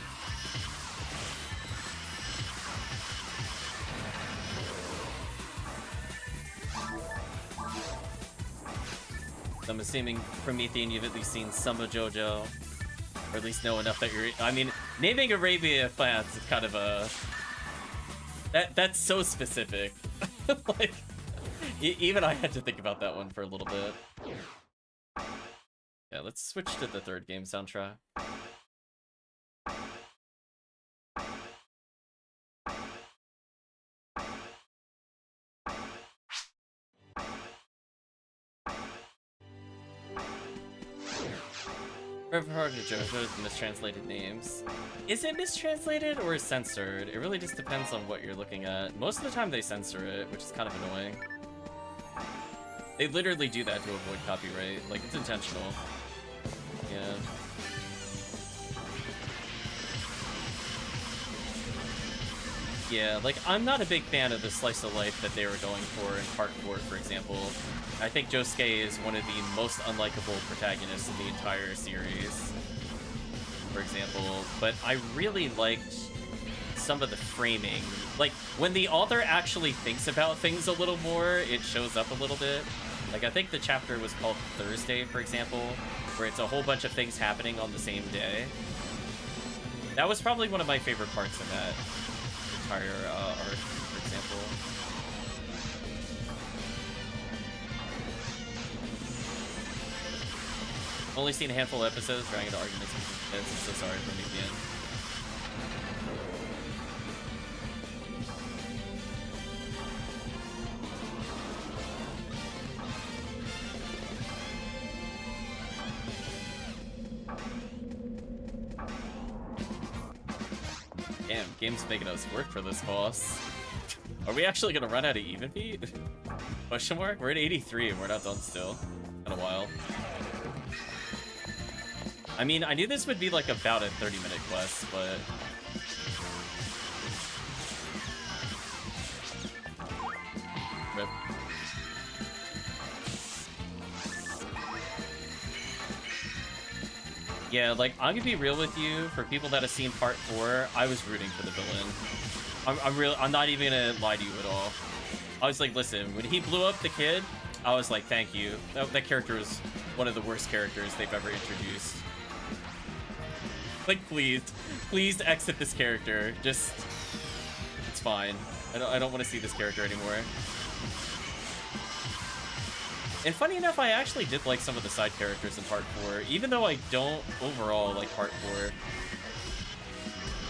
So I'm assuming, Promethean, you've at least seen some of JoJo, or at least know enough that you're... I mean, naming Arabia Flats is kind of a... That's so specific. Like, even I had to think about that one for a little bit. Yeah, let's switch to the third game soundtrack. Forever Hard to JoJo's mistranslated names. Is it mistranslated or censored? It really just depends on what you're looking at. Most of the time they censor it, which is kind of annoying. They literally do that to avoid copyright. Like, it's intentional. Yeah. Yeah, like, I'm not a big fan of the slice of life that they were going for in Part 4, for example. I think Josuke is one of the most unlikable protagonists in the entire series, for example. But I really liked some of the framing. Like, when the author actually thinks about things a little more, it shows up a little bit. Like, I think the chapter was called Thursday, for example, where it's a whole bunch of things happening on the same day. That was probably one of my favorite parts in that entire arc, for example. Only seen a handful of episodes, trying into arguments with kids. I'm so sorry for me again. Damn, game's making us work for this boss. Are we actually gonna run out of even feet? Question mark? We're at 83 and we're not done still. In a while. I mean, I knew this would be like about a 30-minute quest, but... Rip. Yeah, like, I'm gonna be real with you, for people that have seen Part 4, I was rooting for the villain. I'm not even gonna lie to you at all. I was like, listen, when he blew up the kid, I was like, thank you. That character was one of the worst characters they've ever introduced. Like, please exit this character. Just, it's fine. I don't want to see this character anymore. And funny enough, I actually did like some of the side characters in Part 4, even though I don't overall like Part 4. I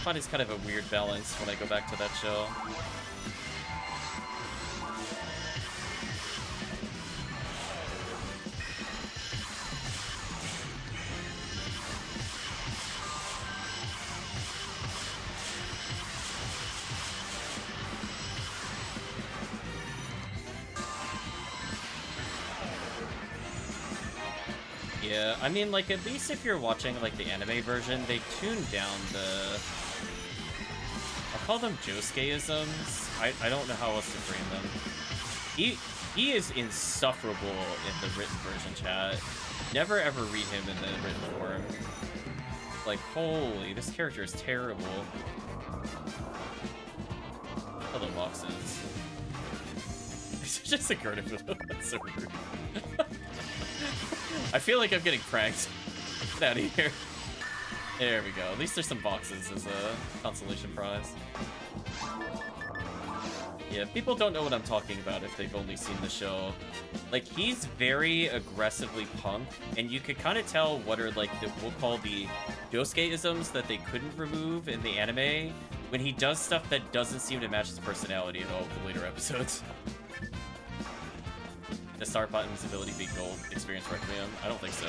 find it's kind of a weird balance when I go back to that show. Yeah, I mean, like, at least if you're watching, like, the anime version, they tuned down the... I'll call them Josuke-isms. I don't know how else to frame them. He is insufferable in the written version, chat. Never ever read him in the written form. Like, holy, this character is terrible. Hello, boxes. It's just a Gerda. That's so rude. I feel like I'm getting pranked. Get out of here. There we go. At least there's some boxes as a consolation prize. Yeah, people don't know what I'm talking about if they've only seen the show. Like, he's very aggressively punk, and you could kind of tell what are, like, we'll call the Josuke-isms that they couldn't remove in the anime when he does stuff that doesn't seem to match his personality in all of the later episodes. The Star Platinum's ability beat Gold Experience Requiem? I don't think so.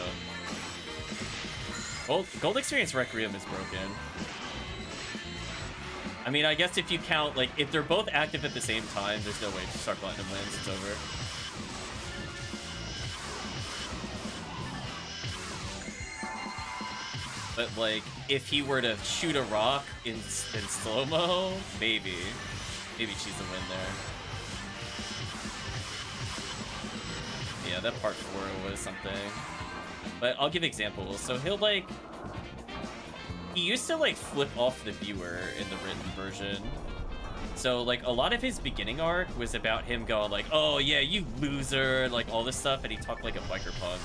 Gold Experience Requiem is broken. I mean, I guess if you count, like, if they're both active at the same time, there's no way Star Platinum wins. It's over. But, like, if he were to shoot a rock in slow-mo, maybe. Maybe she's a win there. Yeah, that Part 4 was something. But I'll give examples. So he'll, like... He used to, like, flip off the viewer in the written version. So, like, a lot of his beginning arc was about him going, like, oh, yeah, you loser, like, all this stuff, and he talked like a biker punk.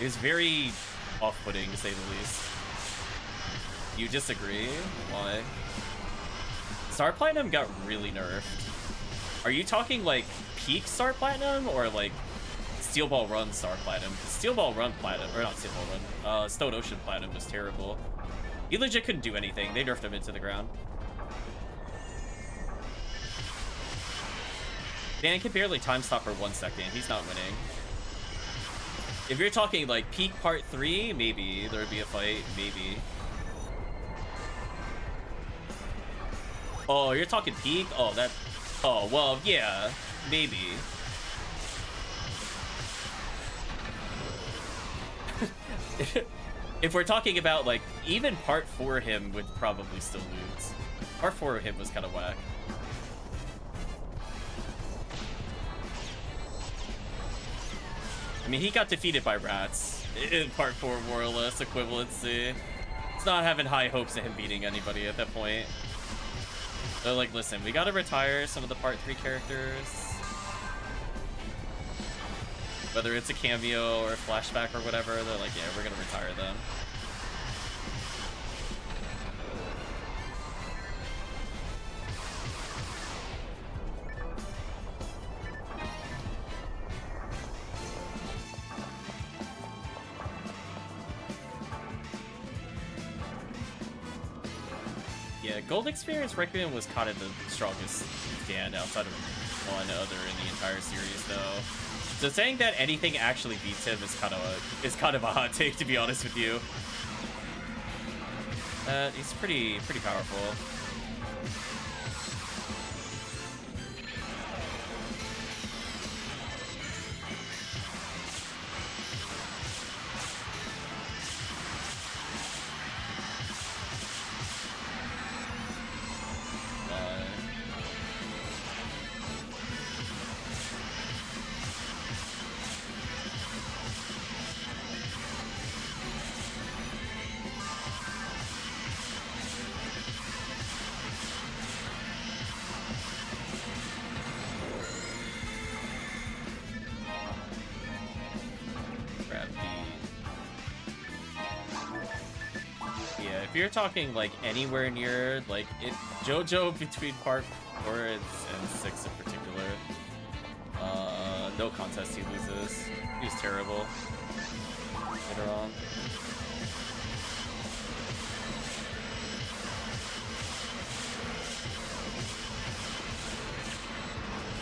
It was very off-putting, to say the least. You disagree? Why? Star Platinum got really nerfed. Are you talking, like, peak Star Platinum, or, like, Steel Ball Run Star Platinum? Steel Ball Run Platinum, or not Steel Ball Run, Stone Ocean Platinum was terrible. He legit couldn't do anything. They nerfed him into the ground. Dan can barely time stop for 1 second. He's not winning. If you're talking like peak part 3, maybe there'd be a fight, maybe. Oh, you're talking peak? Oh, that... Oh, well, yeah, maybe. If we're talking about, like, even part 4 him would probably still lose. Part 4 him was kind of whack. I mean, he got defeated by rats in part 4, more or less, equivalency. It's not having high hopes of him beating anybody at that point. They're like, listen, we gotta retire some of the part 3 characters. Whether it's a cameo or a flashback or whatever, they're like, yeah, we're gonna retire them. Yeah, Gold Experience Requiem was kind of the strongest stand outside of one other in the entire series, though. So saying that anything actually beats him is kind of a hot take, to be honest with you. He's pretty powerful. If you're talking like anywhere near like JoJo between part 4 and 6 in particular, no contest he loses. He's terrible later on.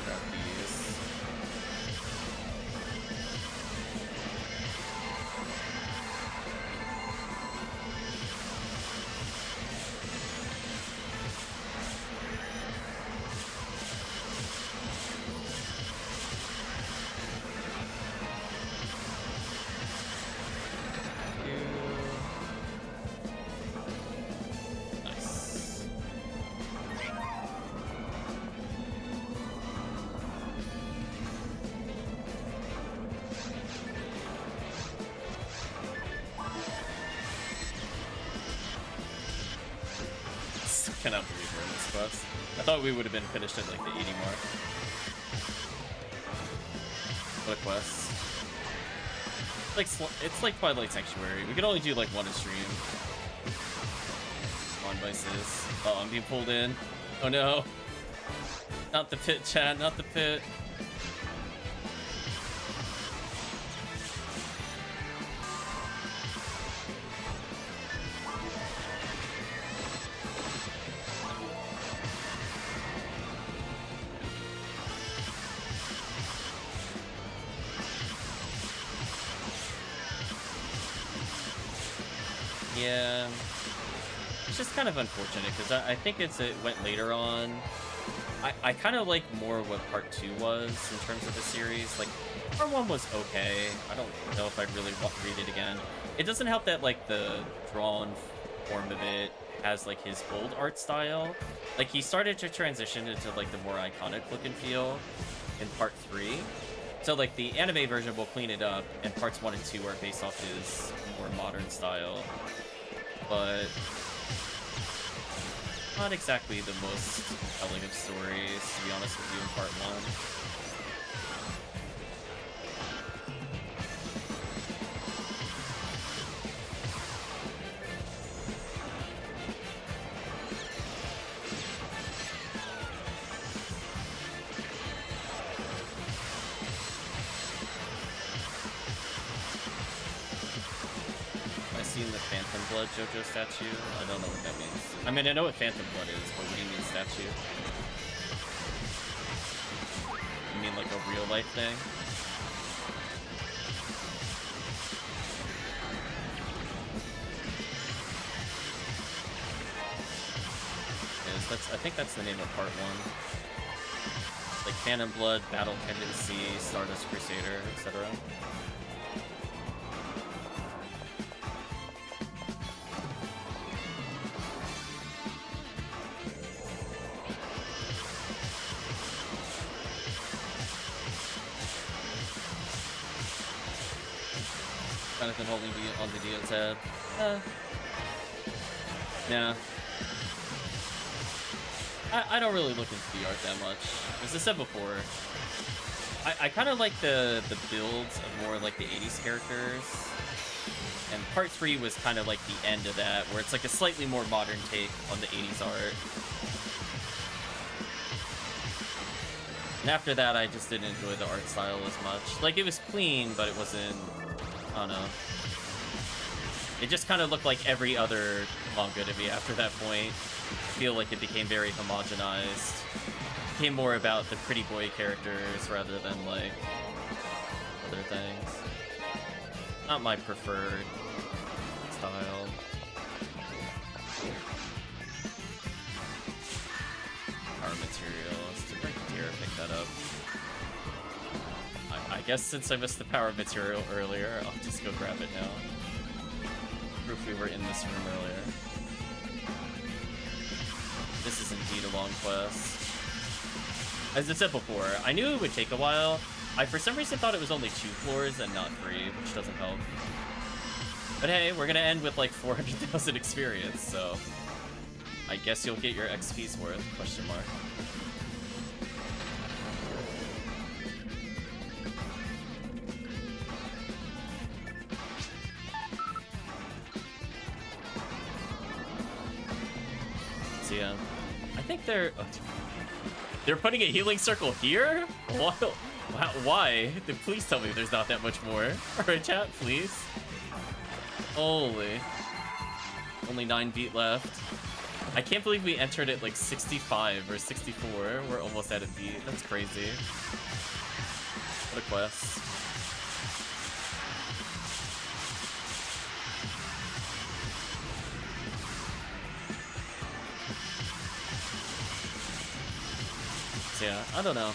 Grab these. Cannot believe we're in this quest. I thought we would have been finished at like the 80 mark. What a quest. It's like Twilight Sanctuary. We can only do like one a stream. Come on, Vices. Oh, I'm being pulled in. Oh no. Not the pit, chat, not the pit. Yeah, it's just kind of unfortunate because I think it went later on. I kind of like more what part 2 was in terms of the series. Like, part 1 was okay. I don't know if I'd really want to read it again. It doesn't help that like the drawn form of it has like his old art style. Like he started to transition into like the more iconic look and feel in part 3. So like the anime version will clean it up, and parts 1 and 2 are based off his more modern style. But not exactly the most telling of stories, to be honest with you, in part 1. The Phantom Blood JoJo statue? I don't know what that means. I mean, I know what Phantom Blood is, but what do you mean statue? You mean like a real life thing? I think that's the name of part 1. Like Cannon Blood, Battle Tendency, Stardust Crusader, etc. Jonathan holding on the Dio's head. Yeah. I don't really look into the art that much. As I said before, I kind of like the builds of more like the 80s characters. And part 3 was kind of like the end of that, where it's like a slightly more modern take on the 80s art. And after that, I just didn't enjoy the art style as much. Like, it was clean, but it wasn't... I don't know. It just kind of looked like every other manga to me after that point. I feel like it became very homogenized. It became more about the pretty boy characters rather than, like, other things. Not my preferred style. Power materials. Did my deer pick that up? I guess since I missed the power material earlier, I'll just go grab it now. Proof we were in this room earlier. This is indeed a long quest. As I said before, I knew it would take a while. I for some reason thought it was only 2 floors and not 3, which doesn't help. But hey, we're gonna end with like 400,000 experience, so I guess you'll get your XP's worth, question mark. Yeah, I think they're putting a healing circle here? Why? Please tell me there's not that much more. Alright, chat, please. Holy. Only 9 beat left. I can't believe we entered at like 65 or 64. We're almost at a beat. That's crazy. What a quest. Yeah, I don't know.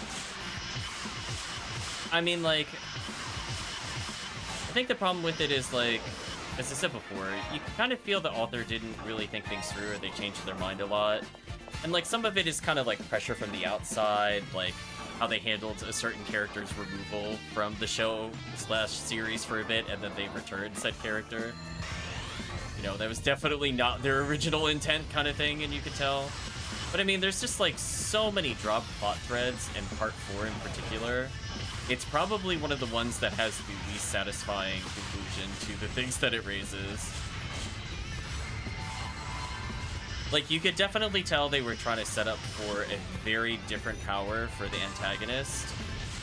I mean, like, I think the problem with it is, like, as I said before, you kind of feel the author didn't really think things through, or they changed their mind a lot. And, like, some of it is kind of, like, pressure from the outside, like, how they handled a certain character's removal from the show/series for a bit, and then they returned said character. You know, that was definitely not their original intent kind of thing, and you could tell. But I mean, there's just like so many dropped plot threads, and part 4 in particular. It's probably one of the ones that has the least satisfying conclusion to the things that it raises. Like, you could definitely tell they were trying to set up for a very different power for the antagonist.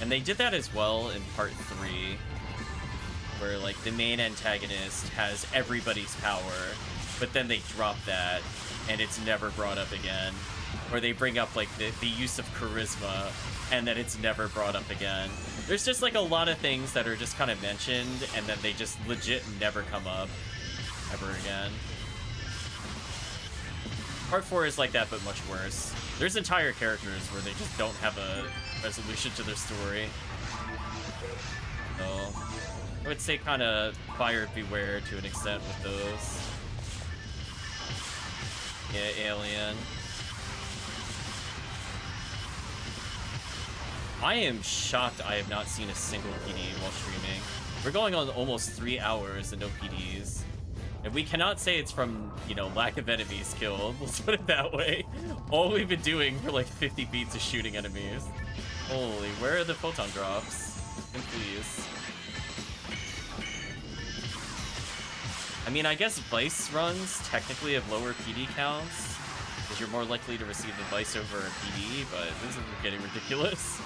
And they did that as well in part 3, where like the main antagonist has everybody's power, but then they drop that and it's never brought up again. Or they bring up like the use of charisma and then it's never brought up again. There's just like a lot of things that are just kind of mentioned and then they just legit never come up ever again. Part 4 is like that, but much worse. There's entire characters where they just don't have a resolution to their story. So I would say kind of buyer beware to an extent with those. Yeah, Alien. I am shocked I have not seen a single PD while streaming. We're going on almost 3 hours and no PDs. And we cannot say it's from, you know, lack of enemies killed. Let's put it that way. All we've been doing for like 50 beats is shooting enemies. Holy, where are the photon drops? And please. I mean, I guess Vice runs technically have lower PD counts, because you're more likely to receive the Vice over a PD, but this is getting ridiculous.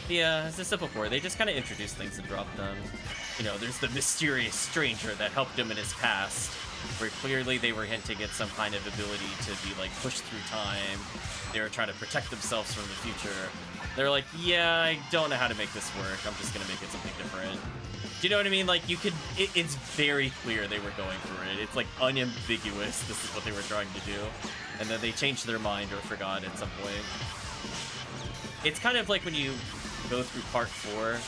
Yeah, as I said before, they just kind of introduced things and dropped them. You know, there's the mysterious stranger that helped him in his past, where clearly they were hinting at some kind of ability to be, like, pushed through time. They were trying to protect themselves from the future. They're like, yeah, I don't know how to make this work. I'm just gonna make it something different. Do you know what I mean? Like, you could... it's very clear they were going for it. It's, like, unambiguous this is what they were trying to do. And then they changed their mind or forgot at some point. It's kind of like when you go through part 4.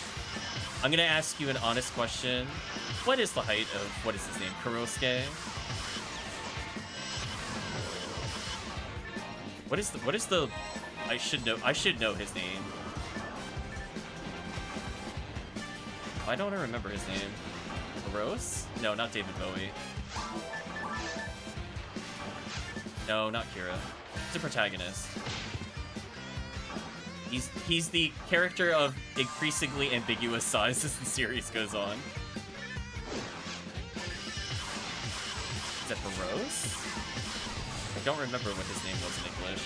I'm gonna ask you an honest question. What is the height of... what is his name? Kurosuke? What is the... I should know his name. Why don't I remember his name? Rose? No, not David Bowie. No, not Kira. He's the protagonist. He's the character of increasingly ambiguous size as the series goes on. Is that Rose? I don't remember what his name was in English.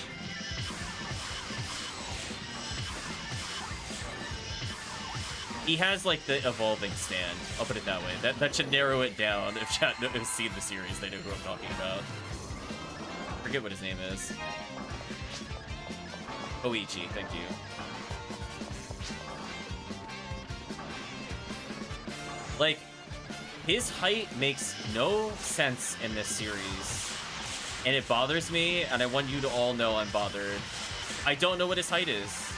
He has, like, the evolving stand. I'll put it that way. That should narrow it down. If chat has seen the series, they know who I'm talking about. Forget what his name is. Oichi, thank you. Like, his height makes no sense in this series. And it bothers me, and I want you to all know I'm bothered. I don't know what his height is.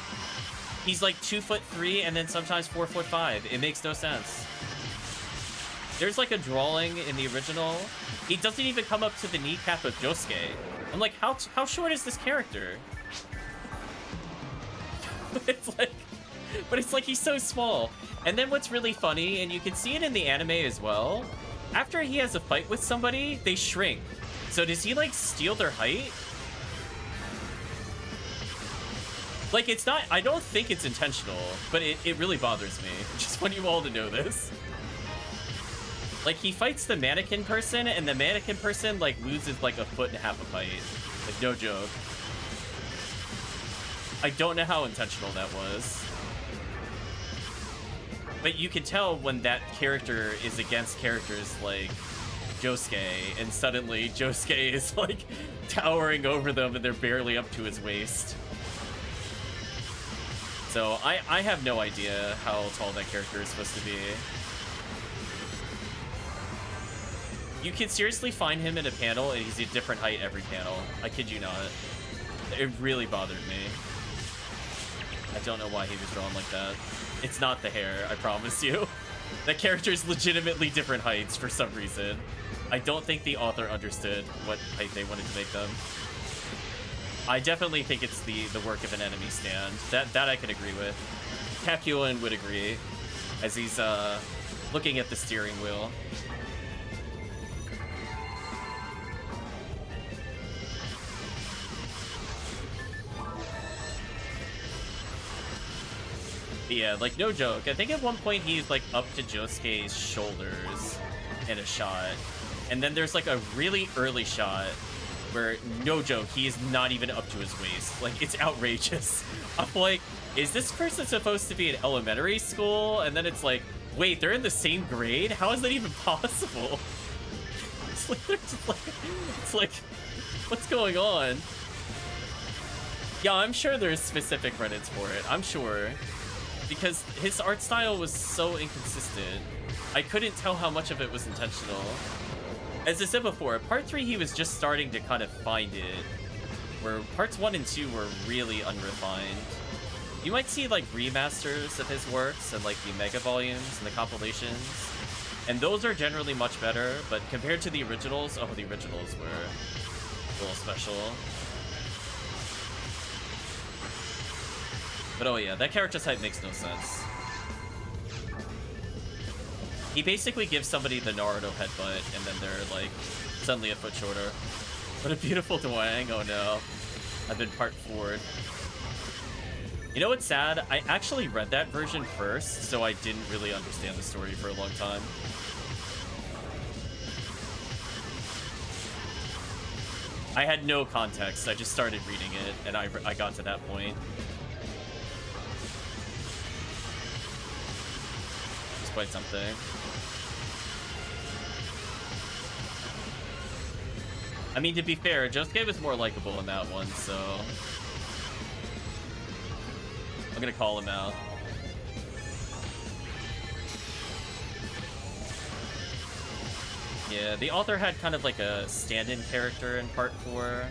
He's like 2'3" and then sometimes 4'5". It makes no sense. There's like a drawing in the original. He doesn't even come up to the kneecap of Josuke. I'm like, how short is this character? But it's like he's so small. And then what's really funny, and you can see it in the anime as well, after he has a fight with somebody, they shrink. So does he like steal their height? Like, it's not... I don't think it's intentional, but it really bothers me. Just want you all to know this. Like, he fights the mannequin person, and the mannequin person, like, loses, like, 1.5 feet of height. Like, no joke. I don't know how intentional that was. But you can tell when that character is against characters like Josuke, and suddenly Josuke is, like, towering over them, and they're barely up to his waist. So I have no idea how tall that character is supposed to be. You can seriously find him in a panel and he's a different height every panel. I kid you not. It really bothered me. I don't know why he was drawn like that. It's not the hair, I promise you. That character is legitimately different heights for some reason. I don't think the author understood what height they wanted to make them. I definitely think it's the work of an enemy stand. That I can agree with. Tekkium would agree, as he's looking at the steering wheel. But yeah, like, no joke. I think at one point he's like up to Josuke's shoulders in a shot, and then there's like a really early shot where, no joke, he is not even up to his waist. Like, it's outrageous. I'm like, is this person supposed to be in elementary school? And then it's like, wait, they're in the same grade? How is that even possible? It's like, they're just like, it's like, what's going on? Yeah, I'm sure there's specific Reddits for it. I'm sure. Because his art style was so inconsistent. I couldn't tell how much of it was intentional. As I said before, part 3 he was just starting to kind of find it, where parts 1 and 2 were really unrefined. You might see like remasters of his works and like the mega volumes and the compilations, and those are generally much better, but compared to the originals, oh, the originals were a little special. But oh yeah, that character type makes no sense. He basically gives somebody the Naruto headbutt, and then they're, like, suddenly a foot shorter. What a beautiful Dwang, oh no. I've been part forward. You know what's sad? I actually read that version first, so I didn't really understand the story for a long time. I had no context, I just started reading it, and I got to that point. It's quite something. I mean, to be fair, Josuke was more likable in that one, so I'm gonna call him out. Yeah, the author had kind of like a stand-in character in part 4.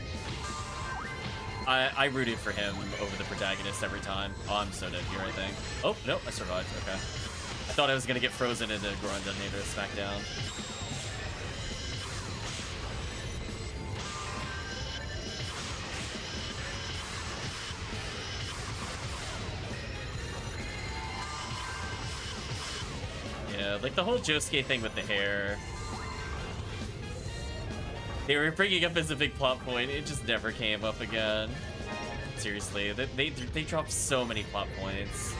I rooted for him over the protagonist every time. Oh, I'm so dead here, I think. Oh, no, I survived. Okay. I thought I was gonna get frozen into Goron Detonator Smackdown. Yeah, like the whole Josuke thing with the hair. They were bringing up as a big plot point. It just never came up again. Seriously, they dropped so many plot points.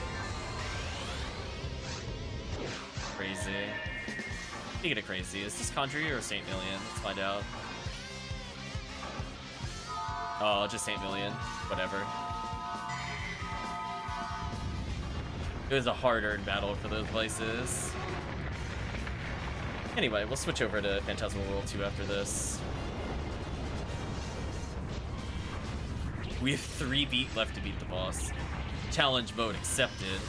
Crazy. Speaking of crazy, is this Condry or Saint Million? Let's find out. Oh, just Saint Million. Whatever. It was a hard-earned battle for those places. Anyway, we'll switch over to Phantasmal World 2 after this. We have 3 beat left to beat the boss. Challenge mode accepted.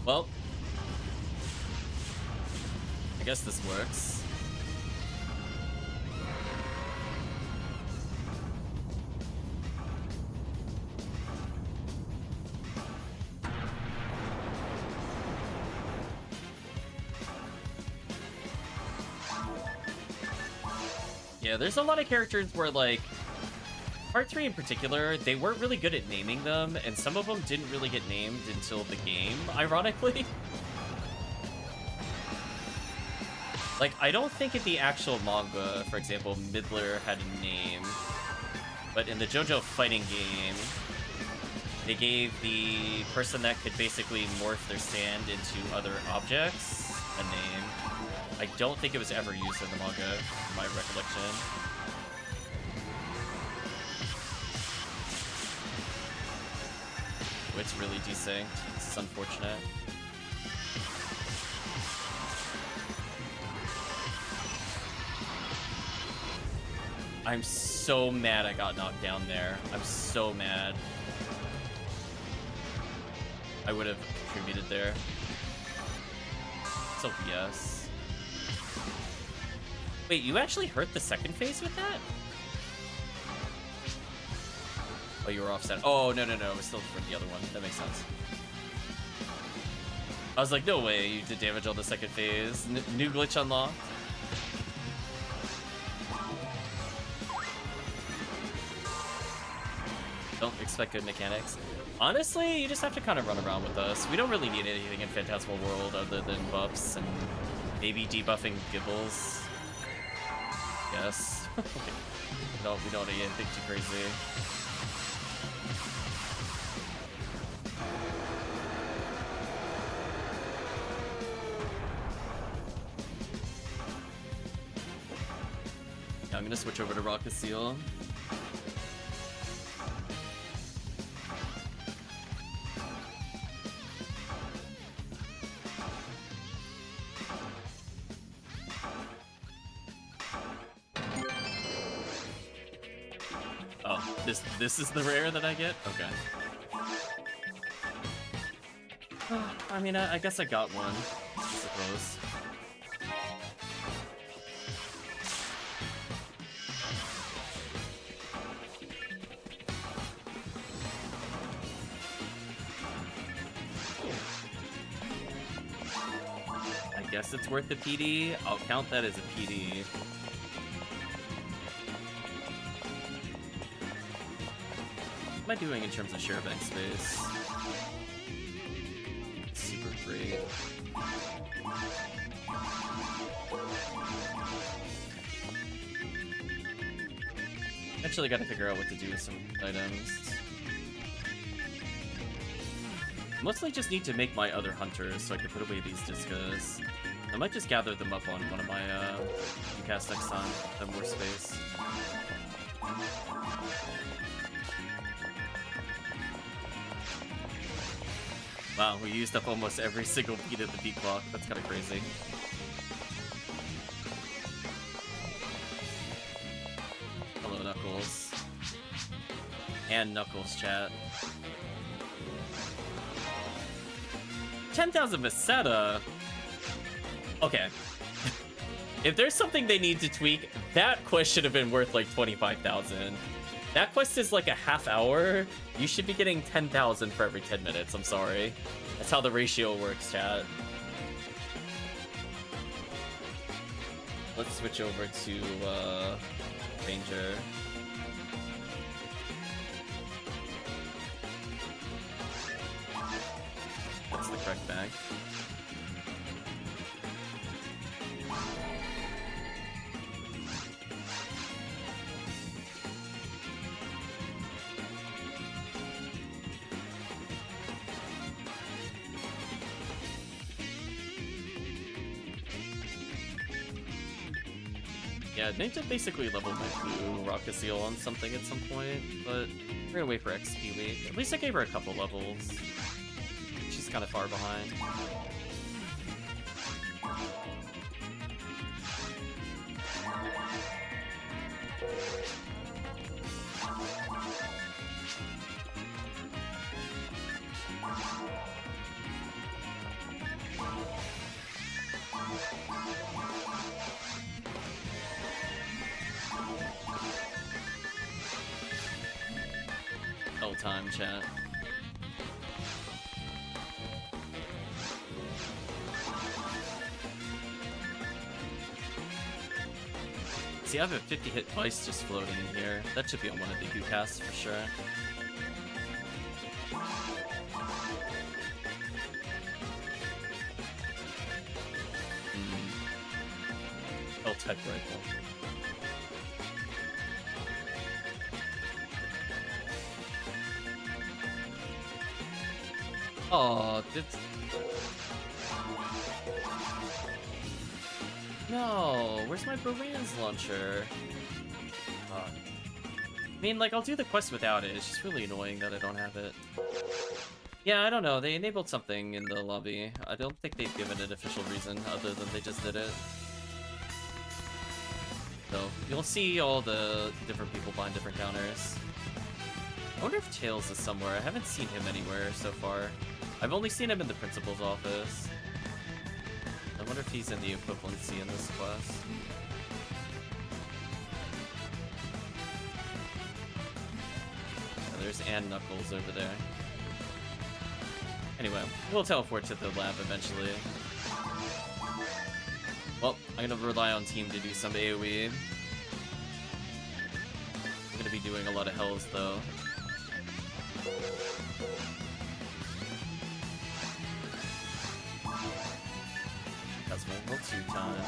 Well, I guess this works. Yeah, there's a lot of characters where, like, Part 3 in particular, they weren't really good at naming them, and some of them didn't really get named until the game, ironically. Like, I don't think in the actual manga, for example, Midler had a name, but in the JoJo fighting game, they gave the person that could basically morph their stand into other objects a name. I don't think it was ever used in the manga, in my recollection. Oh, it's really desynced. This is unfortunate. I'm so mad I got knocked down there. I'm so mad. I would have contributed there. So yes. Wait, you actually hurt the second phase with that? Oh, you were offset. Oh, no, it was still for the other one. That makes sense. I was like, no way, you did damage on the second phase. New glitch unlocked. Don't expect good mechanics. Honestly, you just have to kind of run around with us. We don't really need anything in Phantasmal World other than buffs and maybe debuffing Gibbles. Yes. we don't need anything too crazy. Yeah, I'm gonna switch over to Rocket Seal. This is the rare that I get? Okay. I mean, I guess I got one, I suppose. I guess it's worth the PD. I'll count that as a PD. What am I doing in terms of share bank space? Super great. Eventually gotta figure out what to do with some items. Mostly just need to make my other hunters so I can put away these Discos. I might just gather them up on one of my cast next time, have more space. Wow, we used up almost every single beat of the beat clock. That's kind of crazy. Hello, Knuckles. And Knuckles, chat. 10,000 Meseta? Okay. If there's something they need to tweak, that quest should have been worth like 25,000. That quest is like a half hour. You should be getting 10,000 for every 10 minutes. I'm sorry. That's how the ratio works, chat. Let's switch over to Ranger. That's the correct bag. Yeah, Ninja basically leveled my blue Rocket Seal on something at some point, but we're gonna wait for XP week. At least I gave her a couple levels. She's kind of far behind. Time, chat. See, I have a 50 hit Vice just floating in here. That should be on one of the Q casts for sure. Tech rifle. Oh, that's... No, where's my Baran's launcher? I mean, like, I'll do the quest without it. It's just really annoying that I don't have it. Yeah, I don't know. They enabled something in the lobby. I don't think they've given an official reason other than they just did it. So, you'll see all the different people buying different counters. I wonder if Tails is somewhere. I haven't seen him anywhere so far. I've only seen him in the principal's office. I wonder if he's in the equivalency in this quest. Yeah, there's Ann Knuckles over there. Anyway, we'll teleport to the lab eventually. Well, I'm gonna rely on team to do some AoE. I'm gonna be doing a lot of hells though. That's my level 2 time.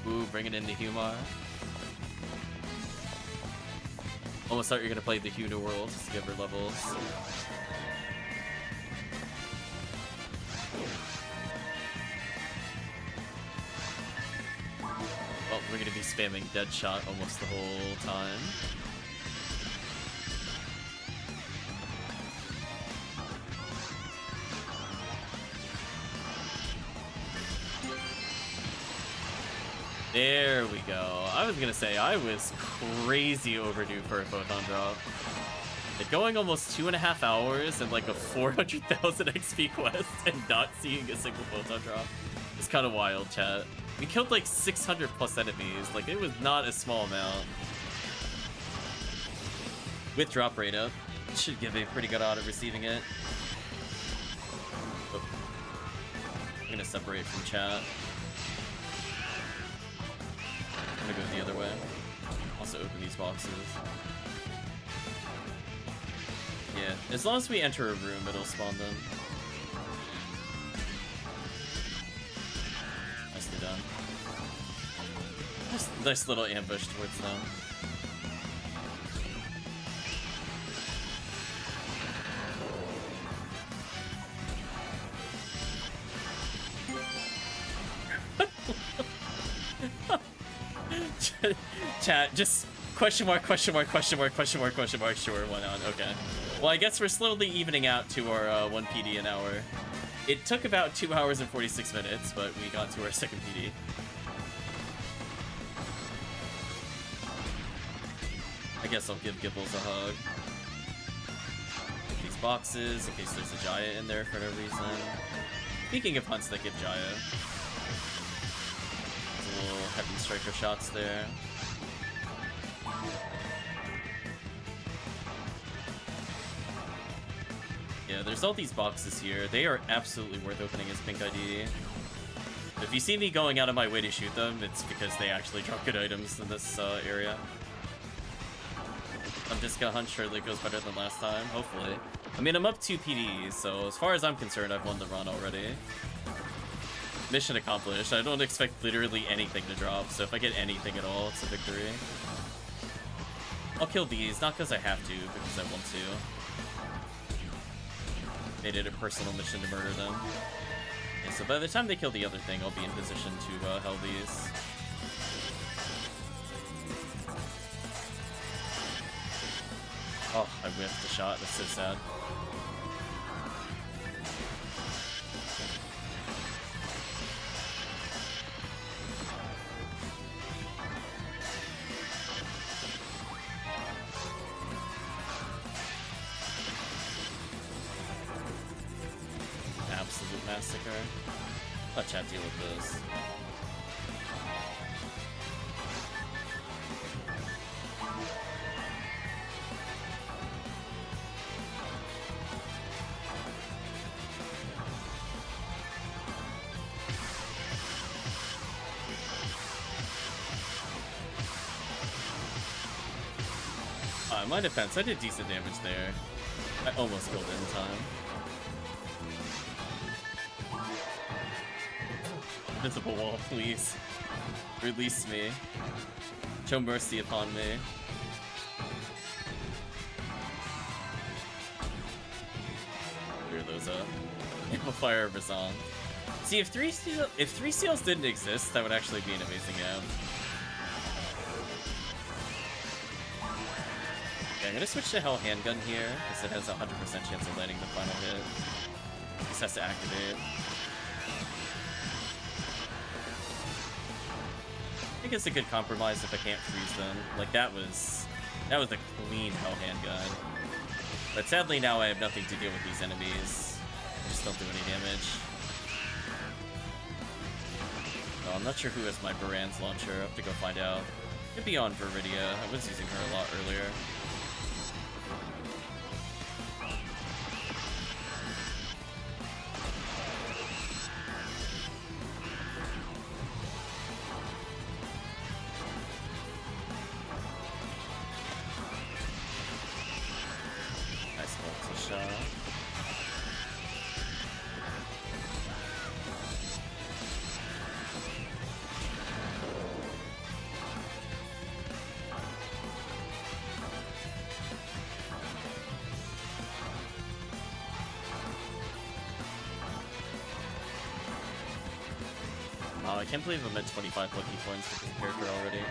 Ooh, bringing in the Humar. Almost thought you were gonna play the Huna World just to give her levels. Well, we're gonna be spamming Deadshot almost the whole time. There we go. I was gonna say, I was crazy overdue for a photon drop. Like going almost 2.5 hours and like a 400,000 XP quest and not seeing a single photon drop. It's kind of wild, chat. We killed like 600 plus enemies. Like, it was not a small amount. With drop rate up, it should give a pretty good odds of receiving it. Oh. I'm gonna separate from chat. I'm gonna go the other way. Also open these boxes. Yeah, as long as we enter a room, it'll spawn them. Nicely done. Just a nice little ambush towards them. Chat, just question mark, question mark, question mark, question mark, question mark, sure, why not? Okay. Well, I guess we're slowly evening out to our 1 PD an hour. It took about 2 hours and 46 minutes, but we got to our second PD. I guess I'll give Gibbles a hug. Take these boxes in case there's a Jaya in there for no reason. Speaking of hunts that give Jaya, there's a little heavy striker shots there. Yeah, there's all these boxes here. They are absolutely worth opening as pink ID. If you see me going out of my way to shoot them, it's because they actually drop good items in this area. I'm just gonna hunt surely goes better than last time, hopefully. I mean, I'm up 2 PDs, so as far as I'm concerned, I've won the run already. Mission accomplished. I don't expect literally anything to drop, so if I get anything at all, it's a victory. I'll kill these, not because I have to, because I want to. Made it a personal mission to murder them. Yeah, so by the time they kill the other thing, I'll be in position to hell these. Oh, I whiffed the shot. That's so sad. Absolute massacre. Let chat deal with this. In my defense, I did decent damage there. I almost killed it in time. Invisible wall, please. Release me. Show mercy upon me. Clear those up. Amplifier of Razan. See, if three seals didn't exist, that would actually be an amazing app. Okay, I'm gonna switch to Hell Handgun here, because it has a 100% chance of landing the final hit. This has to activate. I think it's a good compromise if I can't freeze them. Like, that was a clean Hell Handgun. But sadly now I have nothing to deal with these enemies. Just don't do any damage. Oh, I'm not sure who has my Baran's launcher. I have to go find out. Could be on Viridia. I was using her a lot earlier. I can't believe I'm at 25 lucky points with this character already.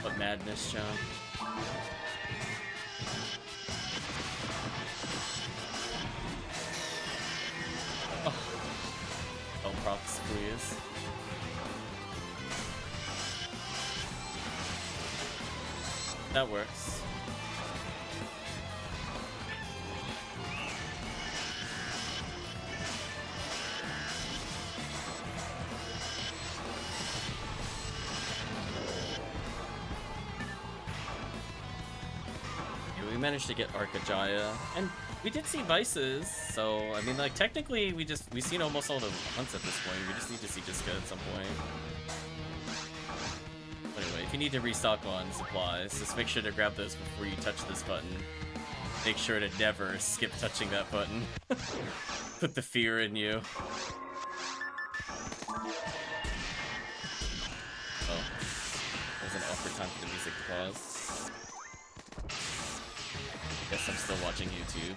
What madness, John. Oh, props, please. That works. We managed to get Arcajaya, and we did see Vices, so I mean, like, technically we've seen almost all the hunts at this point. We just need to see Jiska at some point. Anyway, if you need to restock on supplies, just make sure to grab those before you touch this button. Make sure to never skip touching that button. Put the fear in you. Oh, there's an awkward time for the music to pause. Guess I'm still watching YouTube.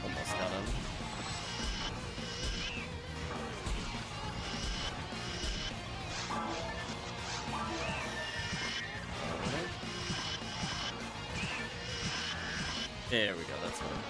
Almost got him. There we go, that's one.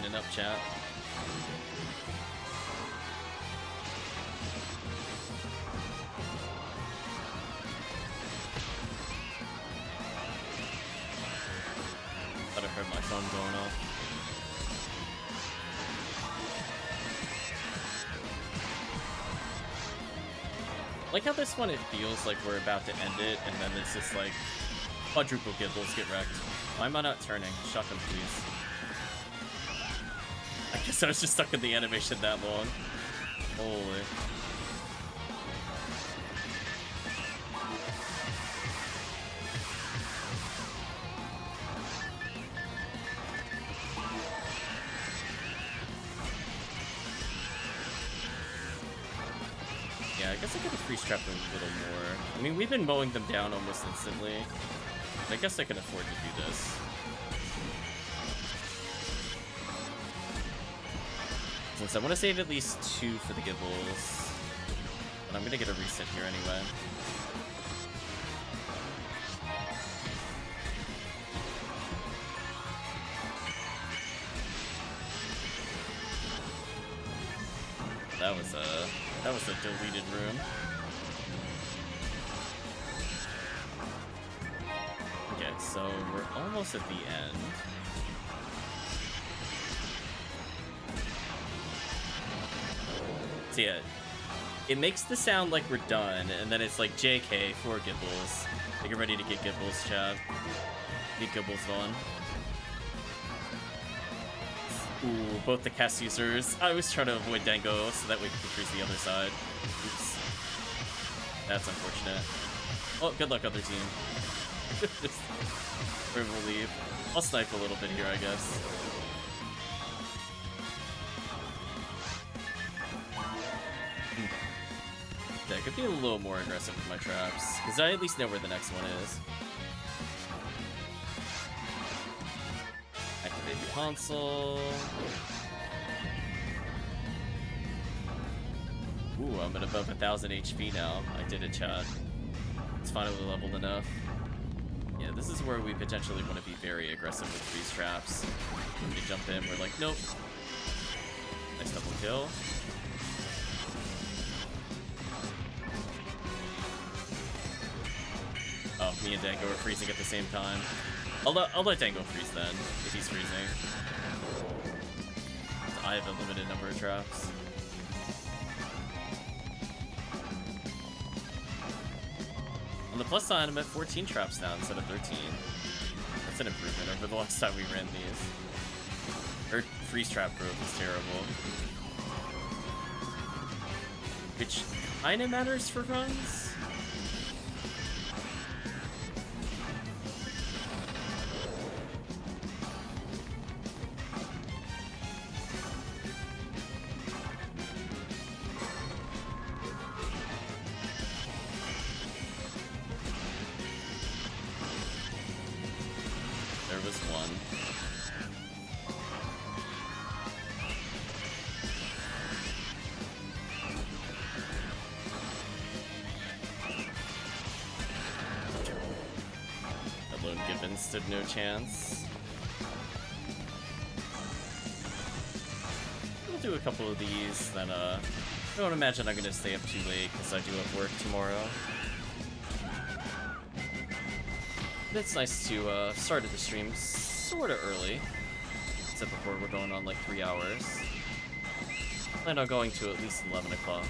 cleaning up, chat. Thought I heard my phone going off. Like how this one, it feels like we're about to end it, and then it's just like quadruple gibbles get wrecked. Why am I not turning? Shotgun, please. I guess I was just stuck in the animation that long. Holy. Yeah, I guess I could have freeze-trapped them a little more. I mean, we've been mowing them down almost instantly. I guess I can afford to do this. Since I want to save at least 2 for the gibbles. But I'm gonna get a reset here anyway. That was a deleted room. Okay, so we're almost at the end. So yeah, it makes the sound like we're done, and then it's like JK, 4 gibbles. Like, get ready to get gibbles, chat. Get gibbles on. Ooh, both the cast users. I was trying to avoid Dango so that way we could freeze the other side. Oops. That's unfortunate. Oh, good luck, other team. Just where we'll leave. I'll snipe a little bit here, I guess. Yeah, I could be a little more aggressive with my traps, because I at least know where the next one is. Activate the console. Ooh, I'm at above 1,000 HP now. I did it, chat. It's finally leveled enough. Yeah, this is where we potentially want to be very aggressive with freeze traps. When we jump in, we're like, nope. Nice double kill. Oh, me and Dango are freezing at the same time. I'll let Dango freeze then, if he's freezing. I have a limited number of traps. On the plus side, I'm at 14 traps now instead of 13. That's an improvement over the last time we ran these. Our freeze trap growth is terrible. Which kinda matters for runs. Stood no chance. We'll do a couple of these, then I don't imagine I'm gonna stay up too late because I do have work tomorrow. But it's nice to start the stream sorta early, except before we're going on like 3 hours. Plan on going to at least 11 o'clock.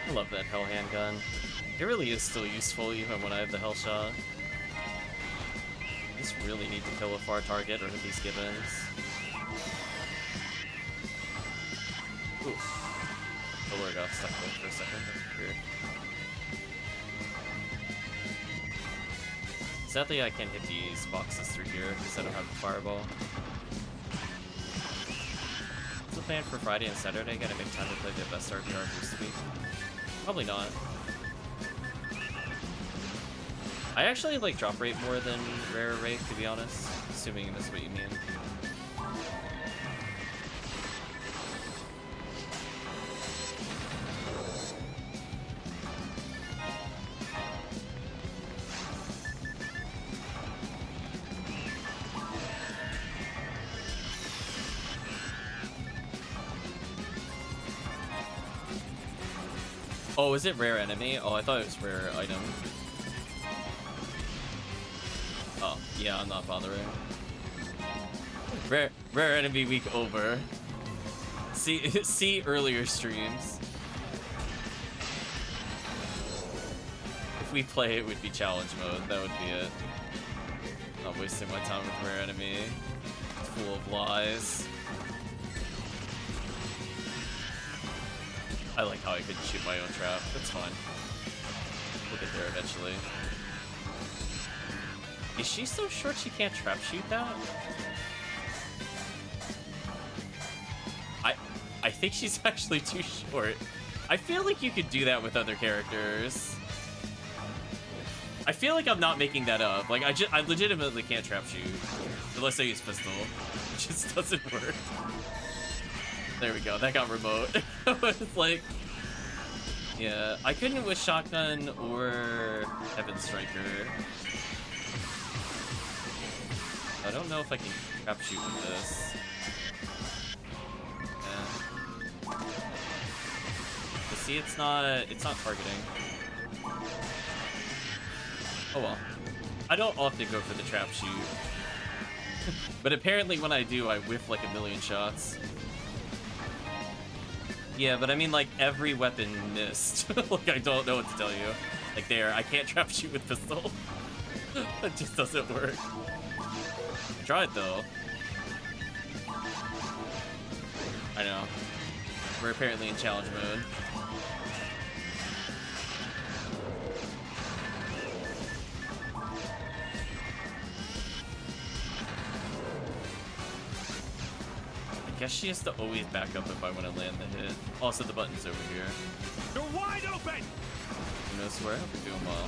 I love that Hell handgun. It really is still useful even when I have the Hell shot. I just really need to kill a far target or hit these gibbons. Ooh. Oh, where I got stuck there for a second. That's weird. Sadly, I can't hit these boxes through here because I don't have a fireball. What's the plan for Friday and Saturday? Gotta make time to play the best RPR this week. Probably not. I actually like drop rate more than rare rate, to be honest, assuming that's what you mean. Oh, is it rare enemy? Oh, I thought it was rare item. Oh, yeah, I'm not bothering. Rare enemy week over. See earlier streams. If we play, it would be challenge mode. That would be it. Not wasting my time with rare enemy. Full of lies. I like how I couldn't shoot my own trap. That's fine. We'll get there eventually. Is she so short she can't trap shoot that? I think she's actually too short. I feel like you could do that with other characters. I feel like I'm not making that up. Like I legitimately can't trap shoot unless I use pistol. It just doesn't work. There we go. That got remote. It's like, yeah, I couldn't with shotgun or Heaven Striker. I don't know if I can trap shoot with this. Yeah. But see, it's not targeting. Oh well. I don't often go for the trap shoot. But apparently when I do, I whiff like a million shots. Yeah, but I mean, like, every weapon missed. Like, I don't know what to tell you. Like, there, I can't trap shoot with pistol. It just doesn't work. I tried, though. I know. We're apparently in challenge mode. I guess she has to always back up if I want to land the hit. Also, the button's over here. You're wide open! Who knows where? We're doing well.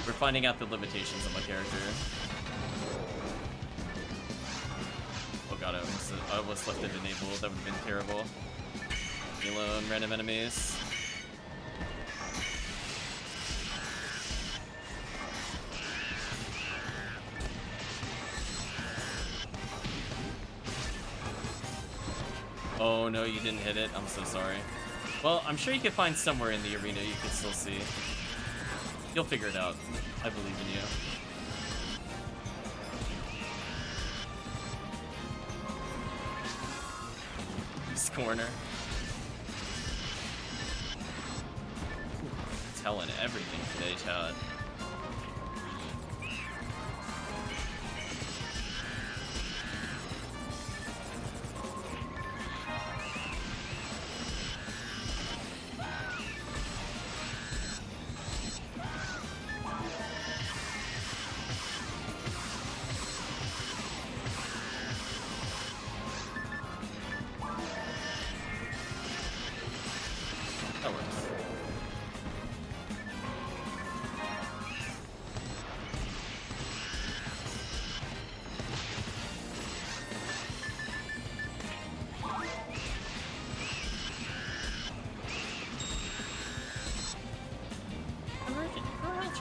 We're finding out the limitations of my character. Oh god, I almost left it enabled. That would have been terrible. Leave me alone, random enemies. Oh no, you didn't hit it. I'm so sorry. Well, I'm sure you can find somewhere in the arena you can still see. You'll figure it out. I believe in you. This corner. Telling everything today, Chad.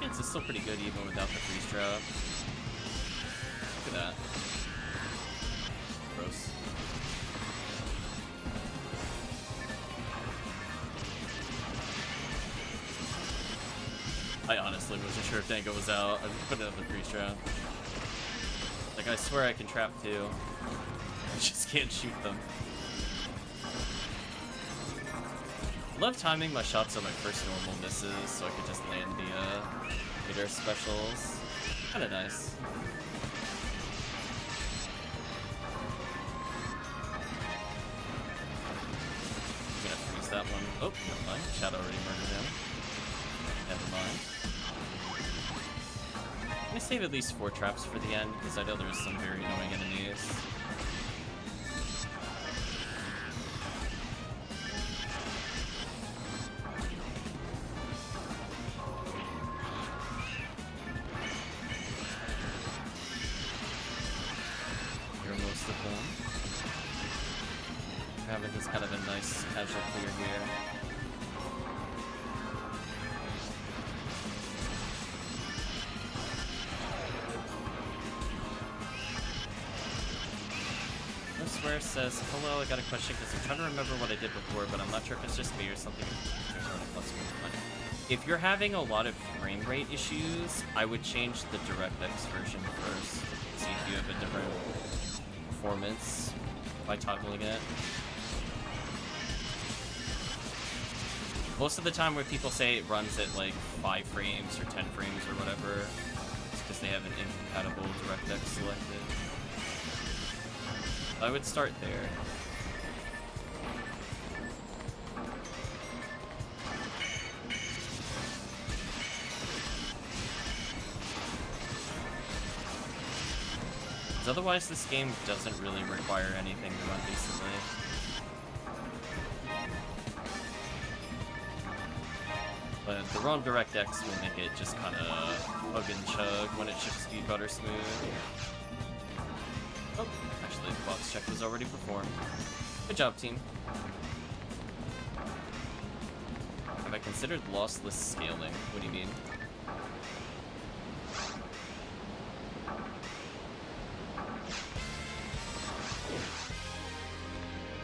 It's still pretty good even without the freeze drop. Look at that. Gross. I honestly wasn't sure if Dango was out. I put it up the freeze trap. Like, I swear I can trap too. I just can't shoot them. Love timing my shots on my first normal misses so I could just land the hitter specials. Kinda nice. I'm gonna freeze that one. Oh, never mind. Chad already murdered him. Never mind. I'm gonna save at least 4 traps for the end because I know there's some very annoying enemies. home. Having this kind of a nice casual clear here. Swear says, hello, I got a question because I'm trying to remember what I did before, but I'm not sure if it's just me or something. If you're having a lot of frame rate issues, I would change the DirectX version first. See if you have a different performance by toggling it. Most of the time when people say it runs at like 5 frames or 10 frames or whatever, it's because they have an incompatible DirectX selected. I would start there. Because otherwise this game doesn't really require anything to run decently. But the ROM DirectX will make it just kind of hug and chug when it ships speed butter smooth. Oh, actually the box check was already performed. Good job, team. Have I considered lossless scaling? What do you mean?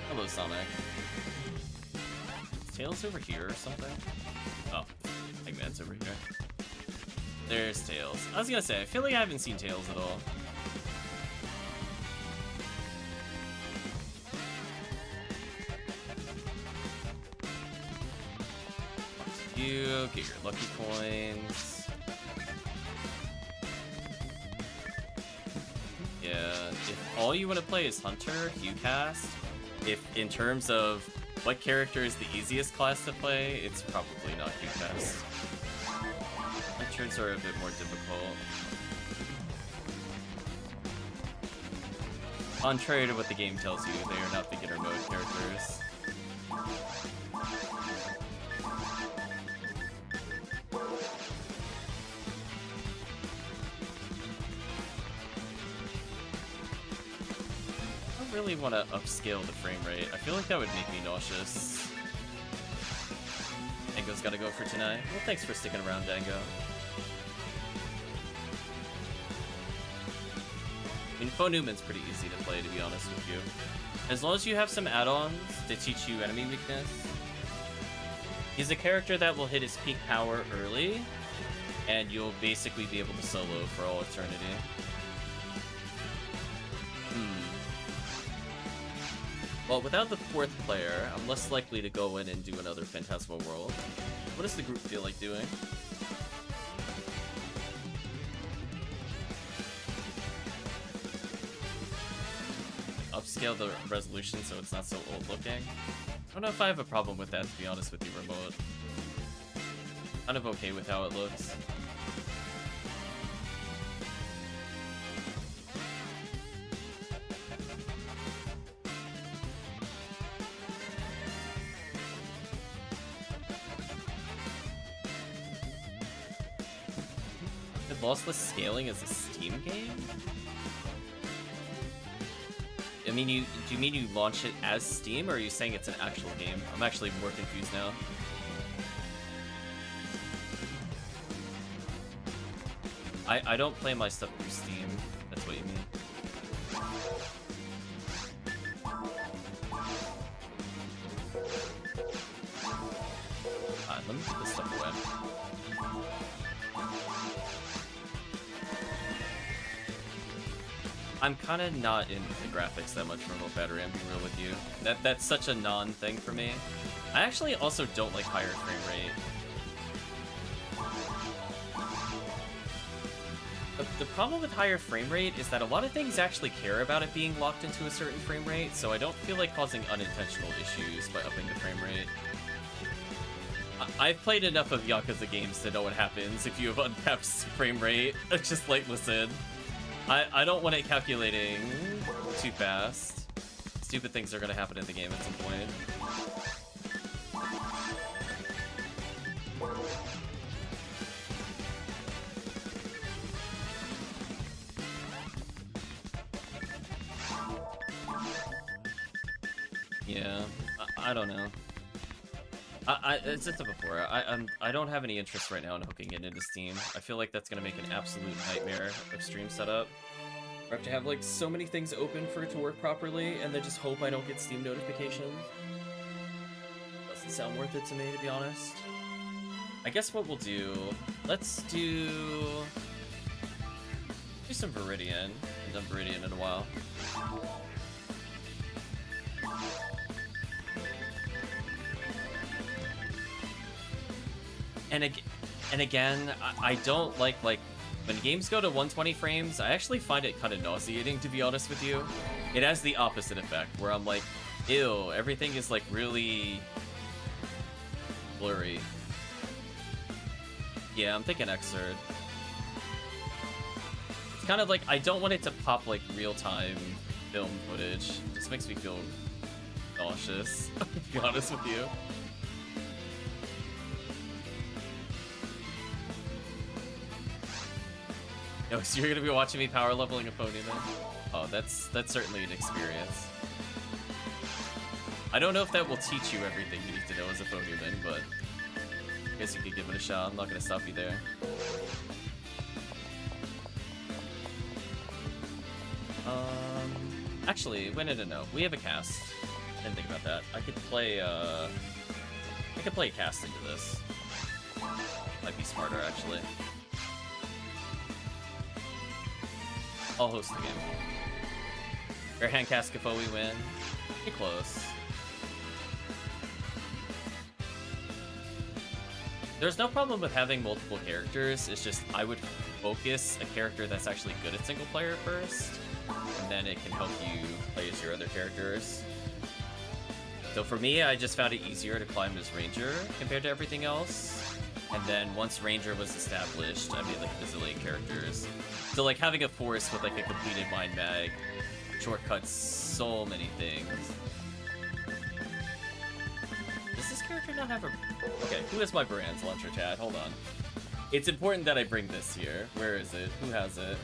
Hello, Sonic. Is Tails over here or something? Oh, Eggman's over here. There's Tails. I was gonna say, I feel like I haven't seen Tails at all. You get your lucky coins. Yeah, if all you want to play is Hunter, HuCast, if in terms of what character is the easiest class to play, it's probably not HuCast. Hunters are a bit more difficult. Contrary to what the game tells you, they are not beginner mode characters. I really want to upscale the frame rate. I feel like that would make me nauseous. Dango's gotta go for tonight. Well, thanks for sticking around, Dango. I mean, Fo Newman's pretty easy to play, to be honest with you. As long as you have some add-ons to teach you enemy weakness. He's a character that will hit his peak power early, and you'll basically be able to solo for all eternity. Well, without the 4th player, I'm less likely to go in and do another Phantasmal World. What does the group feel like doing? Upscale the resolution so it's not so old looking. I don't know if I have a problem with that, to be honest with you, Remote. Kind of okay with how it looks. Lossless scaling is a Steam game? I mean, do you mean you launch it as Steam, or are you saying it's an actual game? I'm actually more confused now. I don't play my stuff through Steam. That's what you mean. Let me put this stuff away. I'm kind of not into the graphics that much for RemoteBattery, I'm being real with you. That's such a non-thing for me. I actually also don't like higher frame rate. The problem with higher frame rate is that a lot of things actually care about it being locked into a certain frame rate, so I don't feel like causing unintentional issues by upping the frame rate. I've played enough of Yakuza games to know what happens if you have uncapped frame rate. Just like, listen. I don't want it calculating too fast. Stupid things are gonna happen in the game at some point. Yeah, I don't know. As I said before, I don't have any interest right now in hooking it into Steam. I feel like that's gonna make an absolute nightmare of stream setup. I have to have like so many things open for it to work properly, and then just hope I don't get Steam notifications. Doesn't sound worth it to me, to be honest. I guess what we'll do, let's do some Viridian. I haven't done Viridian in a while. And again, I don't like when games go to 120 frames, I actually find it kind of nauseating, to be honest with you. It has the opposite effect, where I'm like, ew, everything is like really blurry. Yeah, I'm thinking XRD. It's kind of like, I don't want it to pop like real-time film footage. It just makes me feel nauseous, to be honest with you. No, so you're gonna be watching me power leveling a pony then? Oh, that's certainly an experience. I don't know if that will teach you everything you need to know as a ponyman, but I guess you could give it a shot. I'm not gonna stop you there. Actually, wait, no. We have a cast. I didn't think about that. I could play a cast into this. Might be smarter, actually. I'll host the game. Air hand cast Kafo, we win. Pretty close. There's no problem with having multiple characters. It's just I would focus a character that's actually good at single player first, and then it can help you play as your other characters. So for me, I just found it easier to climb as Ranger compared to everything else. And then once Ranger was established, I made like a bazillion characters. So like having a force with like a completed mind mag shortcuts so many things. Does this character not have a... Okay, who has my Brand's launcher, chat? Hold on. It's important that I bring this here. Where is it? Who has it?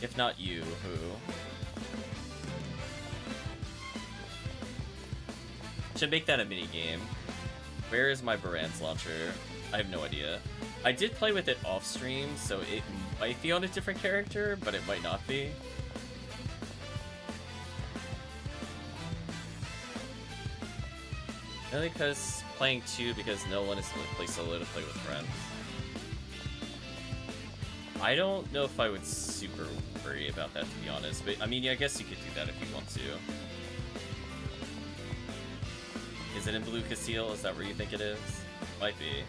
If not you, who? Should make that a mini game. Where is my Baran's launcher? I have no idea. I did play with it off stream, so it might be on a different character, but it might not be. Mainly because playing 2 because no one is willing to play solo to play with friends. I don't know if I would super worry about that, to be honest, but I mean, yeah, I guess you could do that if you want to. Is it in Blue Castile? Is that where you think it is? Might be.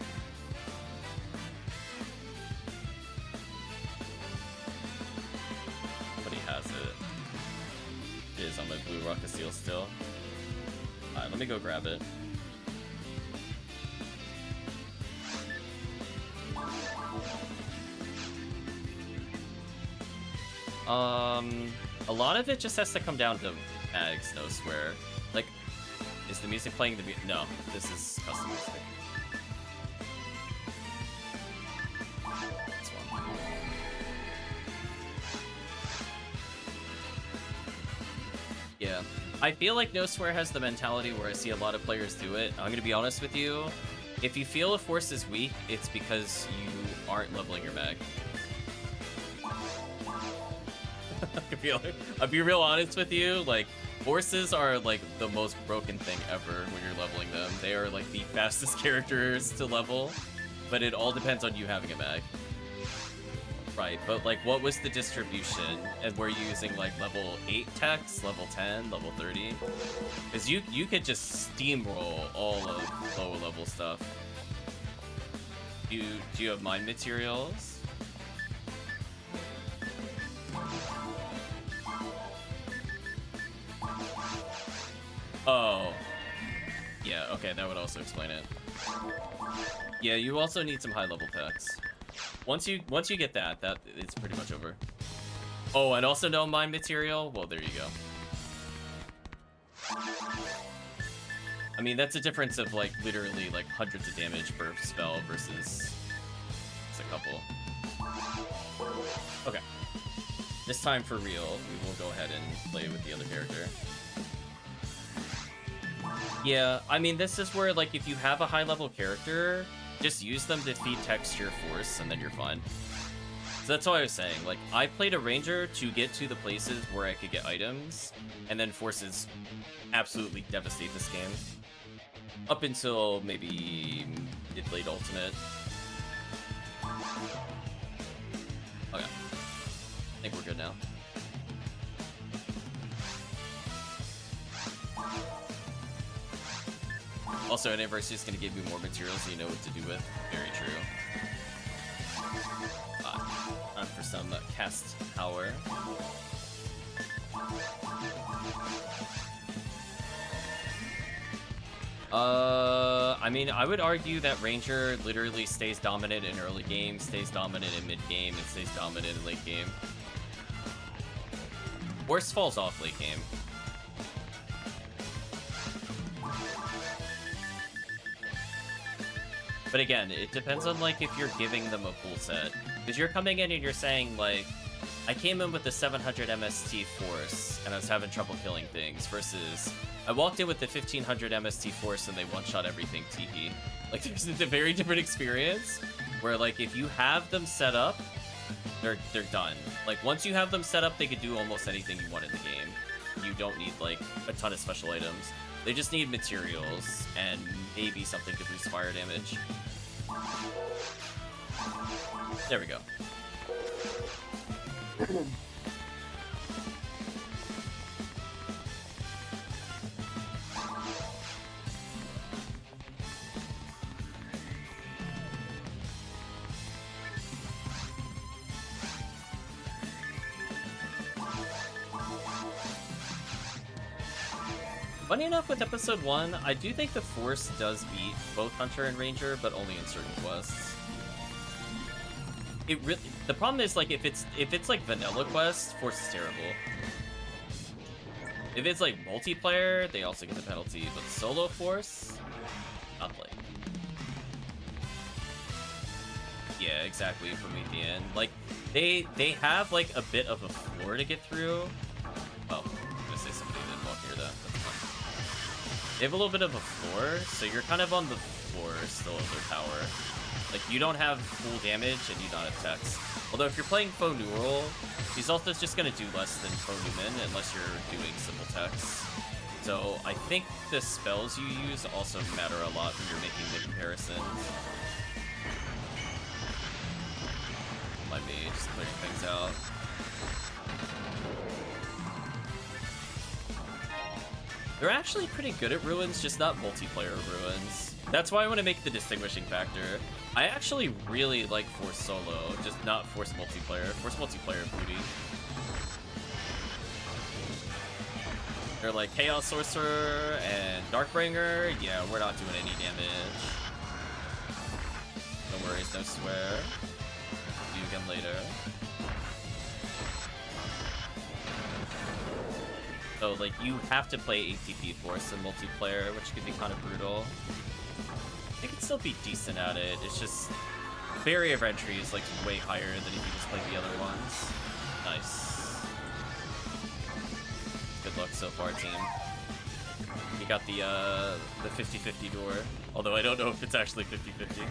Somebody has it. It is on my Blue Rock Castile still. Alright, let me go grab it. A lot of it just has to come down to mags, no swear. Like, is the music playing the no, this is custom music. This one. Yeah. I feel like No Swear has the mentality where I see a lot of players do it. I'm gonna be honest with you. If you feel a force is weak, it's because you aren't leveling your mag. I'll be real honest with you, like, forces are like the most broken thing ever when you're leveling them. They are like the fastest characters to level, but it all depends on you having a mag. Right, but like what was the distribution? And were you using like level 8 techs, level 10, level 30? Because you could just steamroll all of lower level stuff. Do you have mind materials? Oh, yeah, okay, that would also explain it. Yeah, you also need some high-level techs. Once you get that, it's pretty much over. Oh, and also no mind material? Well, there you go. I mean, that's a difference of, like, literally, like, hundreds of damage per spell versus just a couple. Okay. This time for real, we will go ahead and play with the other character. Yeah, I mean, this is where, like, if you have a high-level character, just use them to feed text to your force, and then you're fine. So that's what I was saying. Like, I played a ranger to get to the places where I could get items, and then forces absolutely devastate this game. Up until maybe mid-late ultimate. Okay. I think we're good now. Also, Anniversary is going to give you more materials so you know what to do with. Very true. Time for some cast power. I mean, I would argue that Ranger literally stays dominant in early game, stays dominant in mid game, and stays dominant in late game. Worst falls off late game. But again, it depends on, like, if you're giving them a full set. Because you're coming in and you're saying, like, I came in with the 700 MST force, and I was having trouble killing things, versus I walked in with the 1500 MST force and they one-shot everything TP. Like, there's a very different experience, where, like, if you have them set up, they're done. Like, once you have them set up, they could do almost anything you want in the game. You don't need, like, a ton of special items. They just need materials, and maybe something to boost fire damage. There we go. Funny enough, with episode 1, I do think the Force does beat both Hunter and Ranger, but only in certain quests. It really, the problem is, like, if it's like vanilla quest, Force is terrible. If it's like multiplayer, they also get the penalty, but solo Force, not play. Yeah, exactly. Promethean, like, they have like a bit of a floor to get through. Oh, I'm gonna say somebody didn't walk here though. That's fine. They have a little bit of a floor, so you're kind of on the floor still of their tower. Like, you don't have full damage and you don't have text. Although if you're playing Faux Neural, he's also just gonna do less than Faux Newman unless you're doing simple text. So I think the spells you use also matter a lot when you're making the comparison. My mage just clearing things out. They're actually pretty good at ruins, just not multiplayer ruins. That's why I want to make the distinguishing factor. I actually really like Force Solo, just not Force Multiplayer. Force Multiplayer booty. They're like Chaos Sorcerer and Darkbringer. Yeah, we're not doing any damage. No worries, no swear. See you again later. So, like, you have to play ATP Force in multiplayer, which could be kind of brutal. I could still be decent at it. It's just barrier of entry is like way higher than if you just play the other ones. Nice. Good luck so far, team. You got the 50-50 door, although I don't know if it's actually 50-50.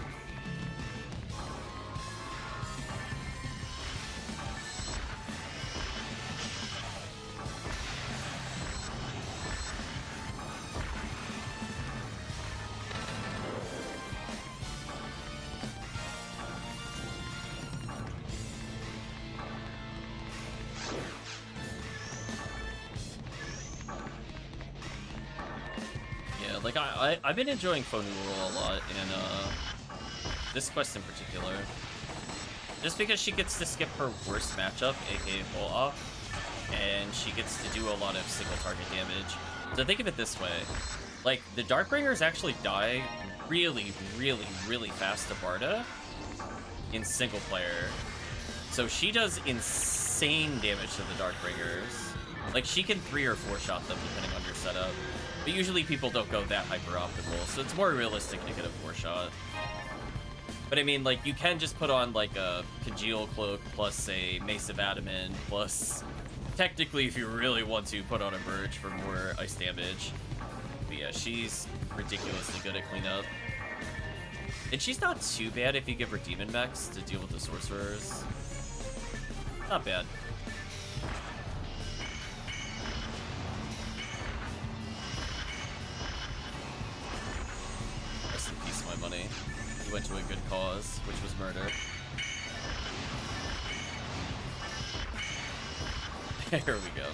I've been enjoying Faux Neural a lot in this quest in particular. Just because she gets to skip her worst matchup, aka Full Off, and she gets to do a lot of single target damage. So think of it this way. Like, the Darkbringers actually die really, really, really fast to Barda in single player. So she does insane damage to the Darkbringers. Like, she can 3 or 4 shot them depending on your setup. But usually people don't go that hyper optimal, so it's more realistic to get a 4 shot. But I mean, like, you can just put on, like, a Congeal Cloak plus a Mace of Adamant plus... Technically, if you really want to, put on a Verge for more ice damage. But yeah, she's ridiculously good at cleanup. And she's not too bad if you give her Demon Mechs to deal with the Sorcerers. Not bad. Rest in peace, my money. He went to a good cause, which was murder. Here we go.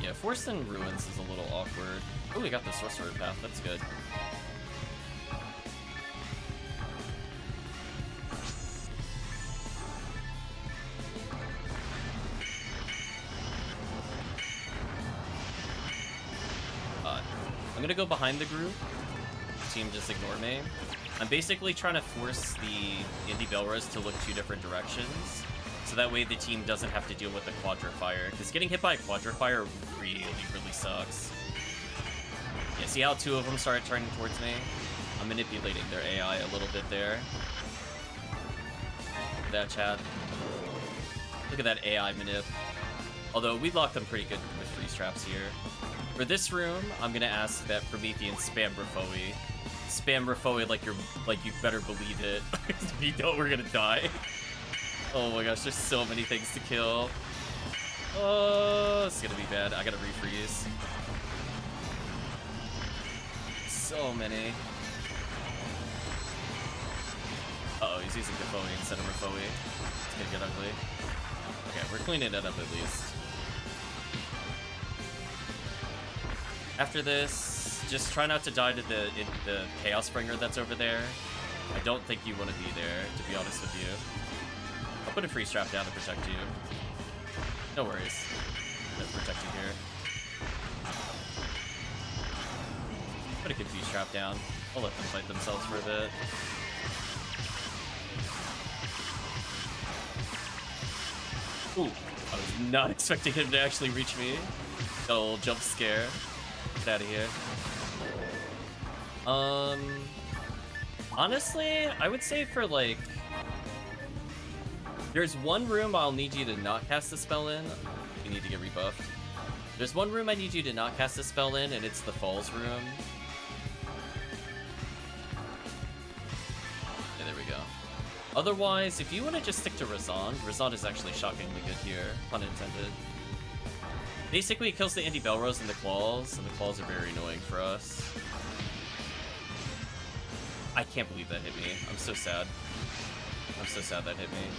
Yeah, Force in Ruins is a little awkward. Oh, we got the Sorcerer Path. That's good. I'm gonna go behind the group. Team, just ignore me. I'm basically trying to force the Indie Belras to look 2 different directions, so that way the team doesn't have to deal with the Quadrifire, because getting hit by a Quadrifire really sucks. Yeah, see how 2 of them started turning towards me? I'm manipulating their AI a little bit there. Look at that, chat. Look at that AI manip. Although, we locked them pretty good with freeze traps here. For this room, I'm gonna ask that Promethean spam Rafoe. Spam Rafoe like you better believe it. If you don't, we're gonna die. Oh my gosh, there's so many things to kill. Oh, it's gonna be bad. I gotta refreeze. So many. Uh-oh, he's using Defoe instead of Rafoe. It's gonna get ugly. Okay, we're cleaning it up at least. After this, just try not to die to the Chaos Springer that's over there. I don't think you want to be there, to be honest with you. I'll put a freeze trap down to protect you. No worries. I'm gonna protect you here. Put a confuse trap down. I'll let them fight themselves for a bit. Ooh, I was not expecting him to actually reach me. Got a little jump scare. Get out of here. Honestly, I would say for like... There's one room I'll need you to not cast a spell in. You need to get rebuffed. There's one room I need you to not cast a spell in, and it's the Falls room. Yeah, there we go. Otherwise, if you want to just stick to Razan is actually shockingly good here, pun intended. Basically, it kills the Indie Belros and the Claws are very annoying for us. I can't believe that hit me. I'm so sad. I'm so sad that hit me.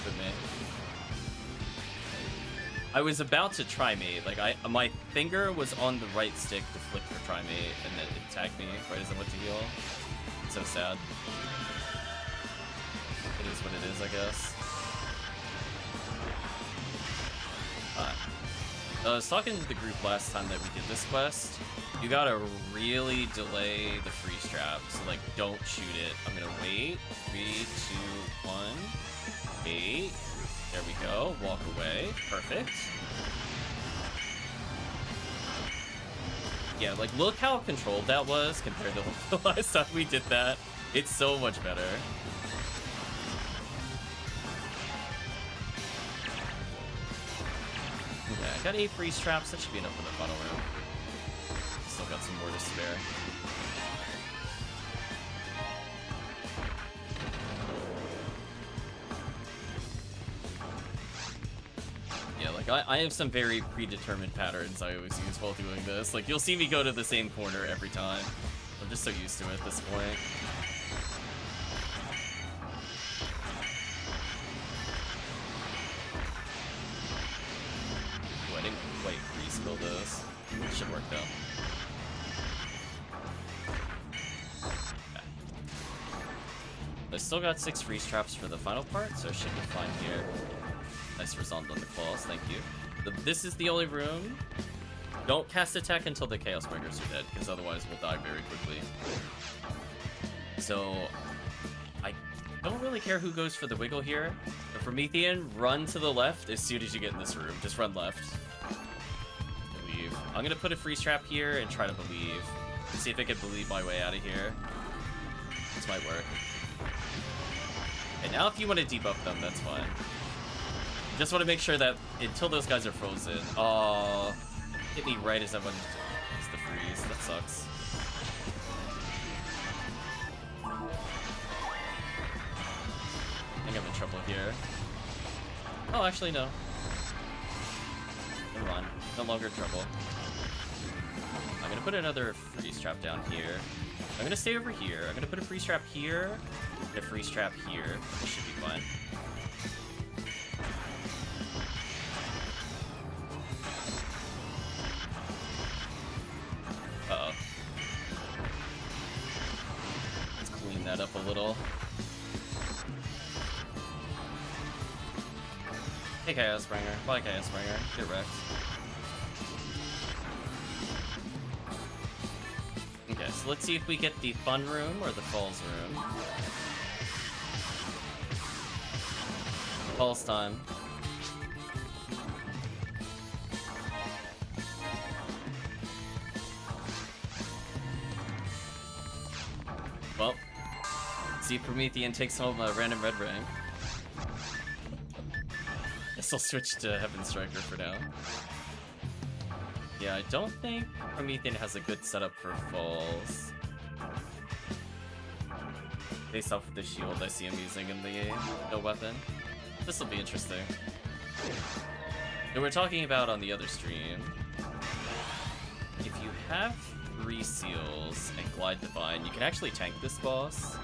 Hit me. I was about to try me. Like, my finger was on the right stick to flick for try me, and then it tagged me right as I went to heal. It's so sad. It is what it is, I guess. I was talking to the group last time that we did this quest. You gotta really delay the freeze trap, so like don't shoot it. I'm gonna wait. 3, 2, 1. Wait. There we go. Walk away. Perfect. Yeah, like look how controlled that was compared to the last time we did that. It's so much better. Okay, I got 8 freeze traps. That should be enough for the final round. Still got some more to spare. Yeah, like I have some very predetermined patterns I always use while doing this. Like you'll see me go to the same corner every time. I'm just so used to it at this point. Oh, I didn't quite re-skill those. It should work though. Okay. I still got 6 freeze traps for the final part, so it should be fine here. Nice resolve on the claws, thank you. This is the only room. Don't cast attack until the Chaos Bringers are dead, because otherwise we'll die very quickly. So, I don't really care who goes for the wiggle here. But Promethean, run to the left as soon as you get in this room. Just run left. Leave. I'm gonna put a freeze trap here and try to believe. See if I can believe my way out of here. This might work. And now if you want to debuff them, that's fine. Just want to make sure that until those guys are frozen. Oh, hit me right as I went into the freeze. That sucks. I think I'm in trouble here. Oh, actually, no. Never mind. No longer trouble. I'm gonna put another freeze trap down here. I'm gonna stay over here. I'm gonna put a freeze trap here and a freeze trap here. This should be fine. Uh-oh. Let's clean that up a little. Hey, Chaos Springer. Bye, Chaos Springer. Get wrecked. Okay, so let's see if we get the fun room or the falls room. Falls time. Well, see if Promethean takes home a random red ring. Guess I'll switch to Heaven Striker for now. Yeah, I don't think Promethean has a good setup for falls. Based off of the shield I see him using in the weapon. This will be interesting. And we're talking about on the other stream. If you have 3 seals and Glide Divine, you can actually tank this boss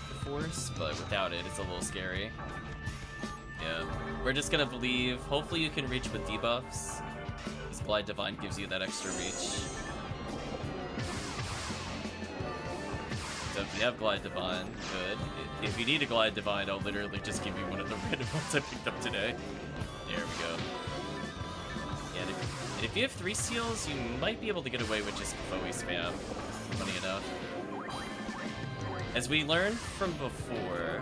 with Force, but without it, it's a little scary. Yeah, we're just gonna believe. Hopefully you can reach with debuffs. This Glide Divine gives you that extra reach. So if you have Glide Divine, good. If you need a Glide Divine, I'll literally just give you one of the random ones I picked up today. There we go. Yeah, and if you have 3 seals, you might be able to get away with just Foe spam. Funny enough. As we learned from before,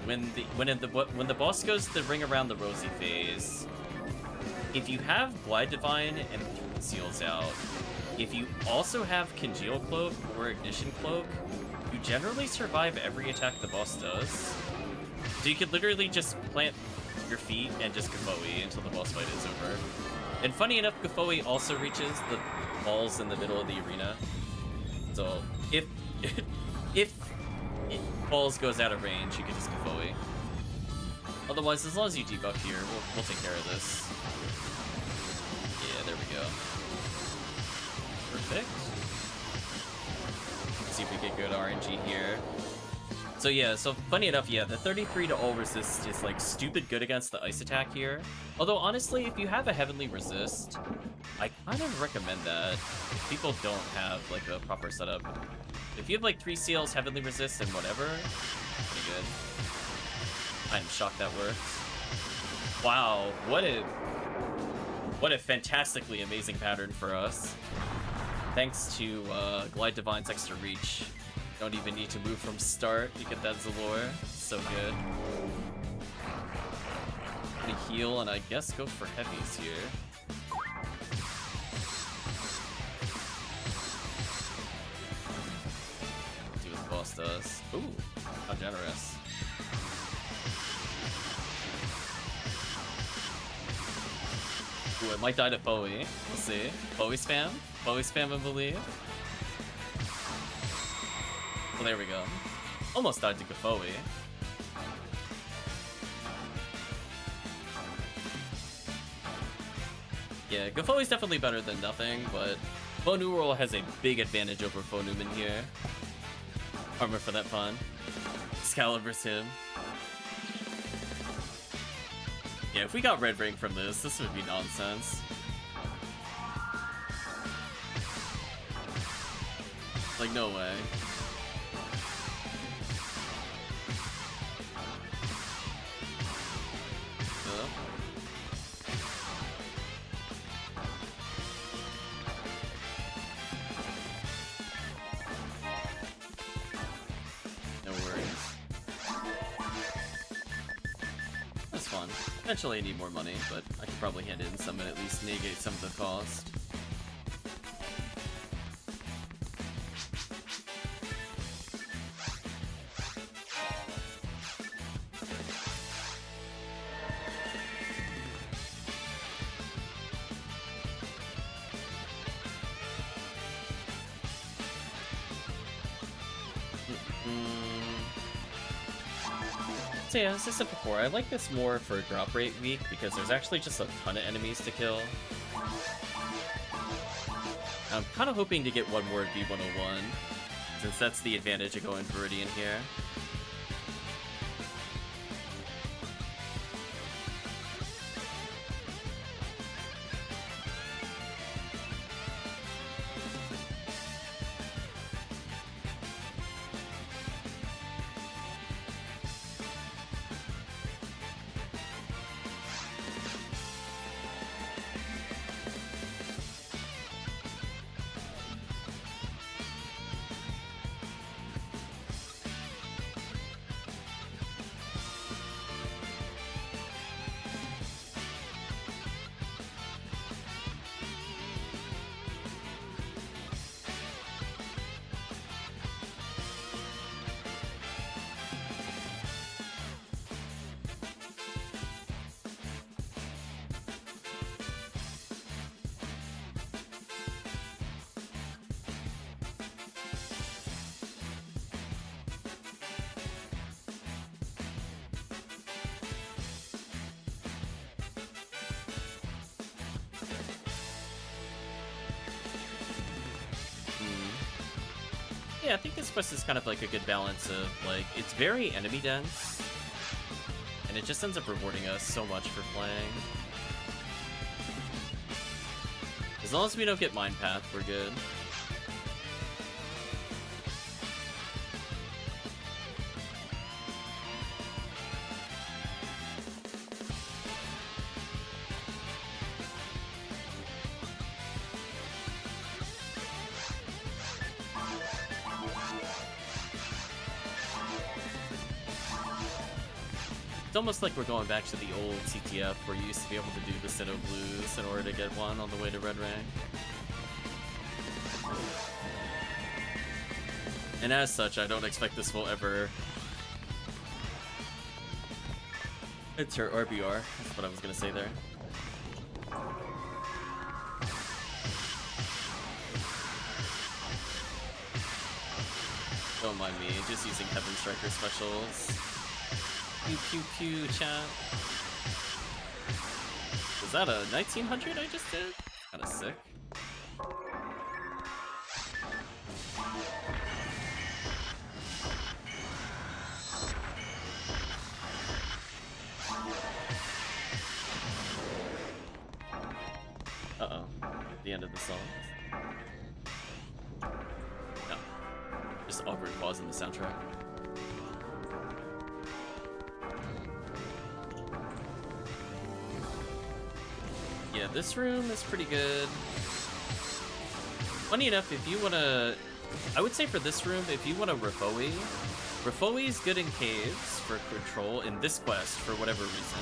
when the boss goes to the ring around the rosy phase, if you have Glide Divine and seals out, if you also have Congeal Cloak or Ignition Cloak, you generally survive every attack the boss does. So you could literally just plant your feet and just Gafoe until the boss fight is over. And funny enough, Gafoe also reaches the balls in the middle of the arena. So if balls goes out of range, you can just Gafoe. Otherwise, as long as you debuff here, we'll take care of this. Yeah, there we go. Perfect. Let's see if we get good RNG here. So yeah, so funny enough, yeah, the 33 to all resist is like stupid good against the ice attack here. Although honestly, if you have a heavenly resist, I kind of recommend that. If people don't have like a proper setup. If you have like 3 seals, heavenly resist, and whatever, pretty good. I'm shocked that worked. Wow, what a fantastically amazing pattern for us. Thanks to Glide Divine's extra reach. Don't even need to move from start. You get that Zalor. So good. Gonna heal and I guess go for heavies here. See what the boss does. Ooh, how generous. Ooh, it might die to Foe. We'll see. Foe spam. Foe spam, I believe. Well, there we go. Almost died to Gafoe. Yeah, Gafoe is definitely better than nothing, but Foe Numeral has a big advantage over Foe Numen here. Armor for that pun. Excalibur's him. Yeah, if we got Red Ring from this would be nonsense. Like, no way. No worries. That's fun. Eventually I need more money, but I could probably hand in some and at least negate some of the cost. So yeah, as I said before, I like this more for drop rate week because there's actually just a ton of enemies to kill. I'm kind of hoping to get one more V101, since that's the advantage of going Viridian here. Yeah, I think this quest is kind of like a good balance of, like, it's very enemy dense, and it just ends up rewarding us so much for playing. As long as we don't get Mind Path, we're good. It's almost like we're going back to the old TTF where you used to be able to do the Sinnoh Blues in order to get one on the way to Red Rank. And as such, I don't expect this will ever enter RBR. That's what I was gonna say there. Don't mind me, just using Heaven Striker specials. Pew pew pew, chat. Was that a 1900 I just did? Kinda sick. Uh-oh. The end of the song. No. Just awkward pause in the soundtrack. Yeah, this room is pretty good. Funny enough, if you wanna... I would say for this room, if you want a Rafoi is good in caves for control in this quest for whatever reason.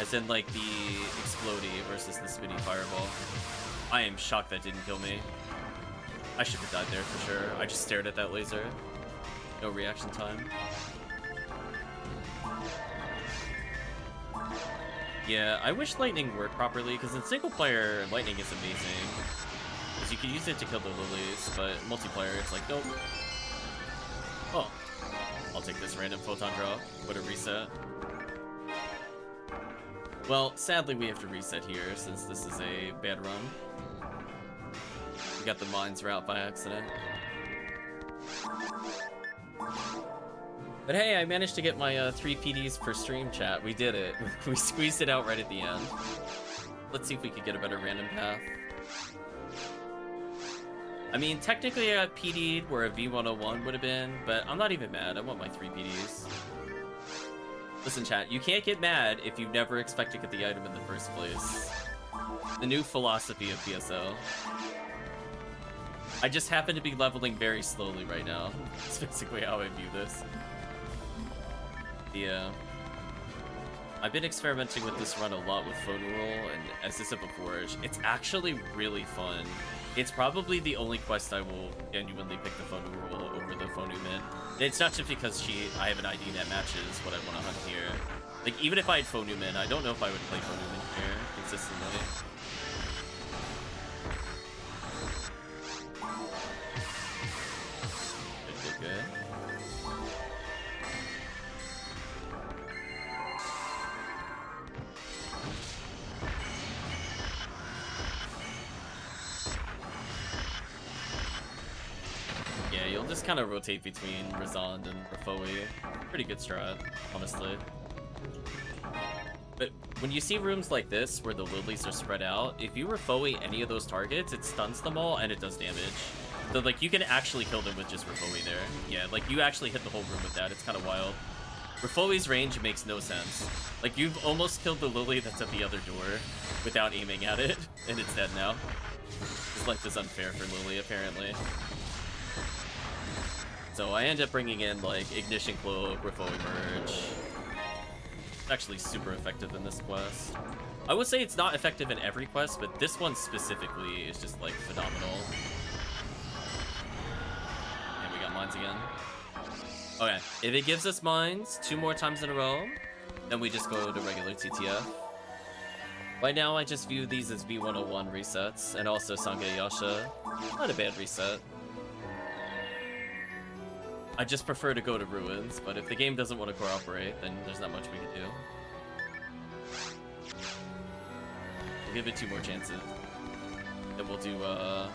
As in, like, the Explodey versus the Spinny Fireball. I am shocked that didn't kill me. I should have died there for sure. I just stared at that laser. No reaction time. Yeah, I wish lightning worked properly, because in single player, lightning is amazing. Because you can use it to kill the lilies, but multiplayer, it's like, nope. Oh, I'll take this random photon drop. What a reset. Well, sadly we have to reset here, since this is a bad run. We got the mines route by accident. But hey, I managed to get my 3 PDs per stream, chat. We did it. We squeezed it out right at the end. Let's see if we could get a better random path. I mean, technically I got PD'd where a V101 would have been, but I'm not even mad. I want my 3 PDs. Listen, chat, you can't get mad if you never expect to get the item in the first place. The new philosophy of PSO. I just happen to be leveling very slowly right now. That's basically how I view this. Yeah. I've been experimenting with this run a lot with phone rule, and as I said before, it's actually really fun. It's probably the only quest I will genuinely pick the phone rule over the phone human. It's not just because I have an ID that matches what I want to hunt here. Like, even if I had phone human, I don't know if I would play phone human here consistently. Good. Yeah, you'll just kind of rotate between Razond and Rafoi. Pretty good strat, honestly. But when you see rooms like this, where the lilies are spread out, if you Rafoi any of those targets, it stuns them all and it does damage. So, like, you can actually kill them with just Rafoi there. Yeah, like, you actually hit the whole room with that. It's kind of wild. Rafoi's range makes no sense. Like, you've almost killed the lily that's at the other door without aiming at it, and it's dead now. This life is unfair for Lily, apparently. So I end up bringing in, like, Ignition Cloak, Rafoi Merge. It's actually super effective in this quest. I would say it's not effective in every quest, but this one specifically is just, like, phenomenal. And we got mines again. Okay, if it gives us mines 2 more times in a row, then we just go to regular TTF. Right now, I just view these as V101 resets, and also Sangayasha. Not a bad reset. I just prefer to go to Ruins, but if the game doesn't want to cooperate, then there's not much we can do. We'll give it 2 more chances. Then we'll do, I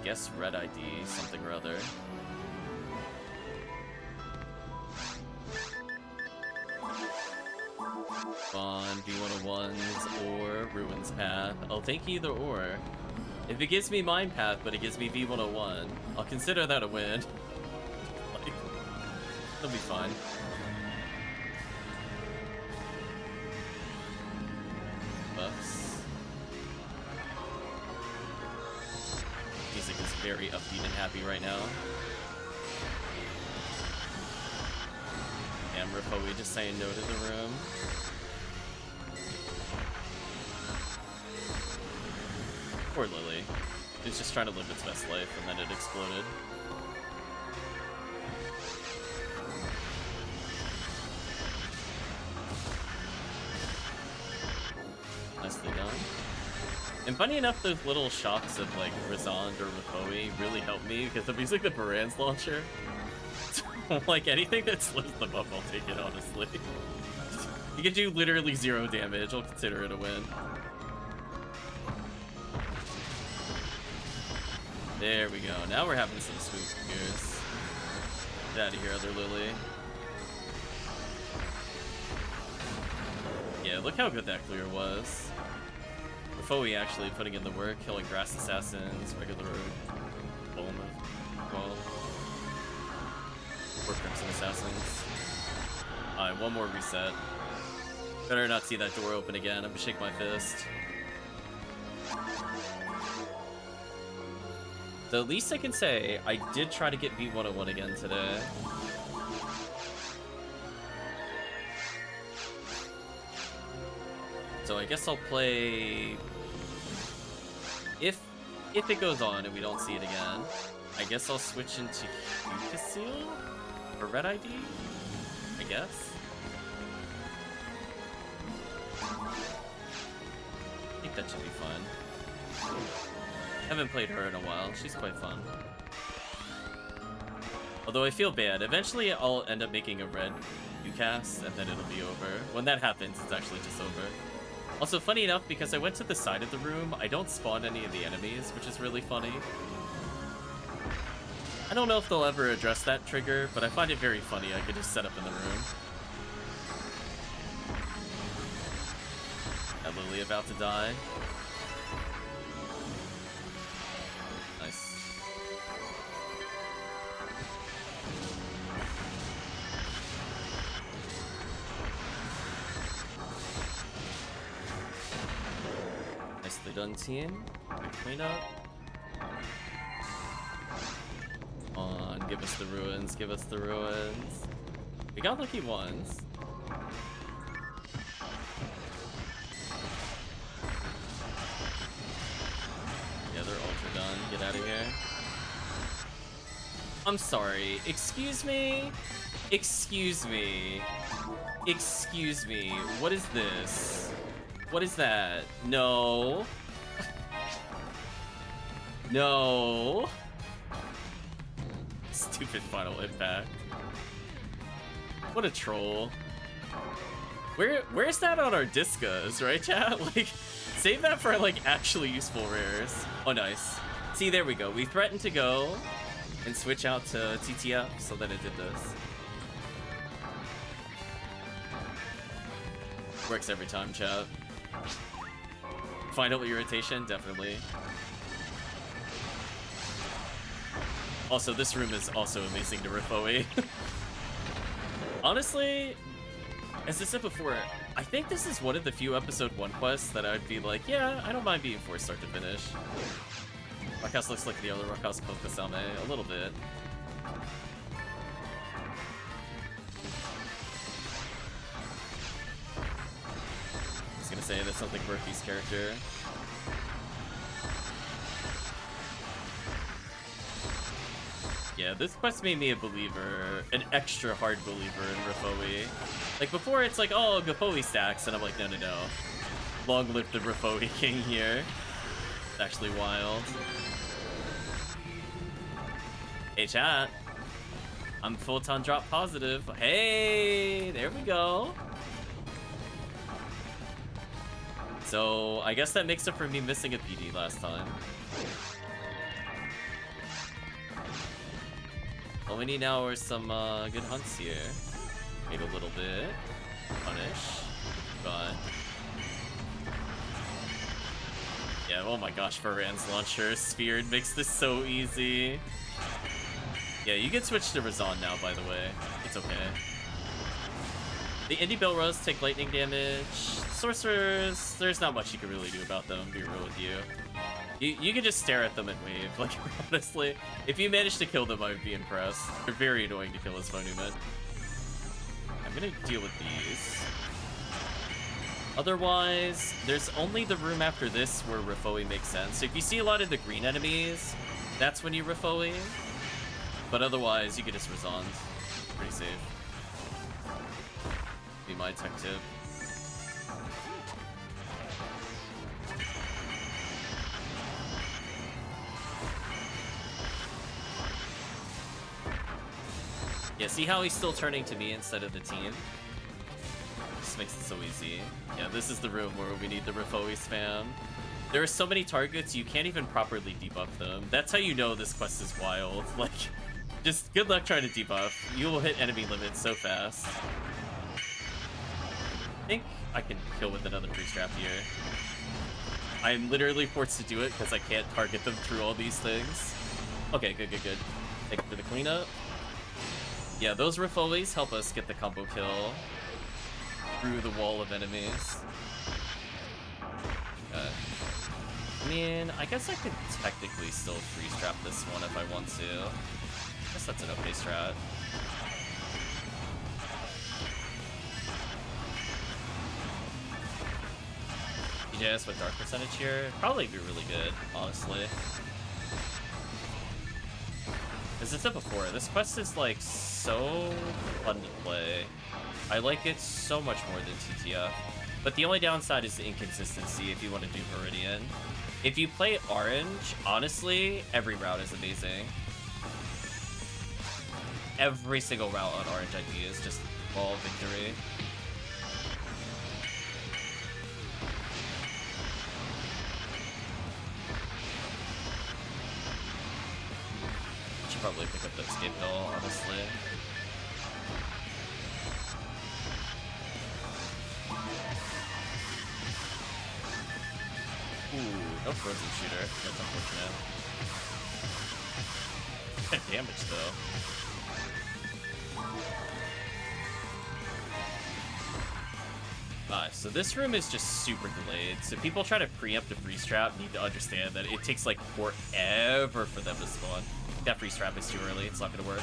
guess red ID, something or other. On V101s or Ruins Path. I'll take either or. If it gives me Mine Path, but it gives me V101, I'll consider that a win. Like, it'll be fine. Buffs. Music is very upbeat and happy right now. And Rafoi just saying no to the room. Poor Lily. It's just trying to live its best life, and then it exploded. Nicely done. And funny enough, those little shots of, like, Razond or Rafoi really help me, because I'm using the Baran's launcher. So, like, anything that slows them up, I'll take it, honestly. You can do literally 0 damage, I'll consider it a win. There we go. Now we're having some smooth gears. Get out of here, other Lily. Yeah, look how good that clear was. Rafoi actually putting in the work, killing Grass Assassins, regular Bowman, well, or Crimson Assassins. Alright, 1 more reset. Better not see that door open again. I'm gonna shake my fist. The least I can say, I did try to get V101 again today. So I guess I'll play... If it goes on and we don't see it again, I guess I'll switch into Yukasil? Or Red ID? I guess? I think that should be fun. Haven't played her in a while. She's quite fun. Although I feel bad. Eventually I'll end up making a red UCAS and then it'll be over. When that happens, it's actually just over. Also, funny enough, because I went to the side of the room, I don't spawn any of the enemies, which is really funny. I don't know if they'll ever address that trigger, but I find it very funny. I could just set up in the room. Got Lily about to die. Nice. Nicely done, team. Good cleanup. Come on, give us the ruins, give us the ruins. We got lucky ones. Yeah, they're ultra done. Get out of here. I'm sorry. Excuse me? Excuse me. Excuse me. What is this? What is that? No. No. Stupid final impact. What a troll. Where's that on our Discas, right, chat? Like, save that for, like, actually useful rares. Oh, nice. See, there we go. We threatened to go and switch out to TTF, so then it did this. Works every time, chat. Final irritation, definitely. Also, this room is also amazing to Rifoe. Honestly, as I said before, I think this is one of the few episode 1 quests that I'd be like, yeah, I don't mind being forced start to finish. Rockhouse looks like the other Rockhouse Kokosame a little bit. I was gonna say that's something Murphy's character. Yeah, this quest made me a believer, an extra hard believer in Rifoe. Like before it's like, oh, Rifoe stacks, and I'm like, no, no, no. Long live the Rifoe king here. It's actually wild. Hey chat, I'm photon drop positive. Hey, there we go. So I guess that makes up for me missing a PD last time. All we need now are some good hunts here. Wait a little bit. Punish. But yeah, oh my gosh, Varan's launcher sphered makes this so easy. Yeah, you can switch to Razan now, by the way. It's okay. The Indie Belros take lightning damage. Sorcerers, there's not much you can really do about them, be real with you. You can just stare at them and wave, like, honestly. If you manage to kill them, I would be impressed. They're very annoying to kill as Phonumet. I'm gonna deal with these. Otherwise, there's only the room after this where Rifoe makes sense. So if you see a lot of the green enemies, that's when you Rifoe. But otherwise, you can just Razan. Pretty safe. Be my tech tip. Yeah, see how he's still turning to me instead of the team? This makes it so easy. Yeah, this is the room where we need the Rifoe spam. There are so many targets, you can't even properly debuff them. That's how you know this quest is wild. Like, just good luck trying to debuff. You will hit enemy limits so fast. I think I can kill with another freeze trap here. I'm literally forced to do it because I can't target them through all these things. Okay, good, good, good. Thank you for the cleanup. Yeah, those Rifoes help us get the combo kill through the wall of enemies. Okay. I mean, I guess I could technically still freeze trap this one if I want to. I guess that's an okay strat. EJS with dark percentage here, probably be really good, honestly. As I said before, this quest is like so fun to play. I like it so much more than TTF. But the only downside is the inconsistency if you want to do Viridian. If you play Orange, honestly, every route is amazing. Every single route on Orange ID is just all victory. Should probably pick up the escape doll, honestly. Ooh, no frozen shooter. That's unfortunate. Good damage though. Nice. So this room is just super delayed. So people try to preempt a freeze trap need to understand that it takes like forever for them to spawn. That freeze trap is too early. It's not gonna work.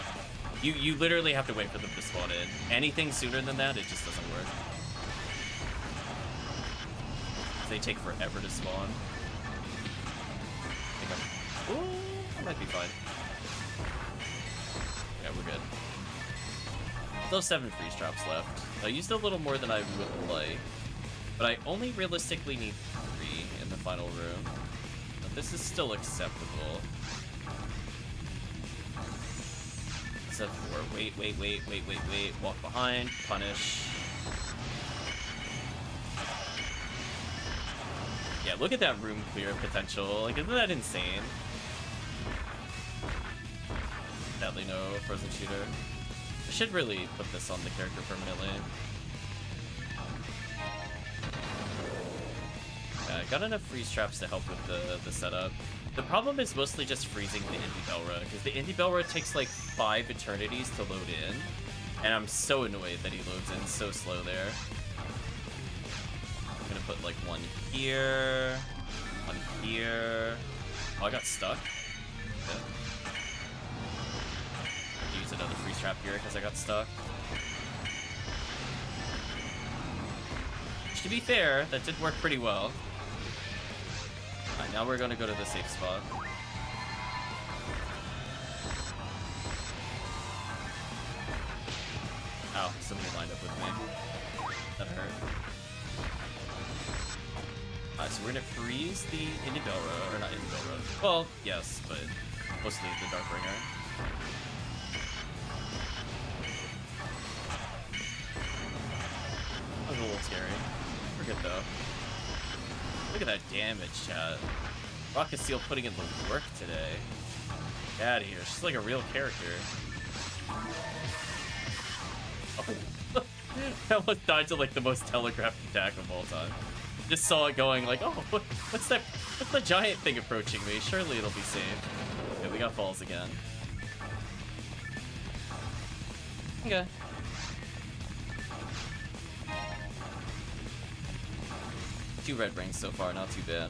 You literally have to wait for them to spawn in. Anything sooner than that, it just doesn't work. They take forever to spawn. Ooh, that might be fine. Yeah, we're good. Those 7 freeze drops left. I used a little more than I would like, but I only realistically need 3 in the final room. But this is still acceptable. Set 4. Wait. Walk behind. Punish. Yeah, look at that room clear potential. Like, isn't that insane? Sadly, no frozen shooter. I should really put this on the character permanently. Yeah, I got enough freeze traps to help with the setup. The problem is mostly just freezing the Indie Belra, because the Indie Belra takes like 5 eternities to load in, and I'm so annoyed that he loads in so slow there. I'm gonna put like 1 here, 1 here. Oh, I got stuck. Okay. Use another freeze trap here because I got stuck. Which, to be fair, that did work pretty well. Alright, now we're gonna go to the safe spot. Ow, somebody lined up with me. That hurt. Alright, so we're gonna freeze the Indie Belra, or not Indie Belra. Well, yes, but mostly the Darkbringer. That was a little scary. We're good though. Look at that damage, chat. Rocket Seal putting in the work today. Get out of here. She's like a real character. Oh. I almost died to like the most telegraphed attack of all time. Just saw it going like, oh, what's that? What's the giant thing approaching me? Surely it'll be safe. Okay, we got falls again. Okay. Two red rings so far, not too bad.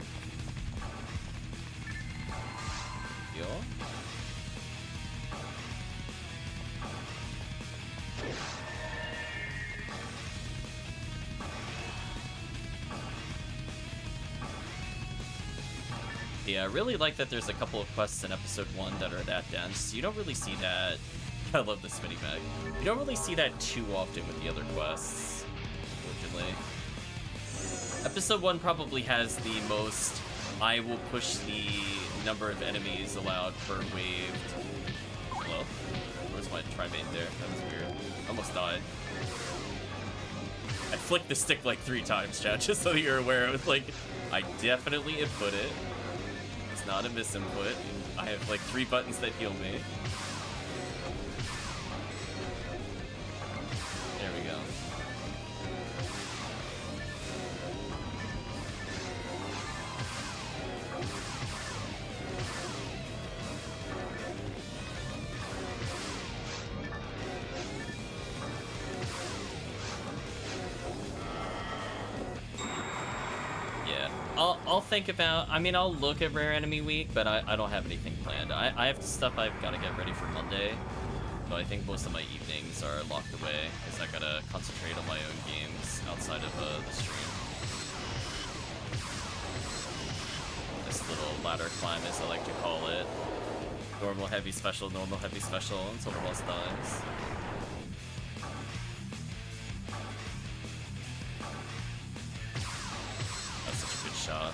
Heal. Yeah, I really like that there's a couple of quests in episode 1 that are that dense. You don't really see that. I love the spinny bag. You don't really see that too often with the other quests, unfortunately. Episode 1 probably has the most I will push the number of enemies allowed per wave. Hello? Where's my trimate there? That was weird. Almost died. I flicked the stick like 3 times, chat, just so you're aware. It was like, I definitely input it. It's not a misinput. I have like 3 buttons that heal me. There we go. I'll think about, I mean, I'll look at Rare Enemy Week, but I don't have anything planned. I have stuff I've got to get ready for Monday, so I think most of my evenings are locked away, because I gotta concentrate on my own games outside of the stream. This little ladder climb, as I like to call it. Normal heavy special until the boss dies. Shot.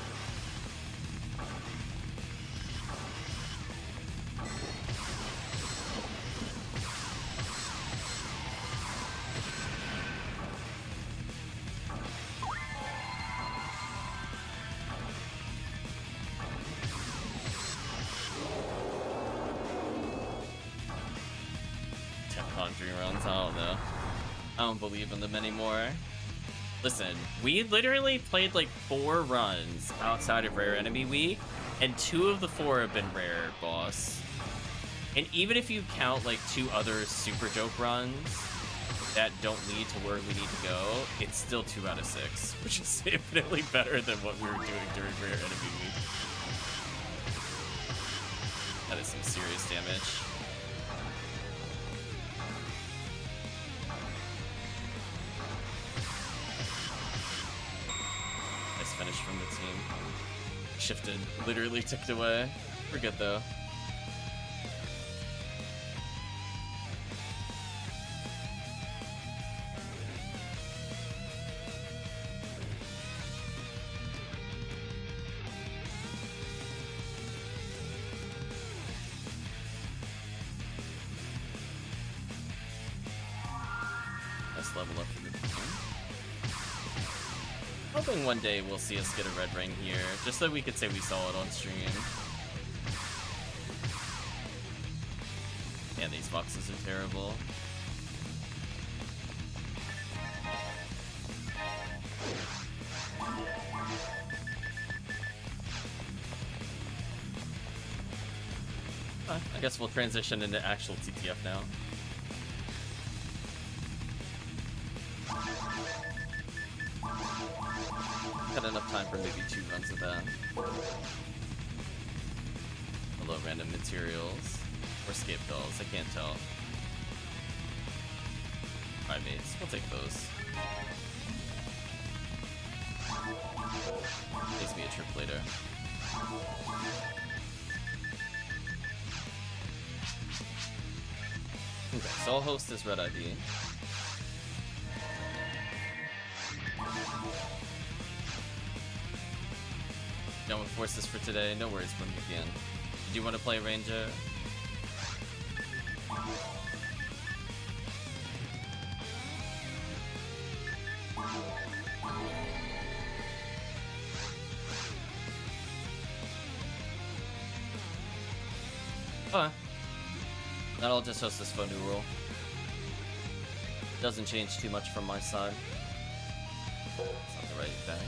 Conjuring runs, I don't know. I don't believe in them anymore. Listen, we literally played like 4 runs outside of Rare Enemy Week, and 2 of the 4 have been rare, boss. And even if you count like 2 other super joke runs that don't lead to where we need to go, it's still 2 out of 6, which is infinitely better than what we were doing during Rare Enemy Week. That is some serious damage. shifted, literally ticked away. We're good though. Let's level up for the team. Hoping one day we'll see us get a red ring here, just so we could say we saw it on stream. Man, these boxes are terrible. I guess we'll transition into actual TTF now. Had enough time for maybe 2 runs of that. Hello, random materials. Or scape dolls, I can't tell. Primates, we'll take those. Takes me a trip later. Okay, so I'll host this red ID. Don't enforce this for today. No worries, Promethean. Do you want to play Ranger? Then I'll just host this phone new rule. Doesn't change too much from my side. It's not the right thing.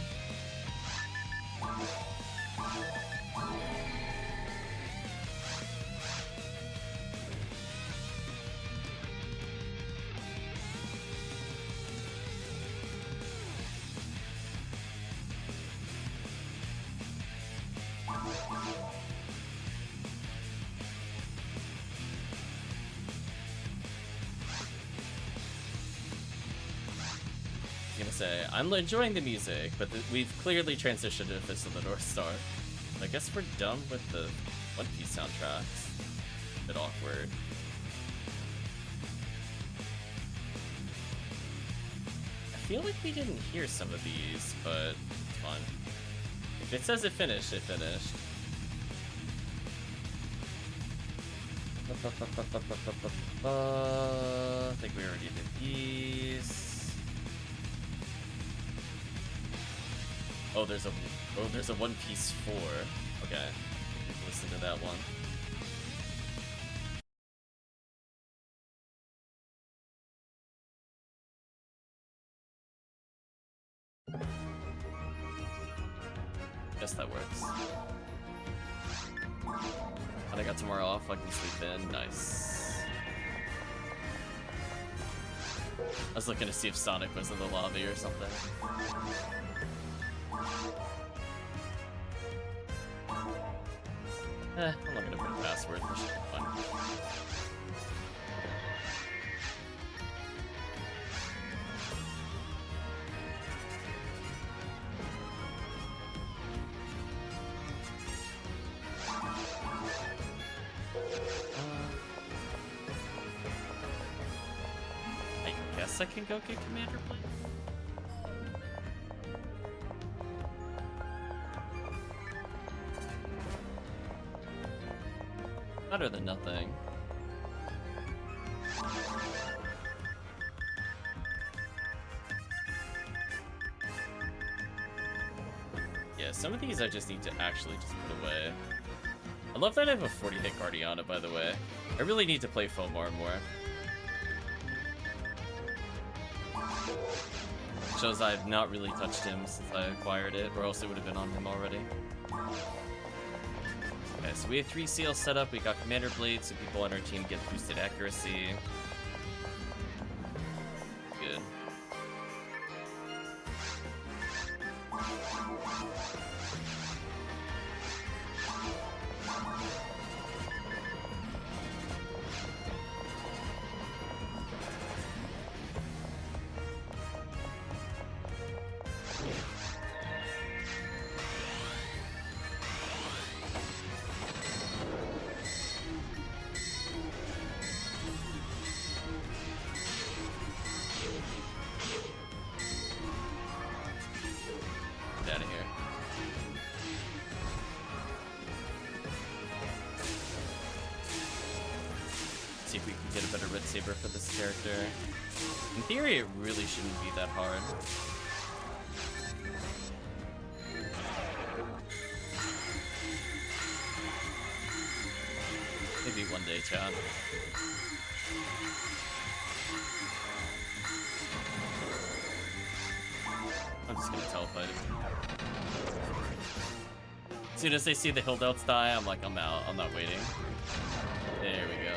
I'm enjoying the music, but we've clearly transitioned to Fist of the North Star. I guess we're done with the One Piece soundtracks. A bit awkward. I feel like we didn't hear some of these, but it's fine. If it says it finished, it finished. I think we already did these. Oh, there's a One Piece 4. Okay, listen to that one. Guess that works. And I got tomorrow off. I can sleep in. Nice. I was looking to see if Sonic was in the lobby or something. I'm not gonna put a password, this should be fun. I guess I can go get Commander Blade. Better than nothing. Yeah, some of these I just need to actually just put away. I love that I have a 40-hit Guardiana, by the way. I really need to play Fomar more. Shows I've not really touched him since I acquired it, or else it would have been on him already. Okay, so we have 3 seals set up. We got Commander Blade, so people on our team get boosted accuracy. Good. See if we can get a better Red Saber for this character. In theory, it really shouldn't be that hard. Maybe one day, chat. I'm just gonna teleport. As soon as they see the hill delts die, I'm like, I'm out. I'm not waiting. There we go.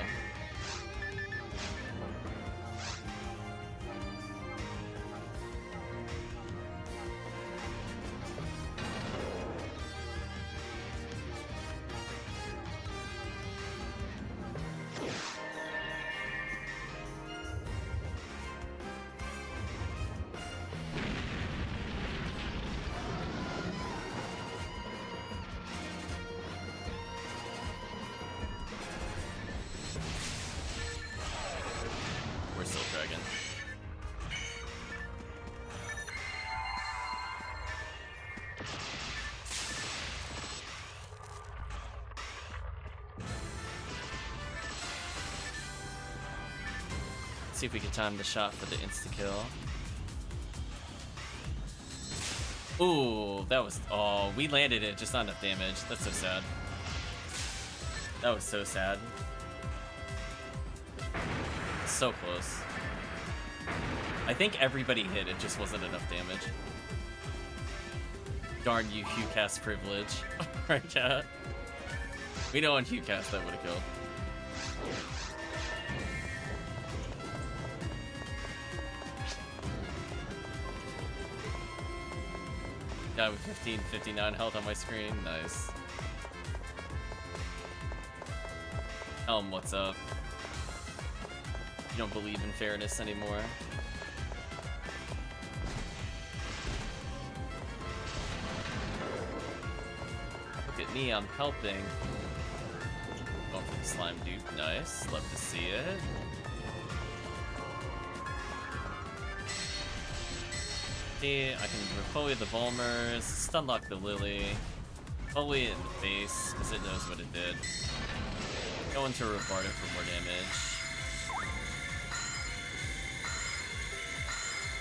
See if we can time the shot for the insta-kill. Ooh, that was... Oh, we landed it, just not enough damage. That's so sad. That was so sad. So close. I think everybody hit, it just wasn't enough damage. Darn you, HuCast privilege. Right, chat? We know on HuCast that would've killed. Guy with 59 health on my screen. Nice. Helm, what's up? You don't believe in fairness anymore? Look at me, I'm helping. Going for the slime dupe. Nice. Love to see it. I can Refolia the Volmers, stunlock the Lily, Folia it in the face, because it knows what it did. Go into Rebardo for more damage.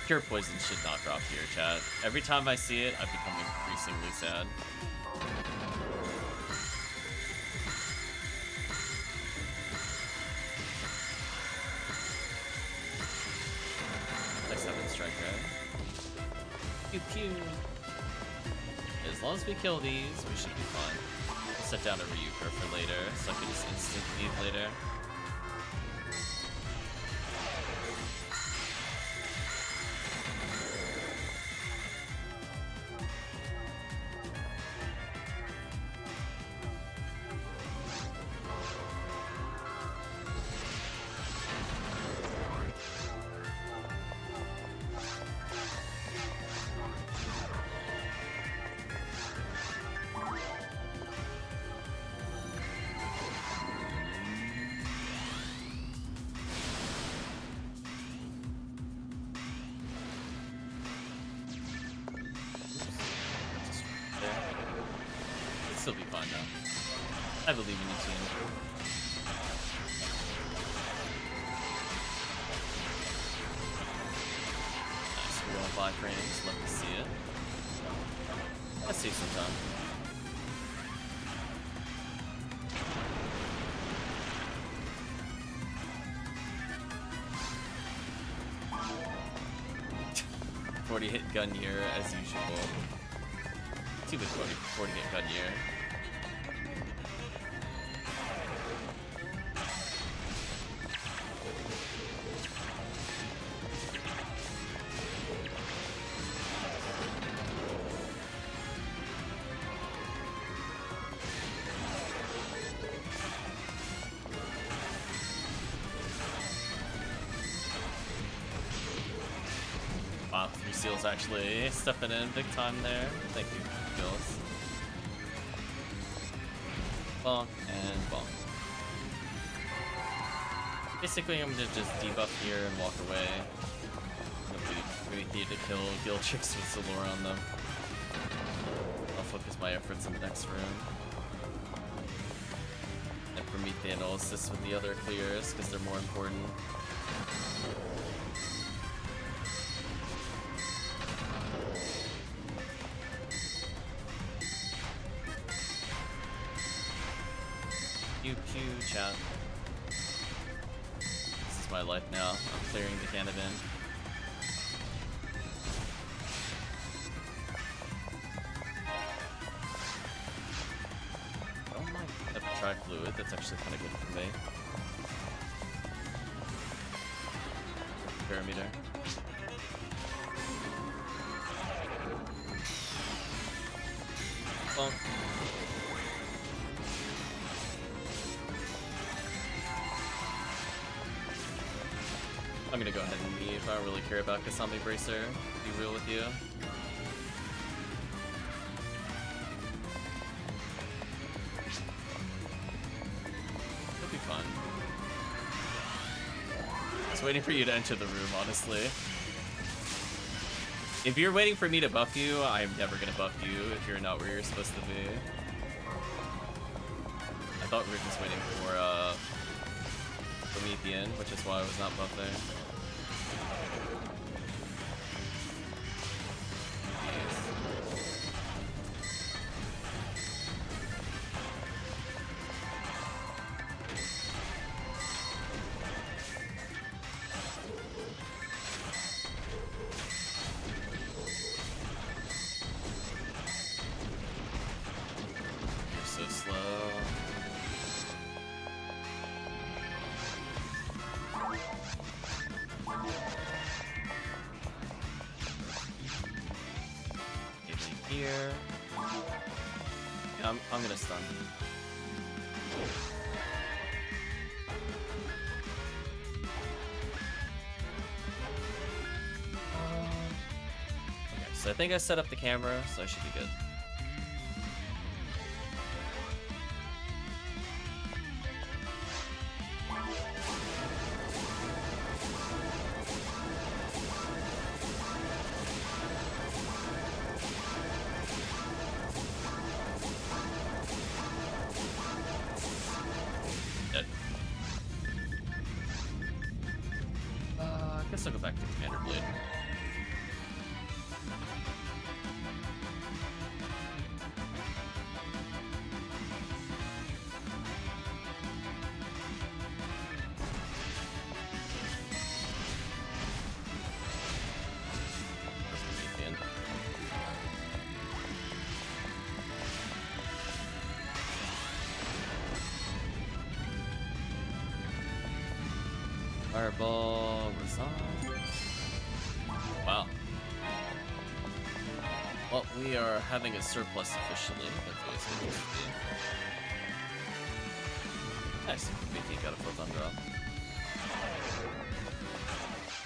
Pure Poison should not drop here, chat. Every time I see it, I become increasingly sad. Like 7 strike, right? Pew pew. As long as we kill these, we should be fine. I'll set down a Ryuker for later, so I can just instant leave later. Still be fine though. I believe in you, team. Nice, we all 5 frames. Love to see it. Let's see some time. Hit gun year as usual. Too big 40 hit gun year. Wow, 3 seals actually stepping in big time there. Thank you, Gillis. Bonk and bonk. Basically, I'm gonna just debuff here and walk away. We need to kill Giltrix with Zalora on them. I'll focus my efforts in the next room. And Promethean will assist with the other clears because they're more important. Pew pew chat. This is my life now. I'm clearing the canavan. Don't mind that tri-fluid. That's actually kind of good for me. Parameter. Well. I'm gonna go ahead and leave. I don't really care about Kasami Bracer, to be real with you. It'll be fun. Just waiting for you to enter the room, honestly. If you're waiting for me to buff you, I'm never gonna buff you if you're not where you're supposed to be. I thought we were just waiting for Promethean, which is why I was not buffed there. I'm gonna stun. Okay, so I think I set up the camera, so I should be good. I'll go back to Commander Blade. Fireball, resign. Wow. Well, we are having a surplus officially. That's always good to see. Nice. BT got a photon drop.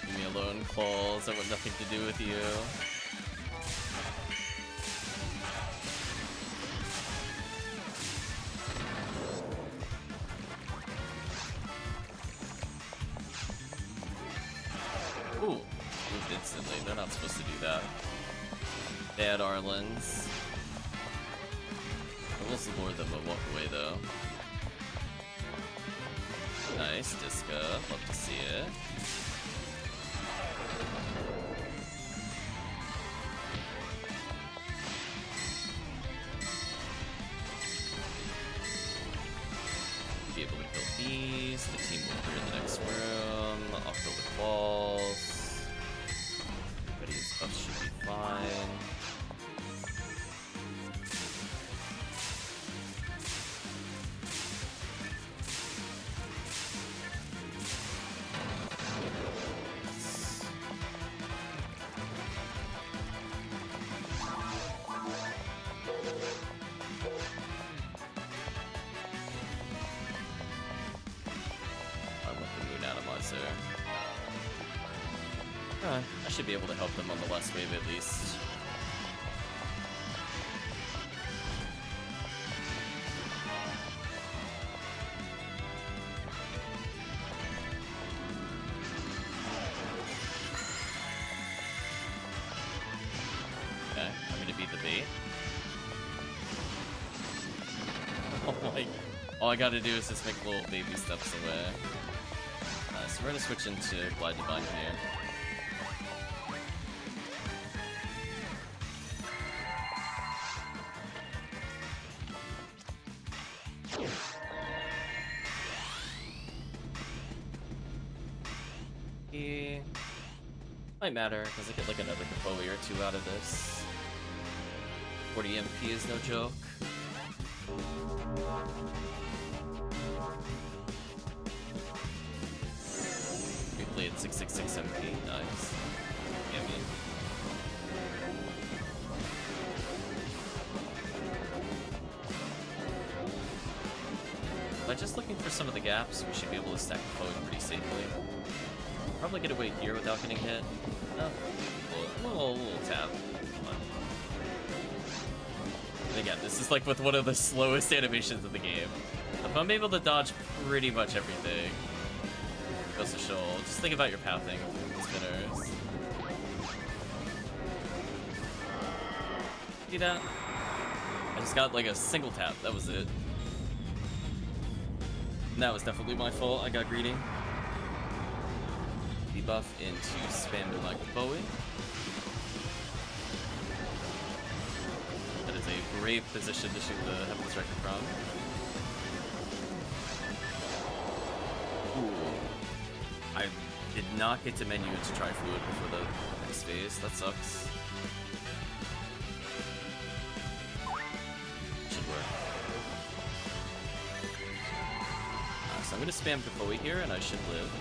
Leave me alone, Claws. I want nothing to do with you. Ooh, moved instantly. They're not supposed to do that. Bad Arlens. I will support them but walk away though. Nice, Disca. Love to see it. Be able to kill these. The team will clear the next room. I'll kill the balls. Everybody's stuff should be fine. I should be able to help them on the last wave at least. Okay, I'm gonna beat the bait. Oh my. All I gotta do is just make little baby steps away. So we're gonna switch into Glide Divine here. Might matter, because I get like another Kapoe or two out of this. 40 MP is no joke. We played 666 MP, nice. Yeah, man. By just looking for some of the gaps, we should be able to stack Kapoe pretty safely. Probably get away here without getting hit. No, little tap. And again, this is like with one of the slowest animations of the game. If I'm able to dodge pretty much everything, goes to show. Just think about your pathing with spinners. See that? I just got like a single tap. That was it. And that was definitely my fault. I got greedy. Debuff into spammer like Bowie. That is a brave position to shoot the Heaven's Record from. Ooh. I did not get to menu into Tri-Fluid before the next phase. That sucks. Should work. So I'm gonna spam Kapoe here and I should live.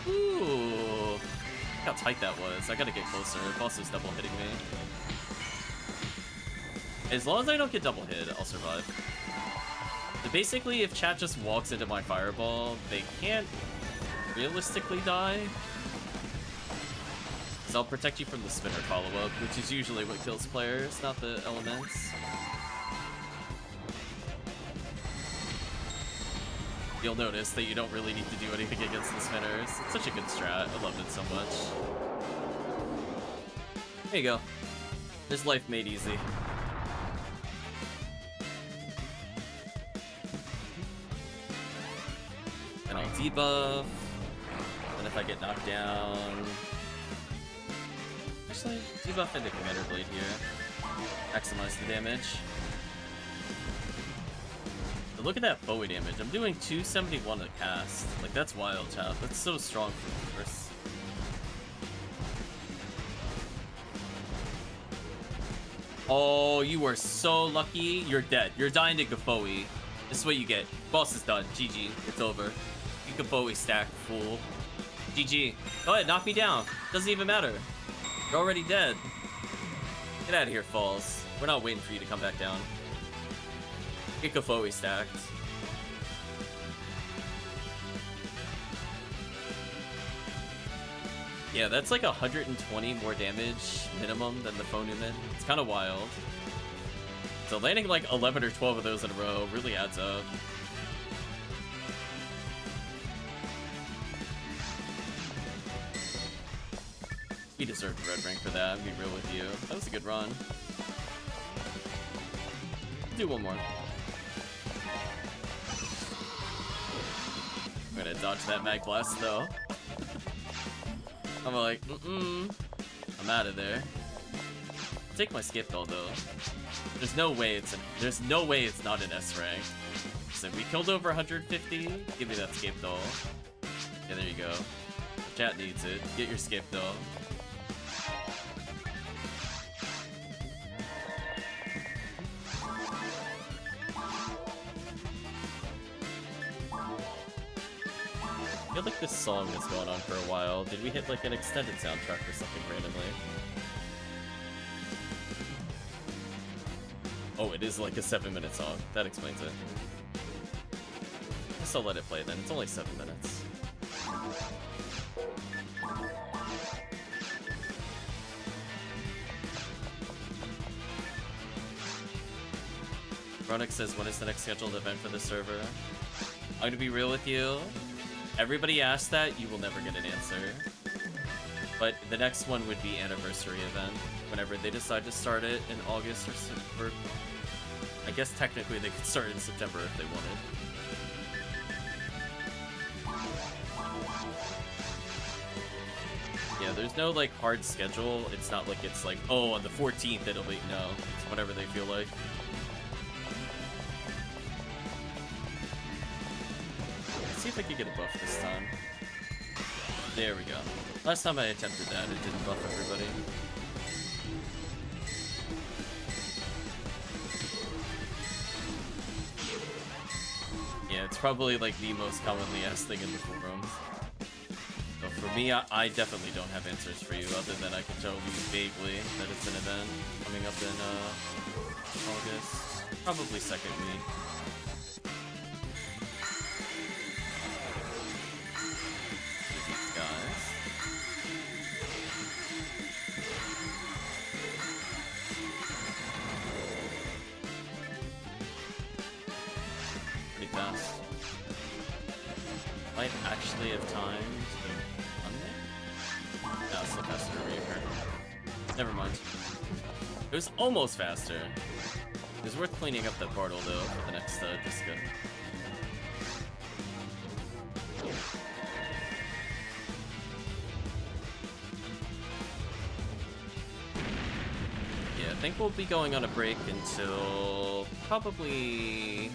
Ooh, look how tight that was. I gotta get closer. Boss is double hitting me. As long as I don't get double hit, I'll survive. So basically, if chat just walks into my fireball, they can't realistically die. Because I'll protect you from the spinner follow-up, which is usually what kills players, not the elements. You'll notice that you don't really need to do anything against the spinners. It's such a good strat. I love it so much. There you go. There's life made easy. And I'll debuff. And if I get knocked down... Actually, debuff into Commander Blade here. Maximize the damage. But look at that Bowie damage. I'm doing 271 a cast. Like, that's wild, chat. That's so strong for first. Oh, you were so lucky. You're dead. You're dying to Kapoe. This is what you get. Boss is done. GG. It's over. You Kapoe stack, fool. GG. Go ahead, knock me down. Doesn't even matter. You're already dead. Get out of here, Falls. We're not waiting for you to come back down. Get Kapoe stacked. Yeah, that's like 120 more damage minimum than the Phonuman. It's kind of wild. So landing like 11 or 12 of those in a row really adds up. We deserved red rank for that, I'm being real with you. That was a good run. Do one more. I'm gonna dodge that Mag Blast though. I'm like, I'm out of there. Take my skip though. There's no way it's not an S rank. So we killed over 150. Give me that skip doll. Yeah, there you go. Chat needs it. Get your skip doll. I feel like this song has gone on for a while. Did we hit like an extended soundtrack or something randomly? Oh, it is like a 7-minute song. That explains it. Guess I'll let it play then. It's only 7 minutes. Ronix says, when is the next scheduled event for the server? I'm gonna be real with you. Everybody asked that, you will never get an answer. But the next one would be anniversary event, whenever they decide to start it in August or I guess technically they could start in September if they wanted. Yeah, there's no like hard schedule. It's not like it's like, oh, on the 14th it'll be. No, it's whatever they feel like. Let's see if I can get a buff this time. There we go. Last time I attempted that, it didn't buff everybody. Yeah, it's probably like the most commonly asked thing in the forums. So for me, I definitely don't have answers for you, other than I can tell you vaguely that it's an event coming up in August, probably second week. These guys. Pretty fast. Might actually have time to run there? No, it's still faster to reoccur. Never mind. It was almost faster. It was worth cleaning up that portal though for the next disco. Yeah, I think we'll be going on a break until probably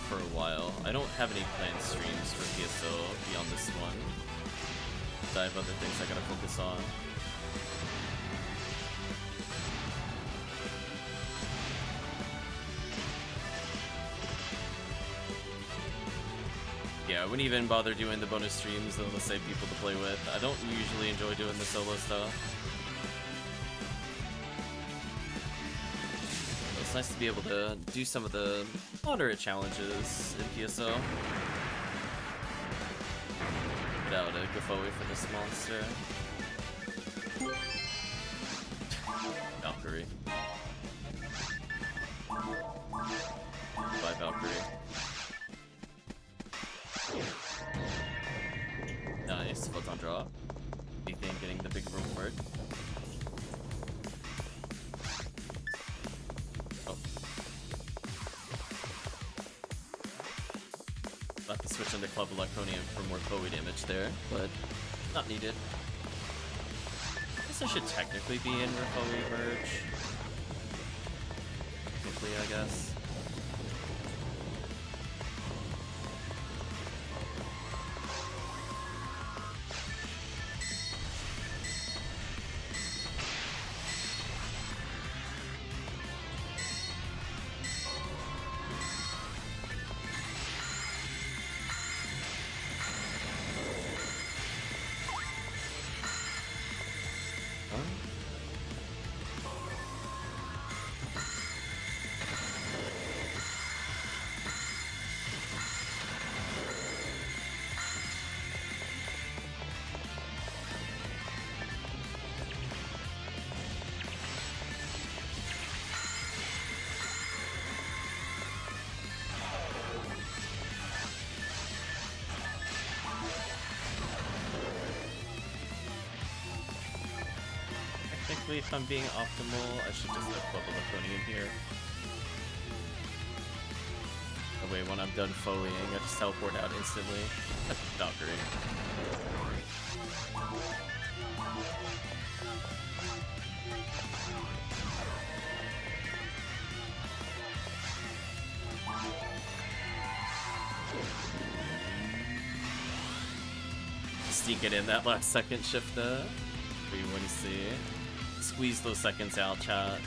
for a while. I don't have any planned streams for PSO beyond this one. I have other things I gotta focus on. Yeah, I wouldn't even bother doing the bonus streams unless I have people to play with. I don't usually enjoy doing the solo stuff. It's nice to be able to do some of the moderate challenges in PSO. Get out a Gaffoe for this monster. Valkyrie. Bye, Valkyrie. Nice, photon drop. Big thing getting the big room work. I'll have to switch into Club Electronium for more Chloe damage there, but not needed. I guess I should technically be in Chloe merge. Technically, I guess. If I'm being optimal, I should just have Club Electronium here. That way, when I'm done foleying, I just teleport out instantly. Valkyrie. Sneak it in that last second shift, what do you want to see? Squeeze those seconds out, chat.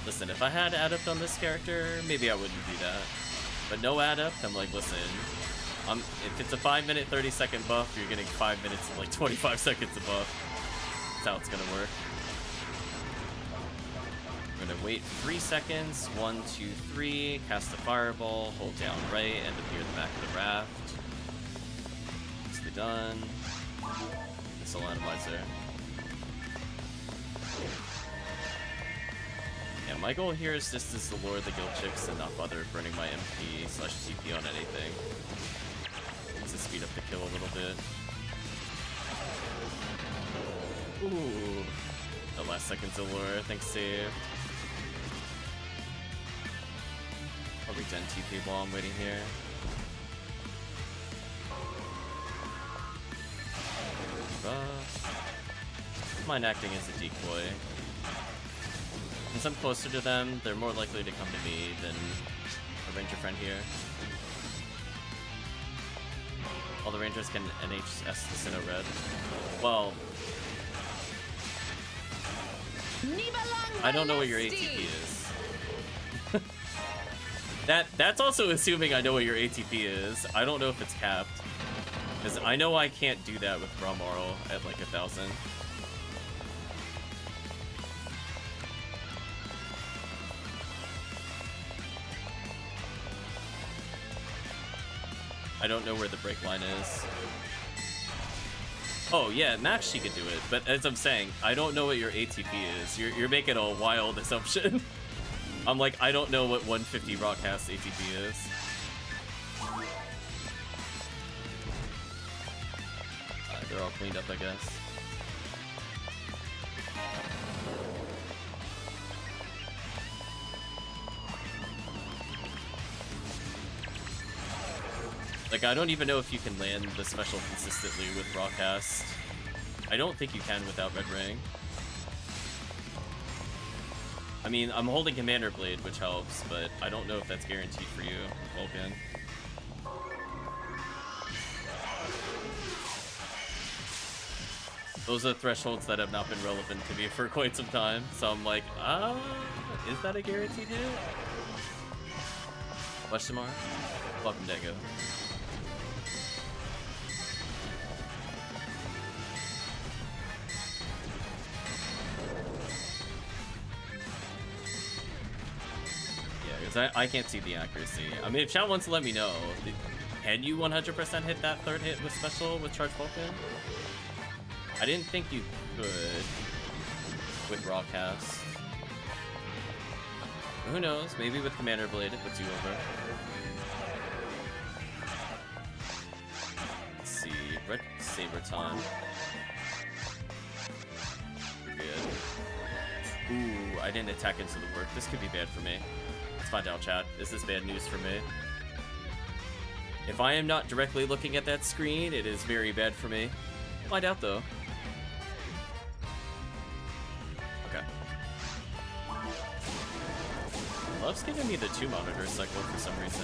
Listen, if I had Adept on this character, maybe I wouldn't do that. But no Adept, I'm like, listen, if it's a 5-minute, 30-second buff, you're getting 5 minutes and like 25 seconds of buff. That's how it's gonna work. I'm gonna wait 3 seconds. 1, 2, 3. Cast a fireball. Hold down right and appear in the back of the raft. Nicely done. Missile atomizer. Yeah, my goal here is just to lure the guild chicks and not bother burning my MP/TP on anything. Just to speed up the kill a little bit. Ooh. The last second Zalor, thanks saved. I'll regen TP while I'm waiting here. Mind acting as a decoy. Since I'm closer to them, they're more likely to come to me than a ranger friend here. All the rangers can NHS the Sinnoh Red. Well, I don't know what your ATP is. That's also assuming I know what your ATP is. I don't know if it's capped. Because I know I can't do that with Ramaro at like 1,000. I don't know where the break line is. Oh yeah, max she could do it, but as I'm saying, I don't know what your ATP is. You're making a wild assumption. I'm like, I don't know what 150 Rockcast ATP is. They're all cleaned up, I guess. Like, I don't even know if you can land the special consistently with Rawcast. I don't think you can without Red Ring. I mean, I'm holding Commander Blade, which helps, but I don't know if that's guaranteed for you, Vulcan. Those are thresholds that have not been relevant to me for quite some time, so I'm like, is that a guaranteed hit? Question mark? Welcome, Dego. I can't see the accuracy. I mean, if chat wants to let me know, can you 100% hit that third hit with special with Charge Vulcan? I didn't think you could with Rawcast. Who knows? Maybe with Commander Blade it puts you over. Let's see. Red Saber time. We're good. Ooh, I didn't attack into the work. This could be bad for me. Find out, chat. Is this bad news for me? If I am not directly looking at that screen, it is very bad for me. Find out, though. Okay. Love's giving me the 2 monitor cycle for some reason.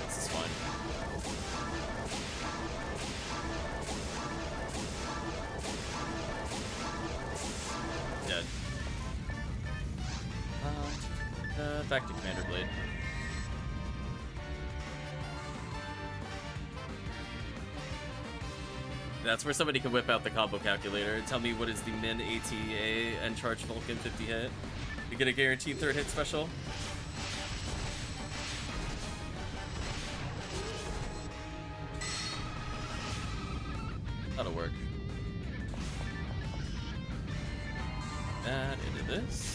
This is fun. Dead. Back to Commander Blade. That's where somebody can whip out the combo calculator and tell me what is the min ATA and Charge Vulcan 50 hit. You get a guaranteed third hit special. That'll work. Add into this.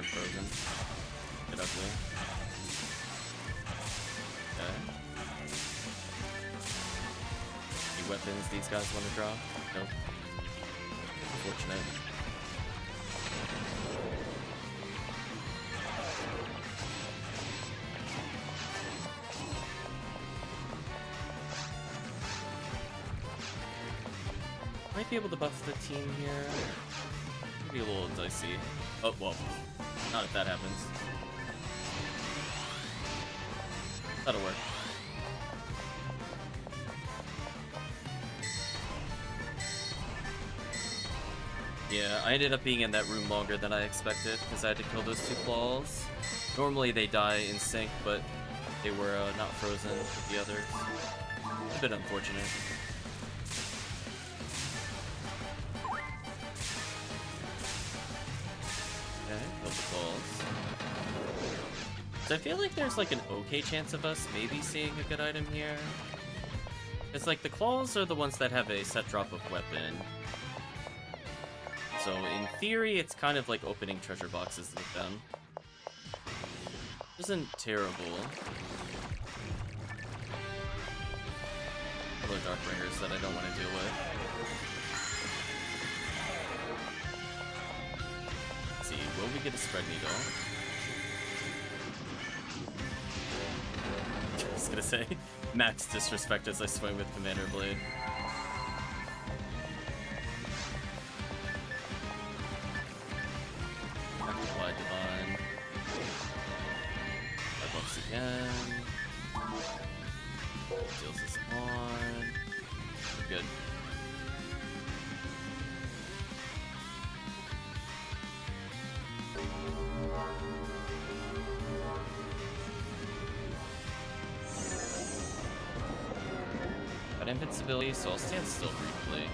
Frozen. Get ugly. Okay. Any weapons these guys want to draw? Nope. Unfortunate. Might be able to buff the team here. Be a little dicey. Oh, well. Not if that happens. That'll work. Yeah, I ended up being in that room longer than I expected because I had to kill those 2 claws. Normally they die in sync, but they were not frozen with the others. A bit unfortunate. So I feel like there's like an okay chance of us maybe seeing a good item here. It's like the claws are the ones that have a set drop of weapon. So in theory, it's kind of like opening treasure boxes with them. Isn't terrible. Other Darkbringers that I don't want to deal with. Let's see, will we get a spread needle? I was gonna say, max disrespect as I swing with Commander Blade. Wide Divine. That buffs again. Deals this on. Good. Got invincibility, so I'll stand still briefly.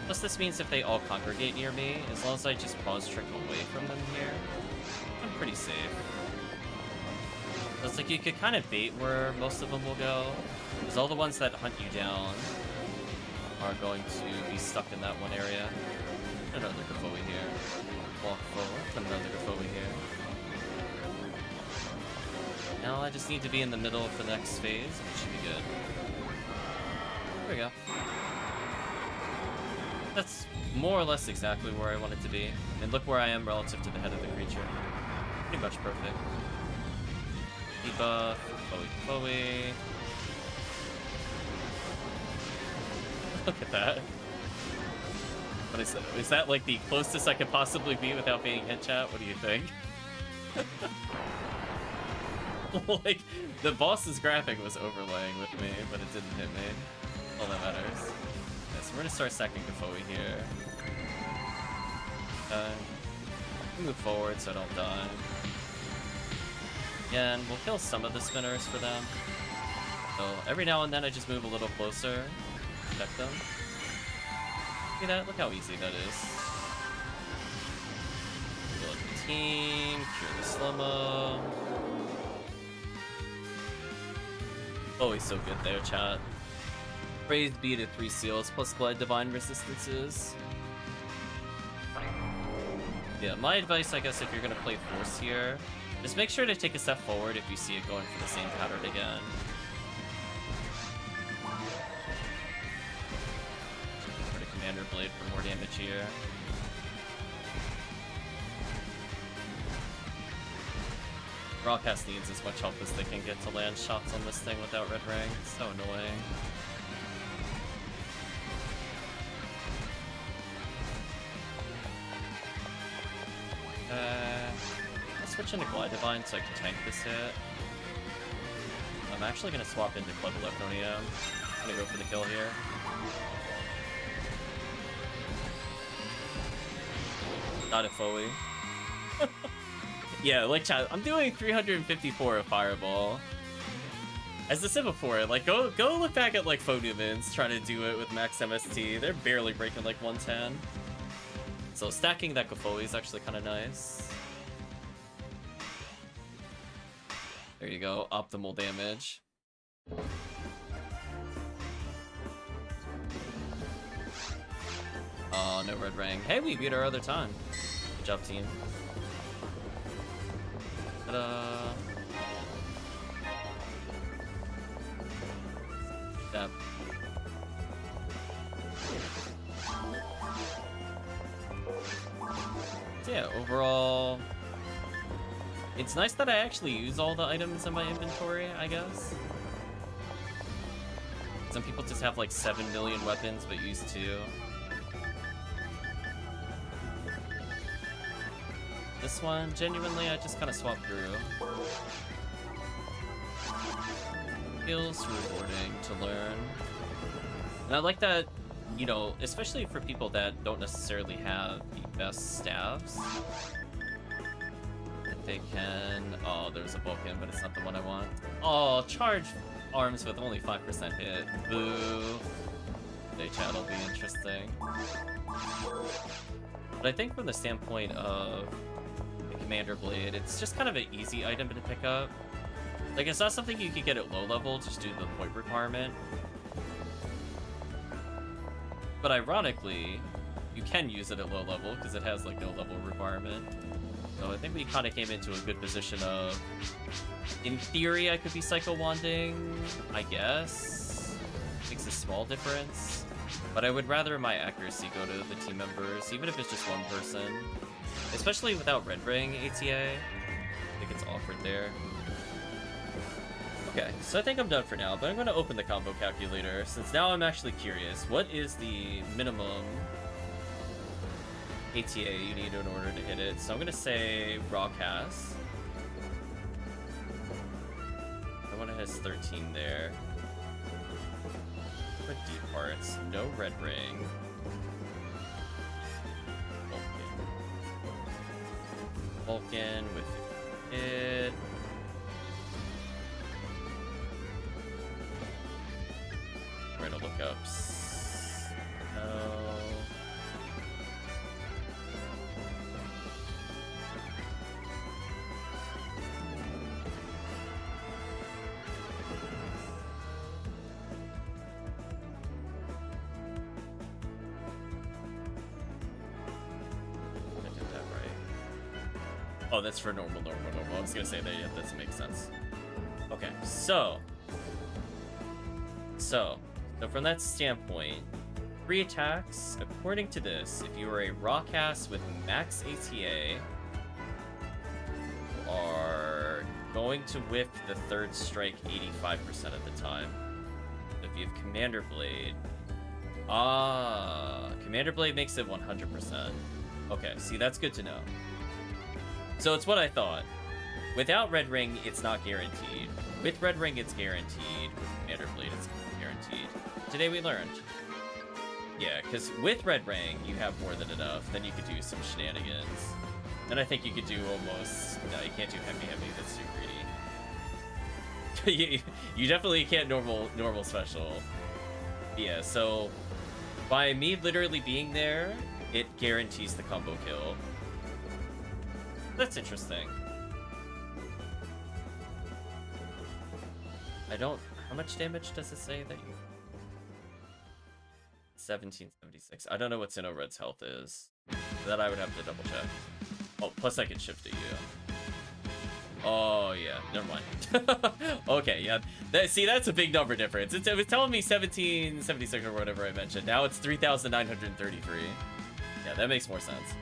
Plus this means if they all congregate near me, as long as I just pause trick away from them here, I'm pretty safe. So it's like you could kind of bait where most of them will go, because all the ones that hunt you down are going to be stuck in that one area. Another Gafoe here. Walk forward, another Gafoe here. Now I just need to be in the middle for the next phase, which should be good. There we go. That's more or less exactly where I want it to be. And look where I am relative to the head of the creature. Pretty much perfect. Debuff, Gafoe. Look at that. What is that? Is that like the closest I could possibly be without being hit, chat? What do you think? Like, the boss's graphic was overlaying with me, but it didn't hit me. All that matters. Yeah, so we're gonna start stacking Gafoe here. Move forward so I don't die. Yeah, and we'll kill some of the spinners for them. So every now and then I just move a little closer, protect them. See that? Look how easy that is. Heal up the team, cure the slow-mo. Always so good there, chat. Praise be to 3 seals plus Glide Divine resistances. Yeah, my advice, I guess, if you're gonna play Force here, just make sure to take a step forward if you see it going for the same pattern again. For the Commander Blade for more damage here. Rawcast needs as much help as they can get to land shots on this thing without Red Ring. So annoying. I'll switch into Glide Divine so I can tank this hit. I'm actually going to swap into Clever Ephinea. I'm going to go for the kill here. Not a Foe. Yeah, like chat, I'm doing 354 of Fireball. As I said before, like go look back at like Phonumans trying to do it with max MST. They're barely breaking like 110. So stacking that Gafoe is actually kind of nice. There you go, optimal damage. Oh, no Red Ring. Hey, we beat our other time. Good job, team. Ta-da! Yep. So yeah, overall, it's nice that I actually use all the items in my inventory, I guess. Some people just have like 7 million weapons but use 2. This one, genuinely, I just kind of swap through. Feels rewarding to learn. And I like that, you know, especially for people that don't necessarily have the best staves, that they can... Oh, there's a Vulcan, but it's not the one I want. Oh, charge arms with only 5% hit. Boo. Day chat will be interesting. But I think from the standpoint of the Commander Blade, it's just kind of an easy item to pick up. Like, it's not something you could get at low level, just due to the point requirement. But ironically, you can use it at low level because it has like no level requirement. So I think we kind of came into a good position of, in theory, I could be Psycho Wanding, I guess. Makes a small difference. But I would rather my accuracy go to the team members, even if it's just one person. Especially without Red Ring ATA. I think it's awkward there. Okay, so I think I'm done for now, but I'm going to open the combo calculator, since now I'm actually curious. What is the minimum ATA you need in order to hit it? So I'm going to say raw cast. That one has 13 there. Put D parts, no red ring. Vulcan with it. We're gonna look up. No. Oh, that's for normal. I was gonna say that, yeah, that doesn't make sense. Okay, so from that standpoint, 3 attacks, according to this, if you are a raw cast with max ATA, you are going to whip the third strike 85% of the time. If you have Commander Blade, Commander Blade makes it 100%. Okay, see, that's good to know. So it's what I thought. Without Red Ring, it's not guaranteed. With Red Ring, it's guaranteed. With Commander Blade, it's guaranteed. Today we learned. Yeah, because with Red Ring, you have more than enough. Then you could do some shenanigans. Then I think you could do almost... No, you can't do heavy. That's too greedy. you definitely can't normal special. Yeah, so by me literally being there, it guarantees the combo kill. That's interesting. How much damage does it say that you... 1776. I don't know what Sinnoh Red's health is. That I would have to double check. Oh, plus I can shift at you. Oh, yeah. Never mind. Okay, yeah. See, that's a big number difference. It was telling me 1776 or whatever I mentioned. Now it's 3,933. Yeah, that makes more sense.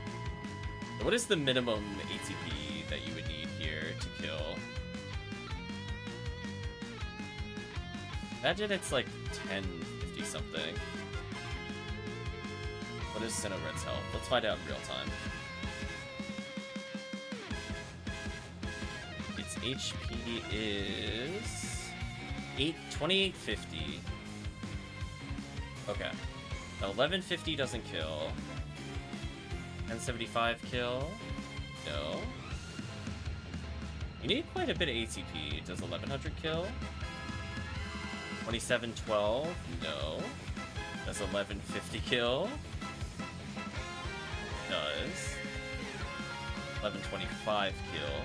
So what is the minimum ATP that you would need here to kill? Imagine it's like 1050 something. What is Sinnoh Red's health? Let's find out in real time. Its HP is 2850. Okay. 1150 doesn't kill. 1075 kill? No. You need quite a bit of ATP. Does 1100 kill? 2712? No. Does 1150 kill? Does. 1125 kill.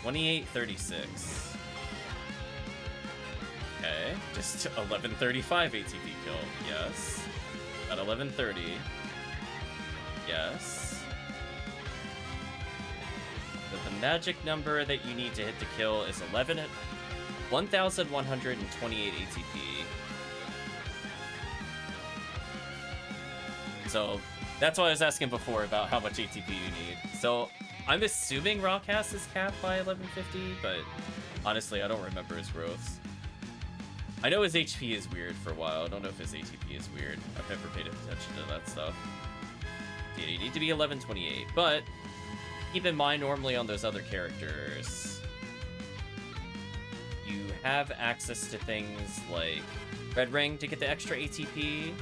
2836. Okay. Just 1135 ATP kill. Yes. At 1130. Yes. So the magic number that you need to hit the kill is 1128 ATP. So that's why I was asking before about how much ATP you need. So I'm assuming Rawcast is capped by 1150, but honestly, I don't remember his growths. I know his HP is weird for a while. I don't know if his ATP is weird. I've never paid attention to that stuff. Yeah, you need to be 1128, but keep in mind normally on those other characters, you have access to things like Red Ring to get the extra ATP,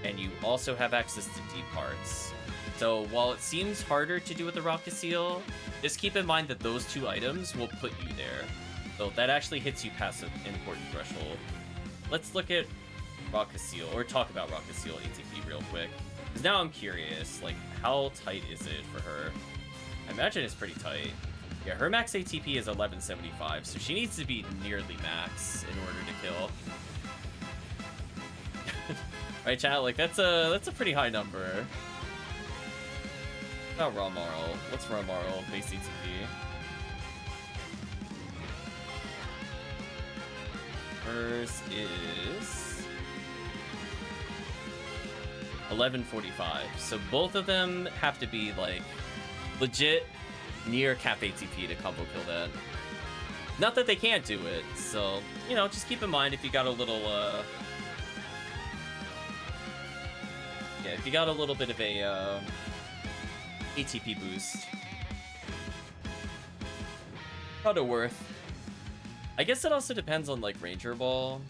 and you also have access to D parts. So while it seems harder to do with the Rocket Seal, just keep in mind that those 2 items will put you there. So that actually hits you past an important threshold. Let's look at Rocket Seal, or talk about Rocket Seal ATP real quick. Because now I'm curious, like, how tight is it for her? I imagine it's pretty tight. Yeah, her max ATP is 1175, so she needs to be nearly max in order to kill. Right, chat? Like, that's a pretty high number. What about Ramarl? What's Ramarl base ETP? Hers is 1145. So both of them have to be like legit near cap ATP to combo kill that. Not that they can't do it, so you know, just keep in mind if you got a little yeah, if you got a little bit of a ATP boost. Probably worth. I guess it also depends on like Ranger Ball.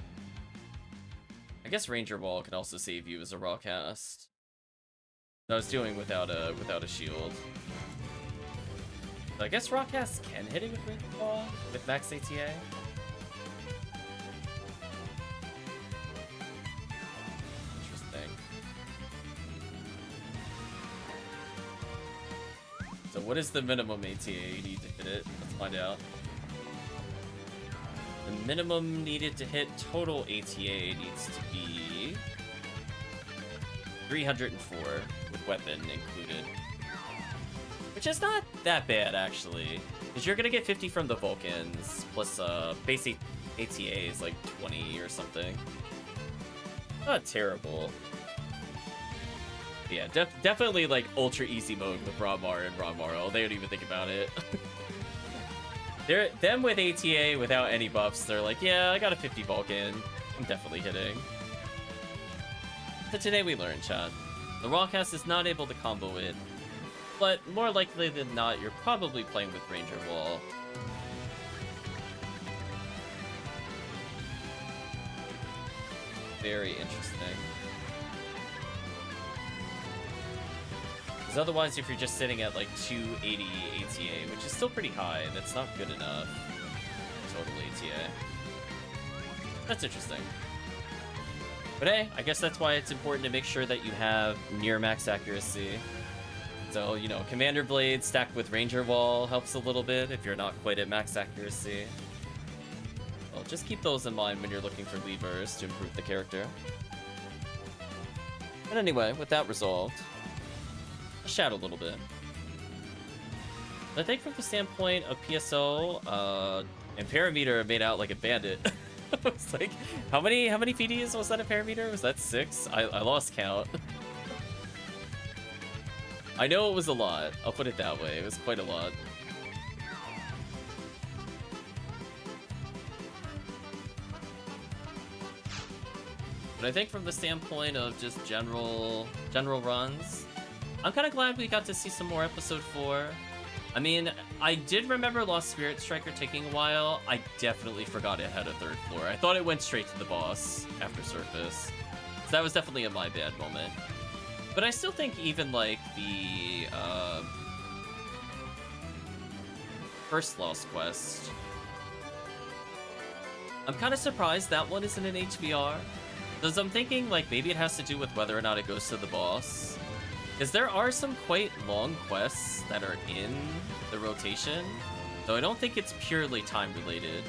I guess Ranger Ball can also save you as a raw cast. I was doing without a shield. So I guess raw cast can hit it with Ranger Ball with max ATA. Interesting. So what is the minimum ATA you need to hit it? Let's find out. The minimum needed to hit total ATA needs to be 304 with weapon included. Which is not that bad, actually. Because you're going to get 50 from the Vulcans, plus base ATA is like 20 or something. Not terrible. Yeah, definitely like ultra easy mode with Ramar and Ramarl. They don't even think about it. Them with ATA without any buffs, they're like, yeah, I got a 50 Vulcan. I'm definitely hitting. So today we learned, chat. The Rawcast is not able to combo it, but more likely than not, you're probably playing with Ranger Wall. Very interesting. Because otherwise, if you're just sitting at like 280 ATA, which is still pretty high, that's not good enough. Total ATA. That's interesting. But hey, I guess that's why it's important to make sure that you have near max accuracy. So, you know, Commander Blade stacked with Ranger Wall helps a little bit if you're not quite at max accuracy. Well, just keep those in mind when you're looking for levers to improve the character. But anyway, with that resolved, I'll chat a little bit. I think from the standpoint of PSO, Parameter made out like a bandit. It's like, how many PDs was that a Parameter? Was that 6? I lost count. I know it was a lot. I'll put it that way. It was quite a lot. But I think from the standpoint of just general runs, I'm kind of glad we got to see some more episode 4. I mean, I did remember Lost Spirit Striker taking a while. I definitely forgot it had a 3rd floor. I thought it went straight to the boss after Surface. So that was definitely a my bad moment. But I still think even like the first Lost Quest, I'm kind of surprised that one isn't an HBR. Because I'm thinking like maybe it has to do with whether or not it goes to the boss. Because there are some quite long quests that are in the rotation, though I don't think it's purely time related.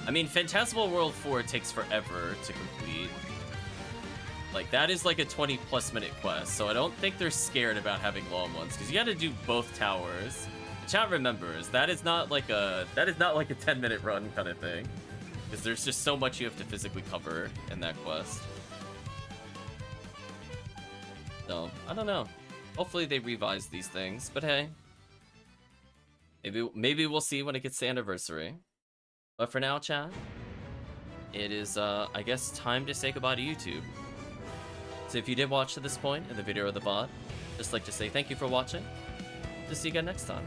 I mean, Phantasmal World 4 takes forever to complete. Like, that is like a 20+ minute quest, so I don't think they're scared about having long ones, because you gotta do both towers. The chat remembers, that is not like a 10-minute run kind of thing. Because there's just so much you have to physically cover in that quest. So, I don't know. Hopefully they revise these things, but hey. Maybe we'll see when it gets to Anniversary. But for now, chat, it is, I guess, time to say goodbye to YouTube. So if you did watch to this point in the video or the VOD, just like to say thank you for watching. To see you again next time.